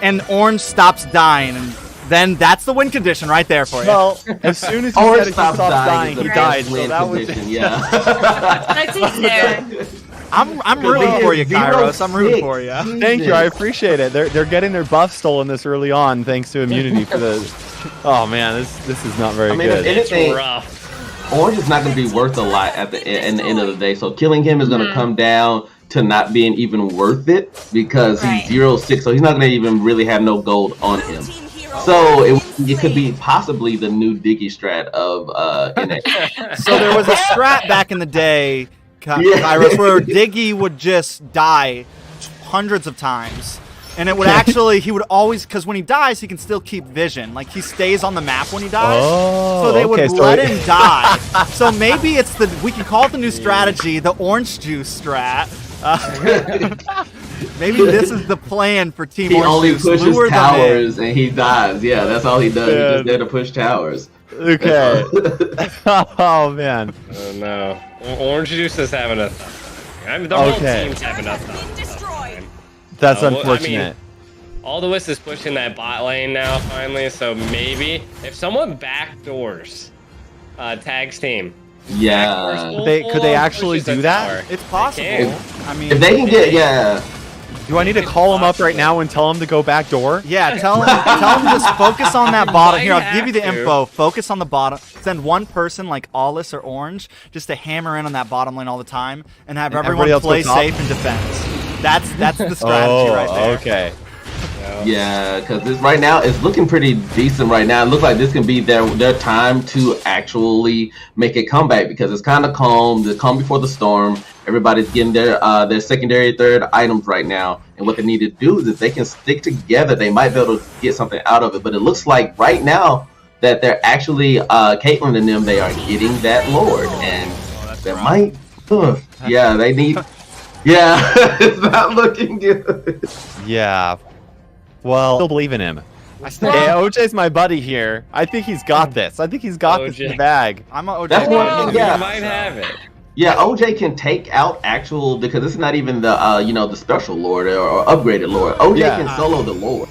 and Orange stops dying, and then that's the win condition right there for you. Well, as soon as he Orange said he stopped dying, is he the died. best So win that was condition, yeah. That's fair. I'm rooting for you, Kairos. I'm rooting for you. Thank you, I appreciate it. They're getting their buff stolen this early on thanks to immunity for the. Oh man, this is not very good. If anything, rough. Orange is not going to be worth a lot at the end of the day. So killing him is going to come down to not being even worth it because he's 0-6, so he's not going to even really have no gold on him. So it could be possibly the new Diggy strat of NA. So there was a strat back in the day, Kairos, where Diggy would just die hundreds of times. And it would actually, he would always, because when he dies, he can still keep vision. Like, he stays on the map when he dies. Oh, so they would okay, let him die. So maybe it's we can call it the new strategy, the orange juice strat. Maybe this is the plan for Team Orange only Juice. pushes Lure towers and he dies. Yeah, that's all he does. He's just there to push towers. Okay. Oh, man. Oh, no. Orange Juice is having a the whole team's having a That's well, unfortunate. I mean, Alduis is pushing that bot lane now, finally, so maybe if someone backdoors Tag's team. Yeah. Could they actually do that? Tower. It's possible. I mean, if they can get, yeah. Do I need to call him up right now and tell him to go back door? Yeah, tell him just focus on that bottom. Here, I'll give you the have to. info. Focus on the bottom. Send one person like Allis or Orange just to hammer in on that bottom lane all the time and have everyone else play go top? safe and defense. That's the strategy right there. Okay. Yeah, because this right now it's looking pretty decent right now. It looks like this can be their time to actually make a comeback because it's kind of calm. The calm before the storm. Everybody's getting their secondary, third items right now, and what they need to do is if they can stick together, they might be able to get something out of it. But it looks like right now that they're actually Caitlyn and them. They are getting that Lord, and they might. Yeah, they need. Yeah, it's not looking good. Yeah. Well, I still believe in him. Hey, OJ's my buddy here. I think he's got this. I think he's got this in the bag. I'm an OJ. That's what. You Yeah. might have it. Yeah, OJ can take out actual because this is not even the the special Lord or upgraded Lord. OJ can solo the Lord.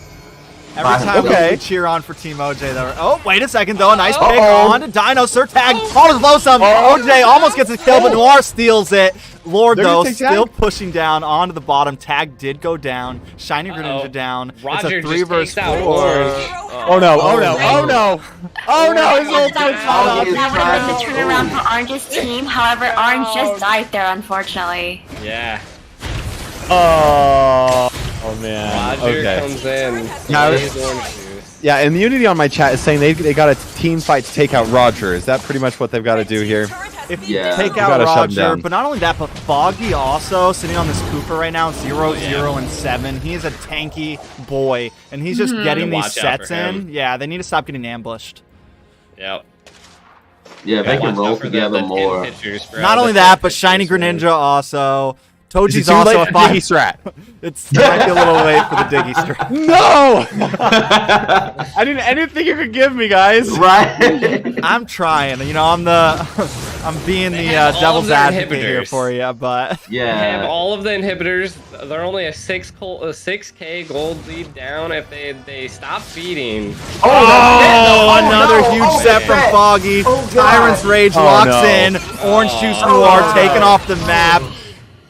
Every time we cheer on for Team OJ, though. Oh, wait a second, though. A nice pick on to Dino. Sir Tag almost blows some. OJ almost gets his kill, but Noir steals it. Lord, though, still pushing down onto the bottom. Tag did go down. Shiny Greninja down. Roger it's a 3 versus 4. Oh no, oh no, oh no. Oh no, his ultimate's not up. That would have been the turnaround for Orange's team. However, Orange just died there, unfortunately. Yeah. Oh man. Roger comes in. Yeah, and the Unity on my chat is saying they got a team fight to take out Roger. Is that pretty much what they've got to do here? If you take out Roger, but not only that, but Foggy also sitting on this Cooper right now, 0-0 and 7. He is a tanky boy, and he's just getting these sets in. Yeah, they need to stop getting ambushed. Yep. Yeah, they can roll together more. Not only that, but Shiny Greninja also. Toji's also a Diggy strat. It might be a little late for the Diggy strat. No! I didn't think you could give me, guys. Right. I'm trying. You know, I'm being the devil's advocate here for you, but They have all of the inhibitors. They're only a 6K gold lead down if they stop feeding. Another huge set from Foggy. Tyrant's Rage locks in. Orange Juice Noir taken off the map.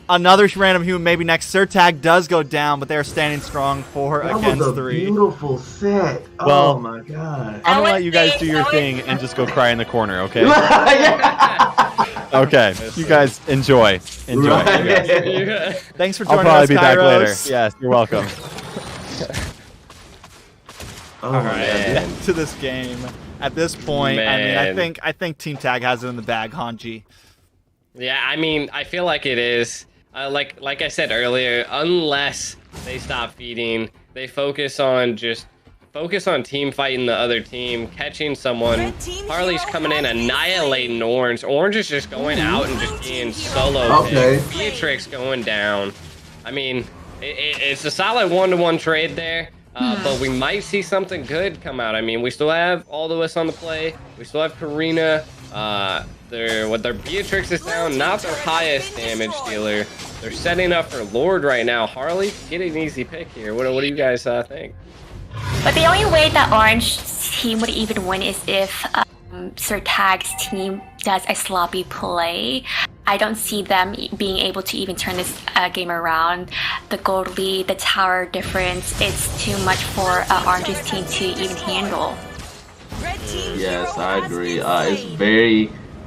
Another random human, maybe next. Surtag does go down, but they're standing strong 4 against 3. Beautiful set. Well, oh my god. I'm gonna let you guys do your thing and just go cry in the corner, okay? Okay, you guys enjoy. Enjoy. Right. Thanks for I'll joining probably us, be back Kairos. later. Yes, you're welcome. All right. Back to this game. At this point, I mean, I think Team Tag has it in the bag, Hanji. Yeah, I mean, I feel like it is. Like I said earlier, unless they stop feeding, they focus on team fighting the other team, catching someone. Harley's coming in, annihilating Orange. Orange is just going out and just being solo. Beatrix going down. I mean, it's a solid 1-to-1 trade there. But we might see something good come out. I mean, we still have Alduis on the play. We still have Karina. Their Beatrix is down, not their highest damage dealer. They're setting up for Lord right now. Harley, get an easy pick here. What do you guys think? But the only way that Orange team would even win is if Sir Tag's team does a sloppy play. I don't see them being able to even turn this game around. The gold lead, the tower difference, it's too much for Orange's team to even handle. Yes, I agree.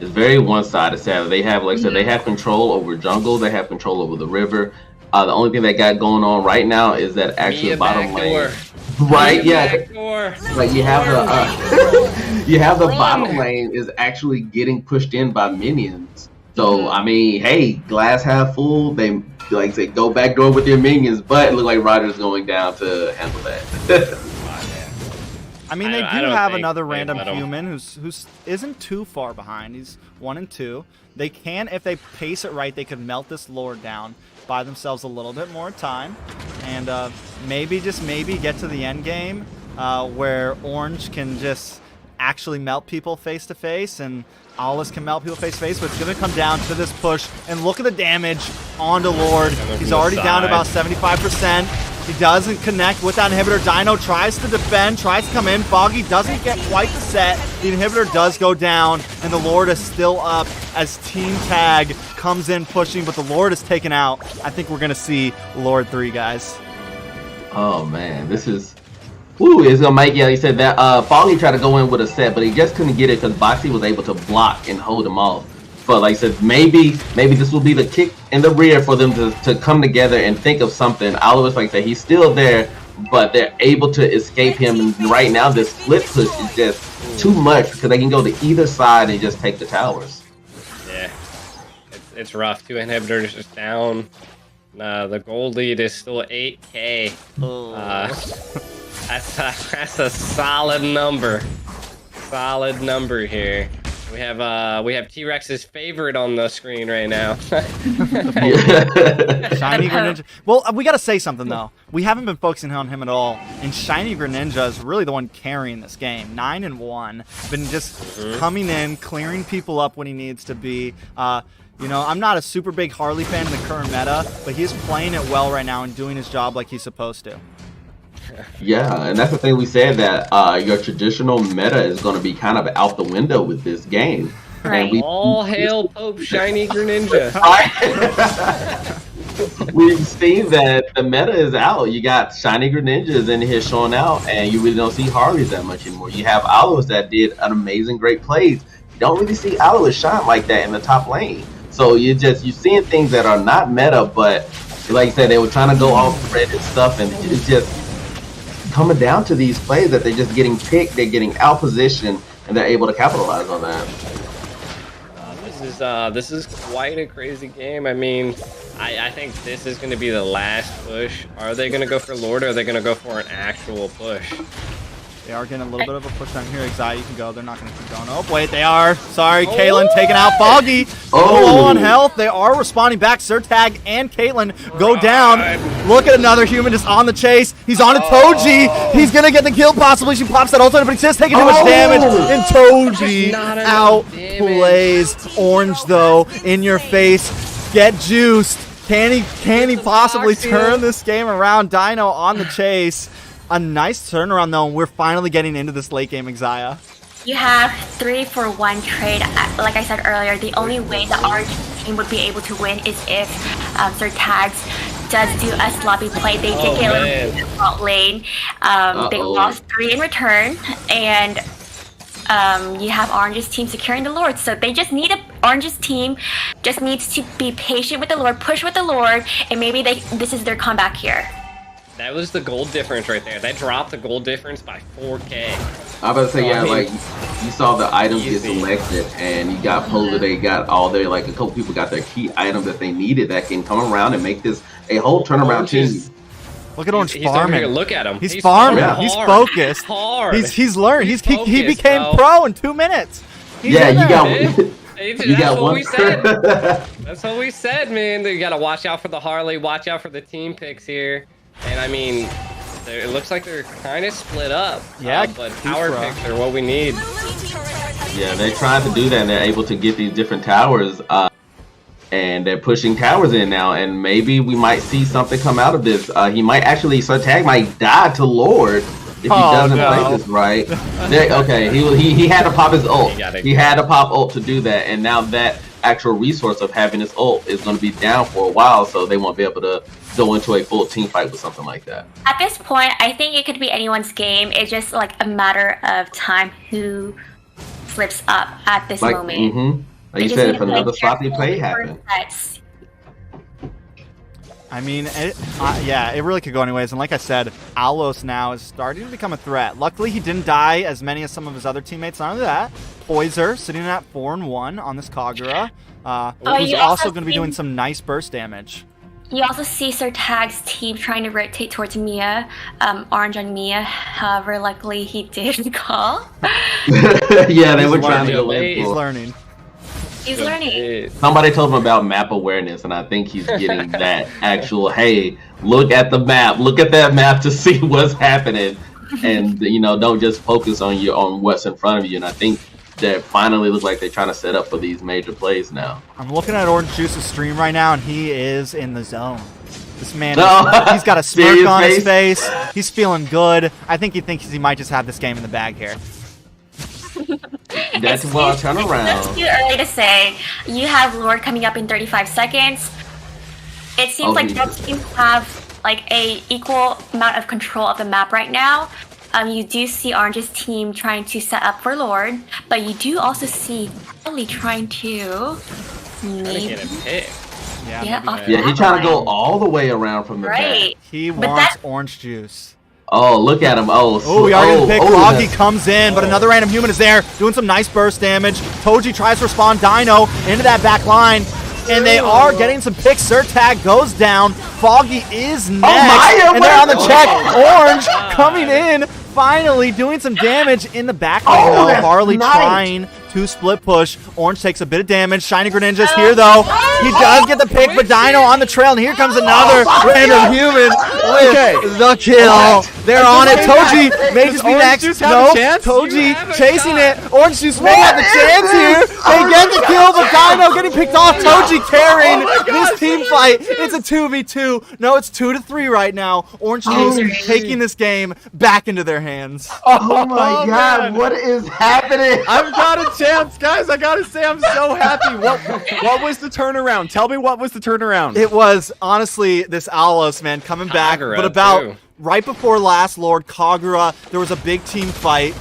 It's very one-sided. Sadly, they have, like I said, they have control over jungle. They have control over the river. The only thing they got going on right now is that actual bottom lane. Right? Yeah. Like you have the bottom lane is actually getting pushed in by minions. So I mean, hey, glass half full. They like say go backdoor with your minions, but it looked like Roger's going down to handle that. I mean, they do have another random human who's isn't too far behind. He's 1 and 2. They can, if they pace it right, they could melt this Lord down, buy themselves a little bit more time, and maybe, just maybe, get to the end game where Orange can just actually melt people face to face, and Alice can melt people face to face. But it's going to come down to this push, and look at the damage onto Lord. He's already down to about 75%. He doesn't connect with that inhibitor. Dino tries to defend, tries to come in. Foggy doesn't get quite the set. The inhibitor does go down, and the Lord is still up as Team Tag comes in pushing, but the Lord is taken out. I think we're going to see Lord 3, guys. Oh, man. This is... Ooh, it's going to make... Yeah, he said that Foggy tried to go in with a set, but he just couldn't get it because Boxy was able to block and hold him off. But like I said, maybe this will be the kick in the rear for them to come together and think of something. Oliver's like that, he's still there, but they're able to escape him. And right now, this split push is just too much because they can go to either side and just take the towers. Yeah, it's rough. 2 inhibitors just down. The gold lead is still 8K. That's a solid number. Solid number here. We have T-Rex's favorite on the screen right now. Shiny Greninja. Well, we got to say something, though. We haven't been focusing on him at all. And Shiny Greninja is really the one carrying this game. 9 and 1. Been just coming in, clearing people up when he needs to be. You know, I'm not a super big Harley fan in the current meta, but he's playing it well right now and doing his job like he's supposed to. Yeah, and that's the thing we said, that your traditional meta is going to be kind of out the window with this game. Right. And all hail Pope Shiny Greninja. We've seen that the meta is out. You got Shiny Greninjas in here showing out, and you really don't see Harleys that much anymore. You have Aloes that did an amazing, great plays. You don't really see Aloes shine like that in the top lane. So you're seeing things that are not meta, but like I said, they were trying to go off Reddit stuff, and it's just coming down to these plays that they're just getting picked, they're getting out positioned, and they're able to capitalize on that. This is quite a crazy game. I mean, I think this is going to be the last push. Are they going to go for Lord, or are they going to go for an actual push? They are getting a little bit of a push down here. Exai, you can go. They're not going to keep going. Oh, wait, they are. Sorry, Caitlyn taking out Foggy. Low on health. They are responding back. Surtag and Caitlyn go down. Look at another human just on the chase. He's on a Toji. He's going to get the kill possibly. She pops that ultimate, but he's just taking too much damage. And Toji outplays Orange, though, in your face. Get juiced. Can he possibly turn this game around? Dino on the chase. A nice turnaround, though, and we're finally getting into this late game, Exia. You have 3-for-1 trade. Like I said earlier, the only way the orange team would be able to win is if Sir Tags does do a sloppy play. They did get a little bit in the front lane. They lost 3 in return, and you have Orange's team securing the Lord. So they just need Orange's team just needs to be patient with the Lord, push with the Lord, and maybe this is their comeback here. That was the gold difference right there. That dropped the gold difference by 4K. I was about to say, yeah, like, you saw the items get selected, and you got Polar, they got all their, like, a couple people got their key items that they needed that can come around and make this a whole turnaround team. Look at Orange farming. Look at him. He's farming. Hard. He's focused. Hard. He's learned. He became bro. pro in 2 minutes. You got what we said. That's what we said, man. You got to watch out for the Harley. Watch out for the team picks here. And I mean, it looks like they're kind of split up. Yeah, but power picks are what we need. Yeah, they tried to do that, and they're able to get these different towers, and they're pushing towers in now. And maybe we might see something come out of this. He might actually, Tag might die to Lord if he doesn't play this right. Okay, he had to pop his ult. He had to pop ult to do that, and now that actual resource of having his ult is going to be down for a while, so they won't be able to go into a full team fight with something like that. At this point, I think it could be anyone's game. It's just like a matter of time who flips up at this moment. Like you said, if another sloppy play happens. I mean, yeah, it really could go anyways. And like I said, Alos now is starting to become a threat. Luckily, he didn't die as many as some of his other teammates. Not only that, Poiser sitting at 4-1 on this Kagura. Who's also going to be doing some nice burst damage. You also see Sir Tag's team trying to rotate towards Mia, orange on Mia. However, luckily he did call. Yeah, they were trying to go in. He's learning. He's learning. Somebody told him about map awareness, and I think he's getting that actual, hey, look at the map, look at that map to see what's happening, and don't just focus on what's in front of you. And I think that finally looks like they're trying to set up for these major plays now. I'm looking at Orange Juice's stream right now, and he is in the zone. This man, he's got a smirk on his face. He's feeling good. I think he thinks he might just have this game in the bag here. That's well, turn around. It's too early to say. You have Lord coming up in 35 seconds. It seems like both teams have like a equal amount of control of the map right now. You do see Orange's team trying to set up for Lord, but you do also see Ellie trying to maybe get a pick. He's trying to go all the way around from the back. He wants Orange Juice. Oh, look at him. We are going to pick. Foggy comes in, but another random human is there, doing some nice burst damage. Toji tries to respond Dino into that back line, and they are getting some picks. Sir Tag goes down. Foggy is next, and they're on the check. Orange coming in, finally doing some damage in the back lane, though. Harley trying to split push. Orange takes a bit of damage. Shiny Greninja's here, though. He does get the pick, but Dino on the trail, and here comes another random human with the kill. They're on it. Toji may just be next. No, Toji chasing it. Orange Juice may have the chance here. They get the kill, but Dino getting picked off. Toji carrying this team fight. It's a 2v2. No, it's 2-3 right now. Orange Juice taking this game back into their hands. Oh my god, what is happening? I've got a chance, guys. I gotta say, I'm so happy. What was the turnaround? Tell me what was the turnaround? It was, honestly, this Alos, man, coming back. But about right before last Lord Kagura, there was a big team fight.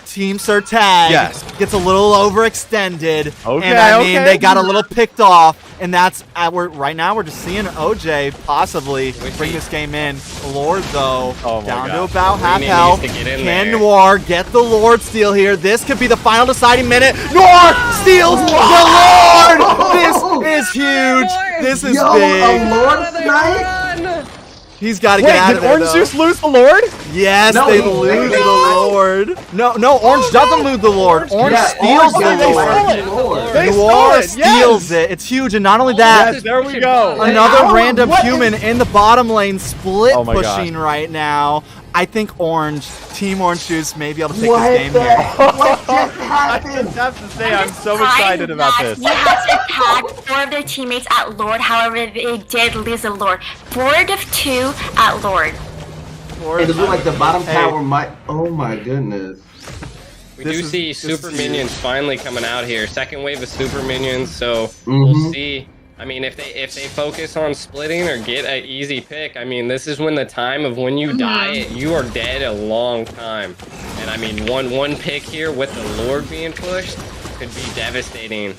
Team Sir Tag gets a little overextended. And I mean, they got a little picked off. And that's, right now, we're just seeing OJ possibly bring this game in. Lord, though, down to about half health. Can Noir get the Lord steal here? This could be the final deciding minute. Noir steals the Lord! This is huge. This is big. A Lord snipe? He's got to get out of there, Orange Juice lose the Lord? Yes, they lose the Lord. No, Orange doesn't lose the Lord. Orange steals the Lord. Noir steals it. It's huge, and not only that, there we go. Another random human in the bottom lane split pushing right now. I think Team Orange Juice may be able to take this game here. What just happened? I just have to say, I'm so excited about this. You have to tag 4 of their teammates at Lord, however, they did lose the Lord. 4 of 2 at Lord. It looks like the bottom tower might. Oh my goodness. We do see super minions finally coming out here. Second wave of super minions, so we'll see. I mean, if they focus on splitting or get an easy pick, I mean, this is when the time of when you die, you are dead a long time. And I mean, one pick here with the Lord being pushed could be devastating.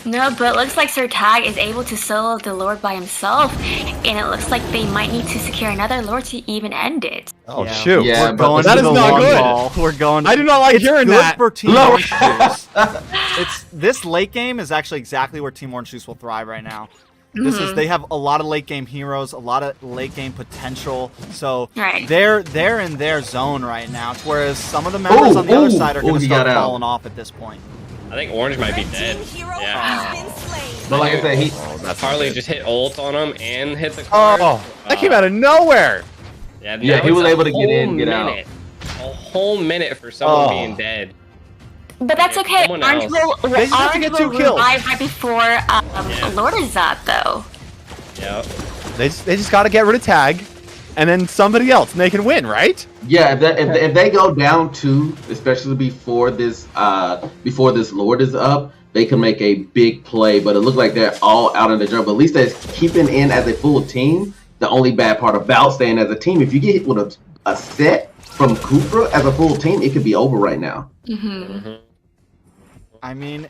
No, but it looks like Sir Tag is able to solo the Lord by himself, and it looks like they might need to secure another Lord to even end it. Oh shoot! Yeah, we're going that is not good. Ball. We're going. I do not like hearing that. For Team Orange Juice. This late game is actually exactly where Team Orange Juice will thrive right now. They have a lot of late game heroes, a lot of late game potential. So they're in their zone right now. Whereas some of the members on the other side are going to start falling off at this point. I think Orange might be dead. Yeah. But like I said, Harley just hit ult on him and hit the card. That came out of nowhere. Yeah, he was able to get in, get out. A whole minute for someone being dead. But that's okay. Orange will revive right before Lord is up, though. Yep. They just got to get rid of Tag, and then somebody else, and they can win, right? Yeah, if they go down 2, especially before this Lord is up, they can make a big play. But it looks like they're all out in the jump. But at least they're keeping in as a full team. The only bad part about staying as a team, if you get hit with a set from Kufra as a full team, it could be over right now. I mean,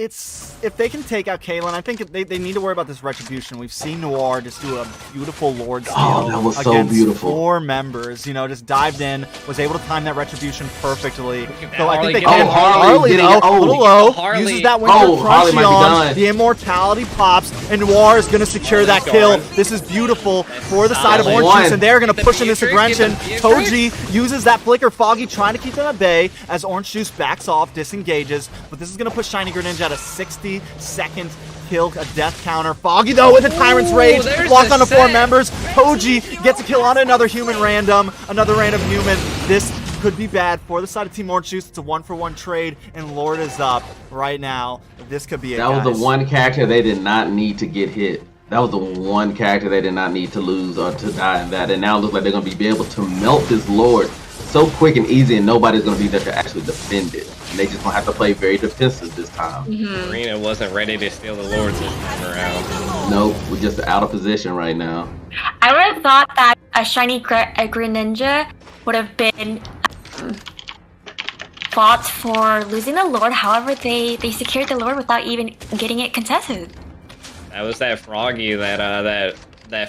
if they can take out Kaylin, I think they need to worry about this retribution. We've seen Noir just do a beautiful Lord steal that was so against beautiful. 4 members. You know, just dived in, was able to time that retribution perfectly. So I think they can. can. Harley, though, a little low, uses that winter crunchy on. The immortality pops, and Noir is going to secure that kill. This is beautiful for the side of Orange Juice, and they're going to push in this aggression. Toji uses that flicker. Foggy trying to keep them at bay as Orange Juice backs off, disengages, but this is going to push Shiny Greninja at a 60-second kill, a death counter. Foggy, though, with a Tyrant's Rage, block onto 4 members. Toji gets a kill on another human random, human. This could be bad for the side of Team Orange Juice. It's a 1-for-1 trade, and Lord is up right now. This could be it, That was the one character they did not need to get hit. That was the one character they did not need to lose or to die in that. And now it looks like they're going to be able to melt this Lord so quick and easy, and nobody's going to be there to actually defend it. And they just going to have to play very defensive this time. Arena wasn't ready to steal the Lords this time around. Nope, we're just out of position right now. I would have thought that a Shiny Greninja would have been fought for losing the Lord. However, they secured the Lord without even getting it contested. That was that Froggy, that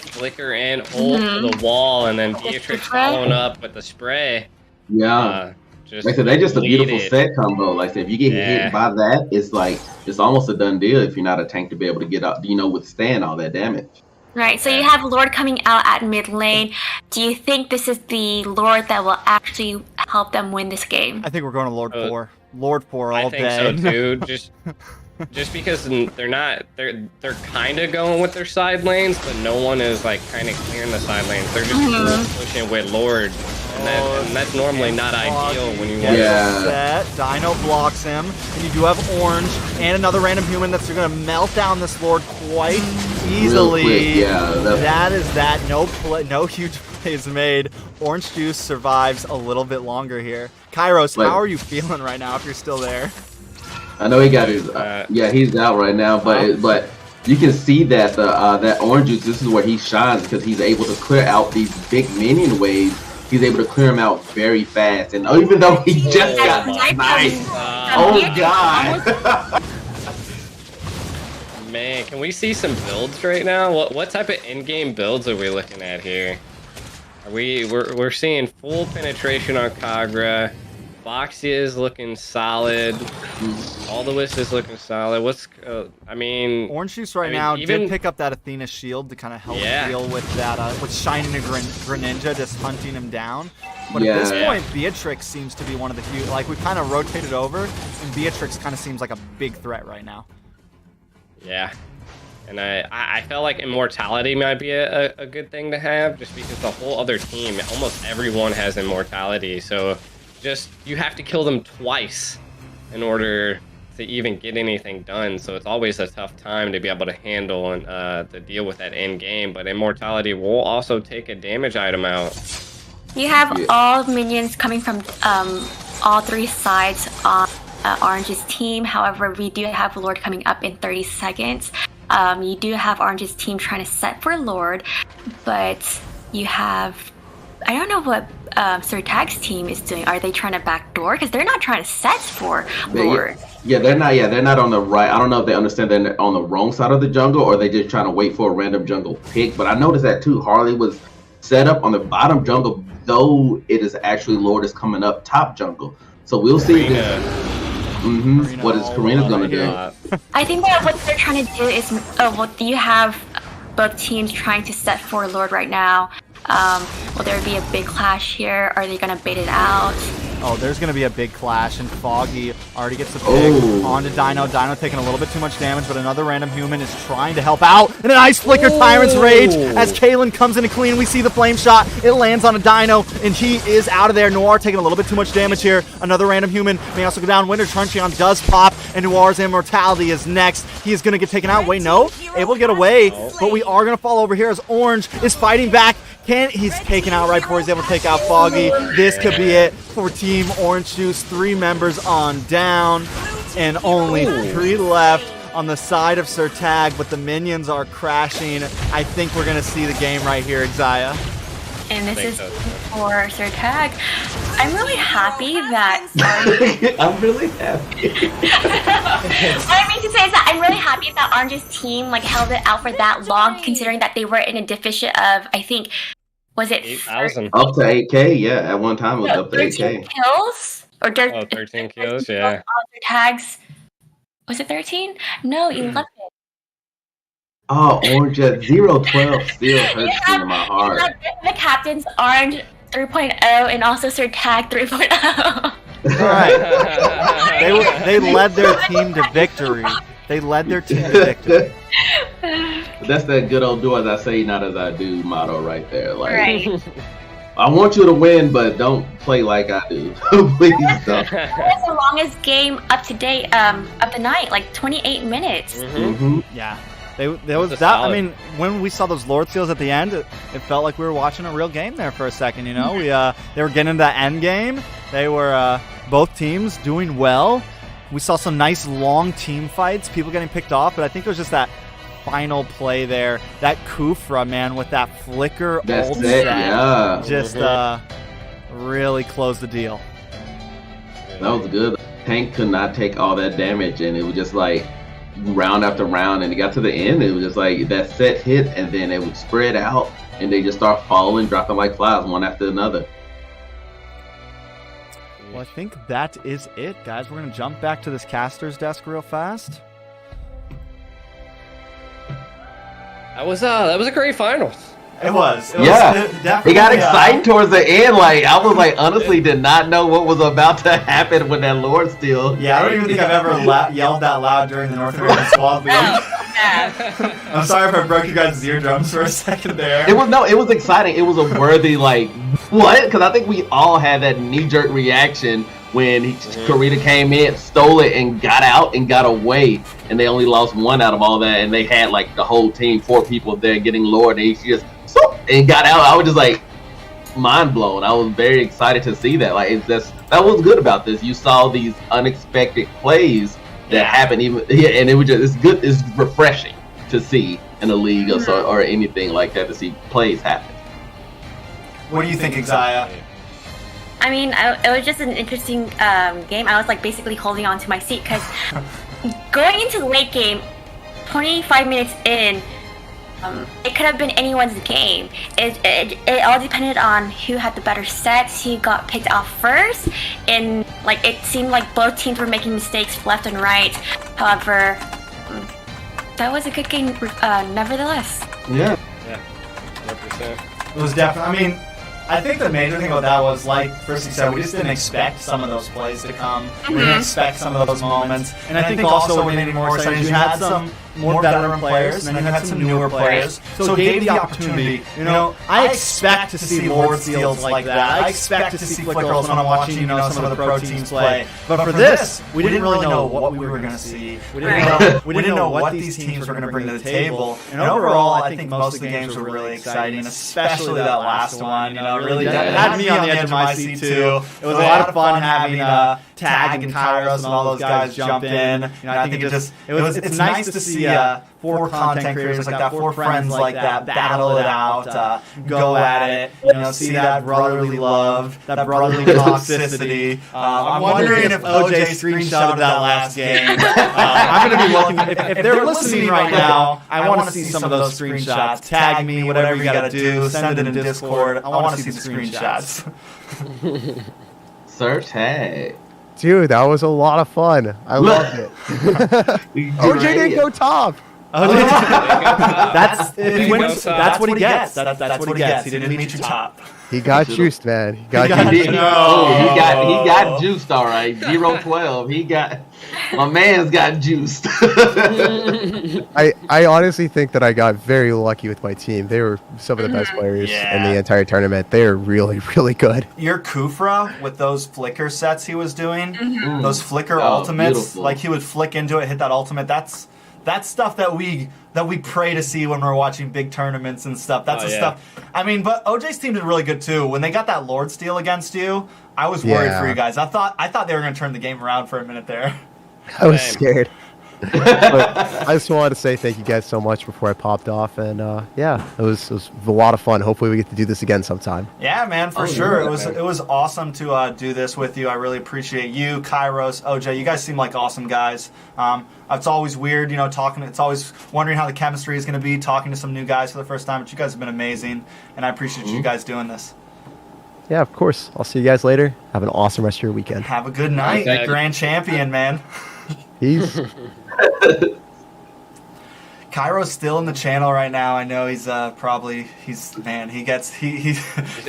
flicker and ult to the wall, and then Beatrix following up with the spray. Yeah. Like I said, that's just a beautiful set combo. Like I said, if you get hit by that, it's like, it's almost a done deal if you're not a tank to be able to get up, withstand all that damage. Right, so you have Lord coming out at mid lane. Do you think this is the Lord that will actually help them win this game? I think we're going to Lord 4. Lord 4 all day. I think so too. Just because they're kind of going with their side lanes, but no one is like kind of clearing the side lanes. They're just pushing with Lord, and that's normally not ideal when you want to. Dino blocks him, and you do have Orange and another random human that's going to melt down this Lord quite easily. That is that. No huge plays made. Orange Juice survives a little bit longer here. Kairos, how are you feeling right now if you're still there? I know he got his, he's out right now, but you can see that that Orange Juice, this is where he shines because he's able to clear out these big minion waves. He's able to clear them out very fast, and even though he just got nice, oh god! Man, can we see some builds right now? What type of in-game builds are we looking at here? We're seeing full penetration on Kagura. Foxy is looking solid. All the Wisp is looking solid. Orange Juice now did pick up that Athena shield to kind of help deal with that, with Shining Greninja just hunting him down. But at this point, Beatrix seems to be one of the few. Like, we kind of rotated over, and Beatrix kind of seems like a big threat right now. Yeah. And I felt like Immortality might be a good thing to have, just because the whole other team, almost everyone has Immortality, so you have to kill them twice in order to even get anything done, so it's always a tough time to be able to handle and to deal with that end game. But Immortality will also take a damage item out. You have all minions coming from all 3 sides on Orange's team. However, we do have Lord coming up in 30 seconds. You do have Orange's team trying to set for Lord, but you have, I don't know what Sir Tag's team is doing. Are they trying to backdoor? Because they're not trying to set for Lord. They're not on the right. I don't know if they understand they're on the wrong side of the jungle, or they just trying to wait for a random jungle pick. But I noticed that too. Harley was set up on the bottom jungle, though it is actually Lord is coming up top jungle. So we'll see what is Karina's gonna do. I think that what they're trying to do is, you have both teams trying to set for Lord right now. Will there be a big clash here? Are they gonna bait it out? Oh, there's going to be a big clash, and Foggy already gets the pick onto Dino. Dino taking a little bit too much damage, but another random human is trying to help out. And an Ice Flicker Tyrant's Rage as Kaylin comes in to clean. We see the flame shot. It lands on a Dino, and he is out of there. Noir taking a little bit too much damage here. Another random human may also go down. Winter Truncheon does pop, and Noir's Immortality is next. He is going to get taken out. Wait, no. Able to get away, but we are going to fall over here as Orange is fighting back. He's taken out right before he's able to take out Foggy. This could be it for Team Orange Juice. 3 members on down, and only 3 left on the side of Sir Tag, but the minions are crashing. I think we're going to see the game right here, Xayah. And this is for Sir Tag. I'm really happy that. I'm really happy. What I mean to say is that I'm really happy that Orange's team like held it out for that long, considering that they were in a deficit of, I think, was it 8,000? Up to 8K, yeah. At one time it was up to 13 8K. kills? Or 13 kills, yeah. All their tags. Was it 13? No, 11. Oh, Orange at 0-12 still hurts me in my heart. The captains, Orange 3.0 and also Sir Tag 3.0. Right. They led their team to victory. They led their team to victory. That's that good old do as I say, not as I do motto right there. Like, Right. I want you to win, but don't play like I do. Please don't. That was the longest game up to date, of the night, like 28 minutes. Yeah. There was that. I mean, when we saw those Lord Seals at the end, it felt like we were watching a real game there for a second. You know, they were getting into that end game. They were both teams doing well. We saw some nice long team fights, people getting picked off, but I think it was just that final play there, that Kufra, man, with that flicker ult set, just really closed the deal. That was good. Tank could not take all that damage, and it was just like round after round, and it got to the end, it was just like that set hit, and then it would spread out, and they just start falling, dropping like flies, one after another. Well, I think that is it, guys. We're going to jump back to this caster's desk real fast. That was a great finals. It was. It got exciting towards the end. Like, I was like, honestly, did not know what was about to happen with that Lord Steal. Yeah, I don't even think I've ever yelled that loud during the North American Squad League. I'm sorry if I broke you guys' eardrums for a second there. It was exciting. It was a worthy, like, what? Because I think we all had that knee-jerk reaction when Karita came in, stole it, and got out and got away. And they only lost one out of all that. And they had, like, the whole team, 4 people there getting Lord. And he just, and got out. I was just, like, mind blown. I was very excited to see that. Like, that was good about this. You saw these unexpected plays that happen, and it was just, it's good, it's refreshing to see in a league or anything like that, to see plays happen. What do you think, Xayah? I mean, it was just an interesting game. I was like basically holding on to my seat because going into the late game, 25 minutes in, it could have been anyone's game. It all depended on who had the better sets, who got picked off first, and like it seemed like both teams were making mistakes left and right. However, that was a good game nevertheless. Yeah. 100%. It was definitely, I mean, I think the major thing about that was, like First said, we just didn't expect some of those plays to come. We didn't expect some of those moments. And I think also what made it more exciting is you had some more veteran players, and then you had some newer players. So it gave the opportunity. You know, I expect to see Lord Steals like that. I expect to see flick rolls when I'm watching, you know, some of the pro teams play. But for this, we didn't really know what we were going to see. We didn't know what these teams were going to bring to the table. And overall, I think most of the games were really exciting, especially that last one. You know, really had me on the edge of my seat too. It was a lot of fun having Tag and Kairos and all those guys jump in. You know, I think it's nice to see 4 content creators like that, 4 friends like that, battle it out, go at it, you know, see that brotherly love, that brotherly toxicity. I'm wondering if OJ screenshotted that last game. I'm going to be looking, if they're listening right now, I want to see some of those screenshots. Tag me, whatever you got to do, send it in Discord. I want to see the screenshots. Sir Tag. Dude, that was a lot of fun. I loved it. OJ didn't go top. That's what he gets. That's what he gets. He didn't meet you top. He got juiced, man. He got juiced. He got juiced, all right. 0-12. My man's got juiced. I honestly think that I got very lucky with my team. They were some of the best players in the entire tournament. They are really, really good. Your Kufra with those flicker sets he was doing, those flicker ultimates, beautiful. Like he would flick into it, hit that ultimate. That's stuff that we pray to see when we're watching big tournaments and stuff. That's the stuff. I mean, but OJ's team did really good too. When they got that Lord Steal against you, I was worried for you guys. I thought they were going to turn the game around for a minute there. I was scared. But I just wanted to say thank you guys so much before I popped off, and yeah, it was a lot of fun. Hopefully we get to do this again sometime. Yeah, man, for sure. It was awesome to do this with you. I really appreciate you, Kairos, OJ. You guys seem like awesome guys. It's always weird, you know, talking. It's always wondering how the chemistry is going to be talking to some new guys for the first time. But you guys have been amazing, and I appreciate you guys doing this. Yeah, of course. I'll see you guys later. Have an awesome rest of your weekend. Have a good night, Grand Champion, man. Peace. Kairo's still in the channel right now. I know he's probably he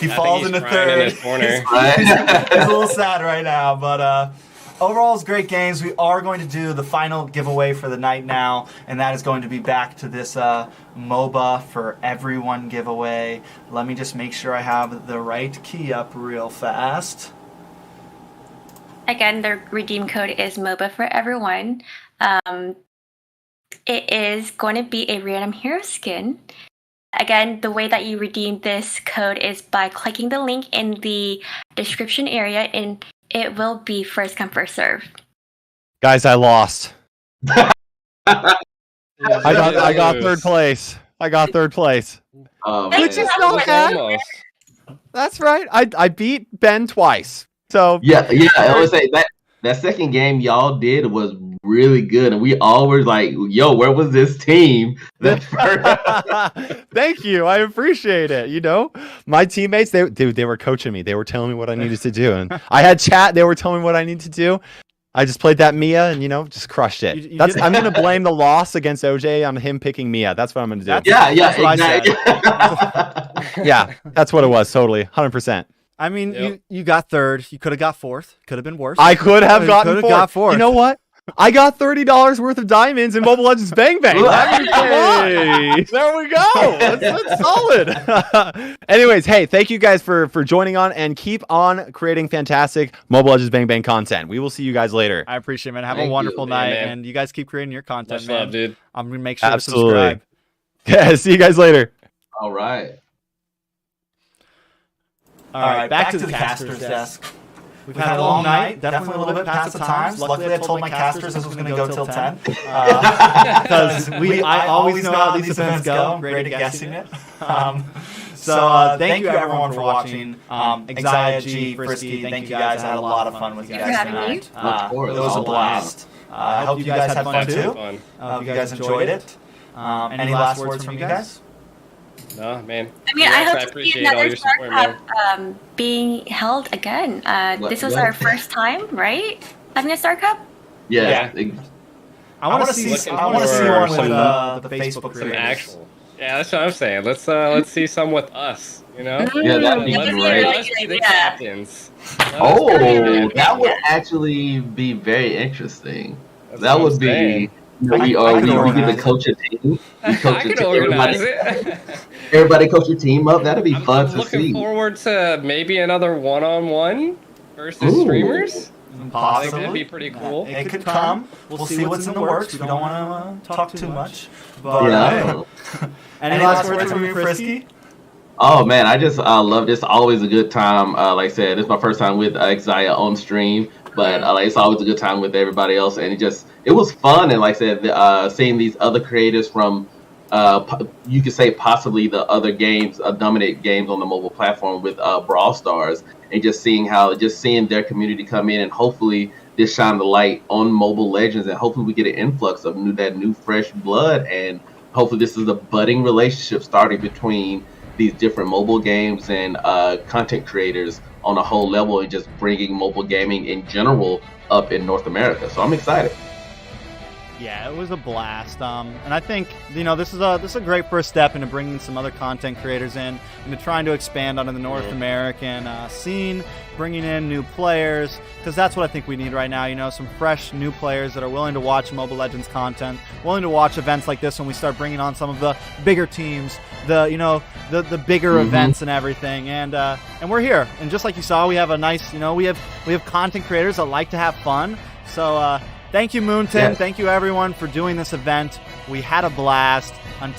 falls into third. In his corner. He's a little sad right now, but overall it's great games. We are going to do the final giveaway for the night now, and that is going to be back to this MOBA For Everyone giveaway. Let me just make sure I have the right key up real fast. Again, the redeem code is MOBA For Everyone. It is going to be a random hero skin. Again, the way that you redeem this code is by clicking the link in the description area, and it will be first come, first serve. Guys, I lost. I got third place. I got third place. Which is not bad. That's right. I beat Ben twice. So yeah. I would say that second game y'all did was really good, and we all were like, "Yo, where was this team?" Thank you. I appreciate it. You know, my teammates, they were coaching me. They were telling me what I needed to do, and I had chat. They were telling me what I needed to do. I just played that Mia, and just crushed it. I'm gonna blame the loss against OJ on him picking Mia. That's what I'm gonna do. That's exactly. Yeah, that's what it was. Totally, 100%. I mean, you got third. You could have got fourth. Could have been worse. I could have gotten fourth. You know what? I got $30 worth of diamonds in Mobile Legends Bang Bang. Hey. There we go. That's solid. Anyways, hey, thank you guys for joining on, and keep on creating fantastic Mobile Legends Bang Bang content. We will see you guys later. I appreciate it, man. Have a wonderful night, and you guys keep creating your content, Much man. love, dude. I'm going to make sure to subscribe. Yeah, see you guys later. All right. All right, back to the caster's desk. We've had a long night, definitely a little bit past the times. Luckily, I told my casters this was going to go till 10. Because I always know how these events go. I'm great at guessing it. So thank you, everyone, for watching. Exia, G, Frisky, thank you guys. I had a lot of fun with you guys tonight. It was a blast. I hope you guys had fun, too. I hope you guys enjoyed it. Any last words from you guys? No, man. I mean, I hope to see another Star Cup being held again. This was our first time, right? Having a Star Cup? Yeah. I want to see one with the Facebook some creators. actual. Yeah, that's what I'm saying. Let's see some with us. You know? Yeah, that'd be great. Let's be the captains. That would actually be very interesting. That would be. We get to coach a team. I could organize it. Everybody coach your team up. That'd be fun to see. Looking forward to maybe another one-on-one versus streamers. Possibly. I think that'd be pretty cool. It could come. We'll see what's in the works. We don't want to talk too much. But, any last words from you, Frisky? Oh man, I just love this. Always a good time. Like I said, it's my first time with Exia on stream, but it's always a good time with everybody else, and it was fun. And like I said, seeing these other creators from you could say possibly the other games, dominant games on the mobile platform with Brawl Stars, and just seeing their community come in, and hopefully this shine the light on Mobile Legends, and hopefully we get an influx of new fresh blood, and hopefully this is a budding relationship starting between these different mobile games and content creators on a whole level, and just bringing mobile gaming in general up in North America. So I'm excited. Yeah, it was a blast, and I think this is a great first step into bringing some other content creators in, into trying to expand onto the North American scene, bringing in new players, because that's what I think we need right now. Some fresh new players that are willing to watch Mobile Legends content, willing to watch events like this when we start bringing on some of the bigger teams, the bigger events and everything, and we're here. And just like you saw, we have a nice, we have content creators that like to have fun. So. Thank you, Moonton. Yes. Thank you, everyone, for doing this event. We had a blast. Until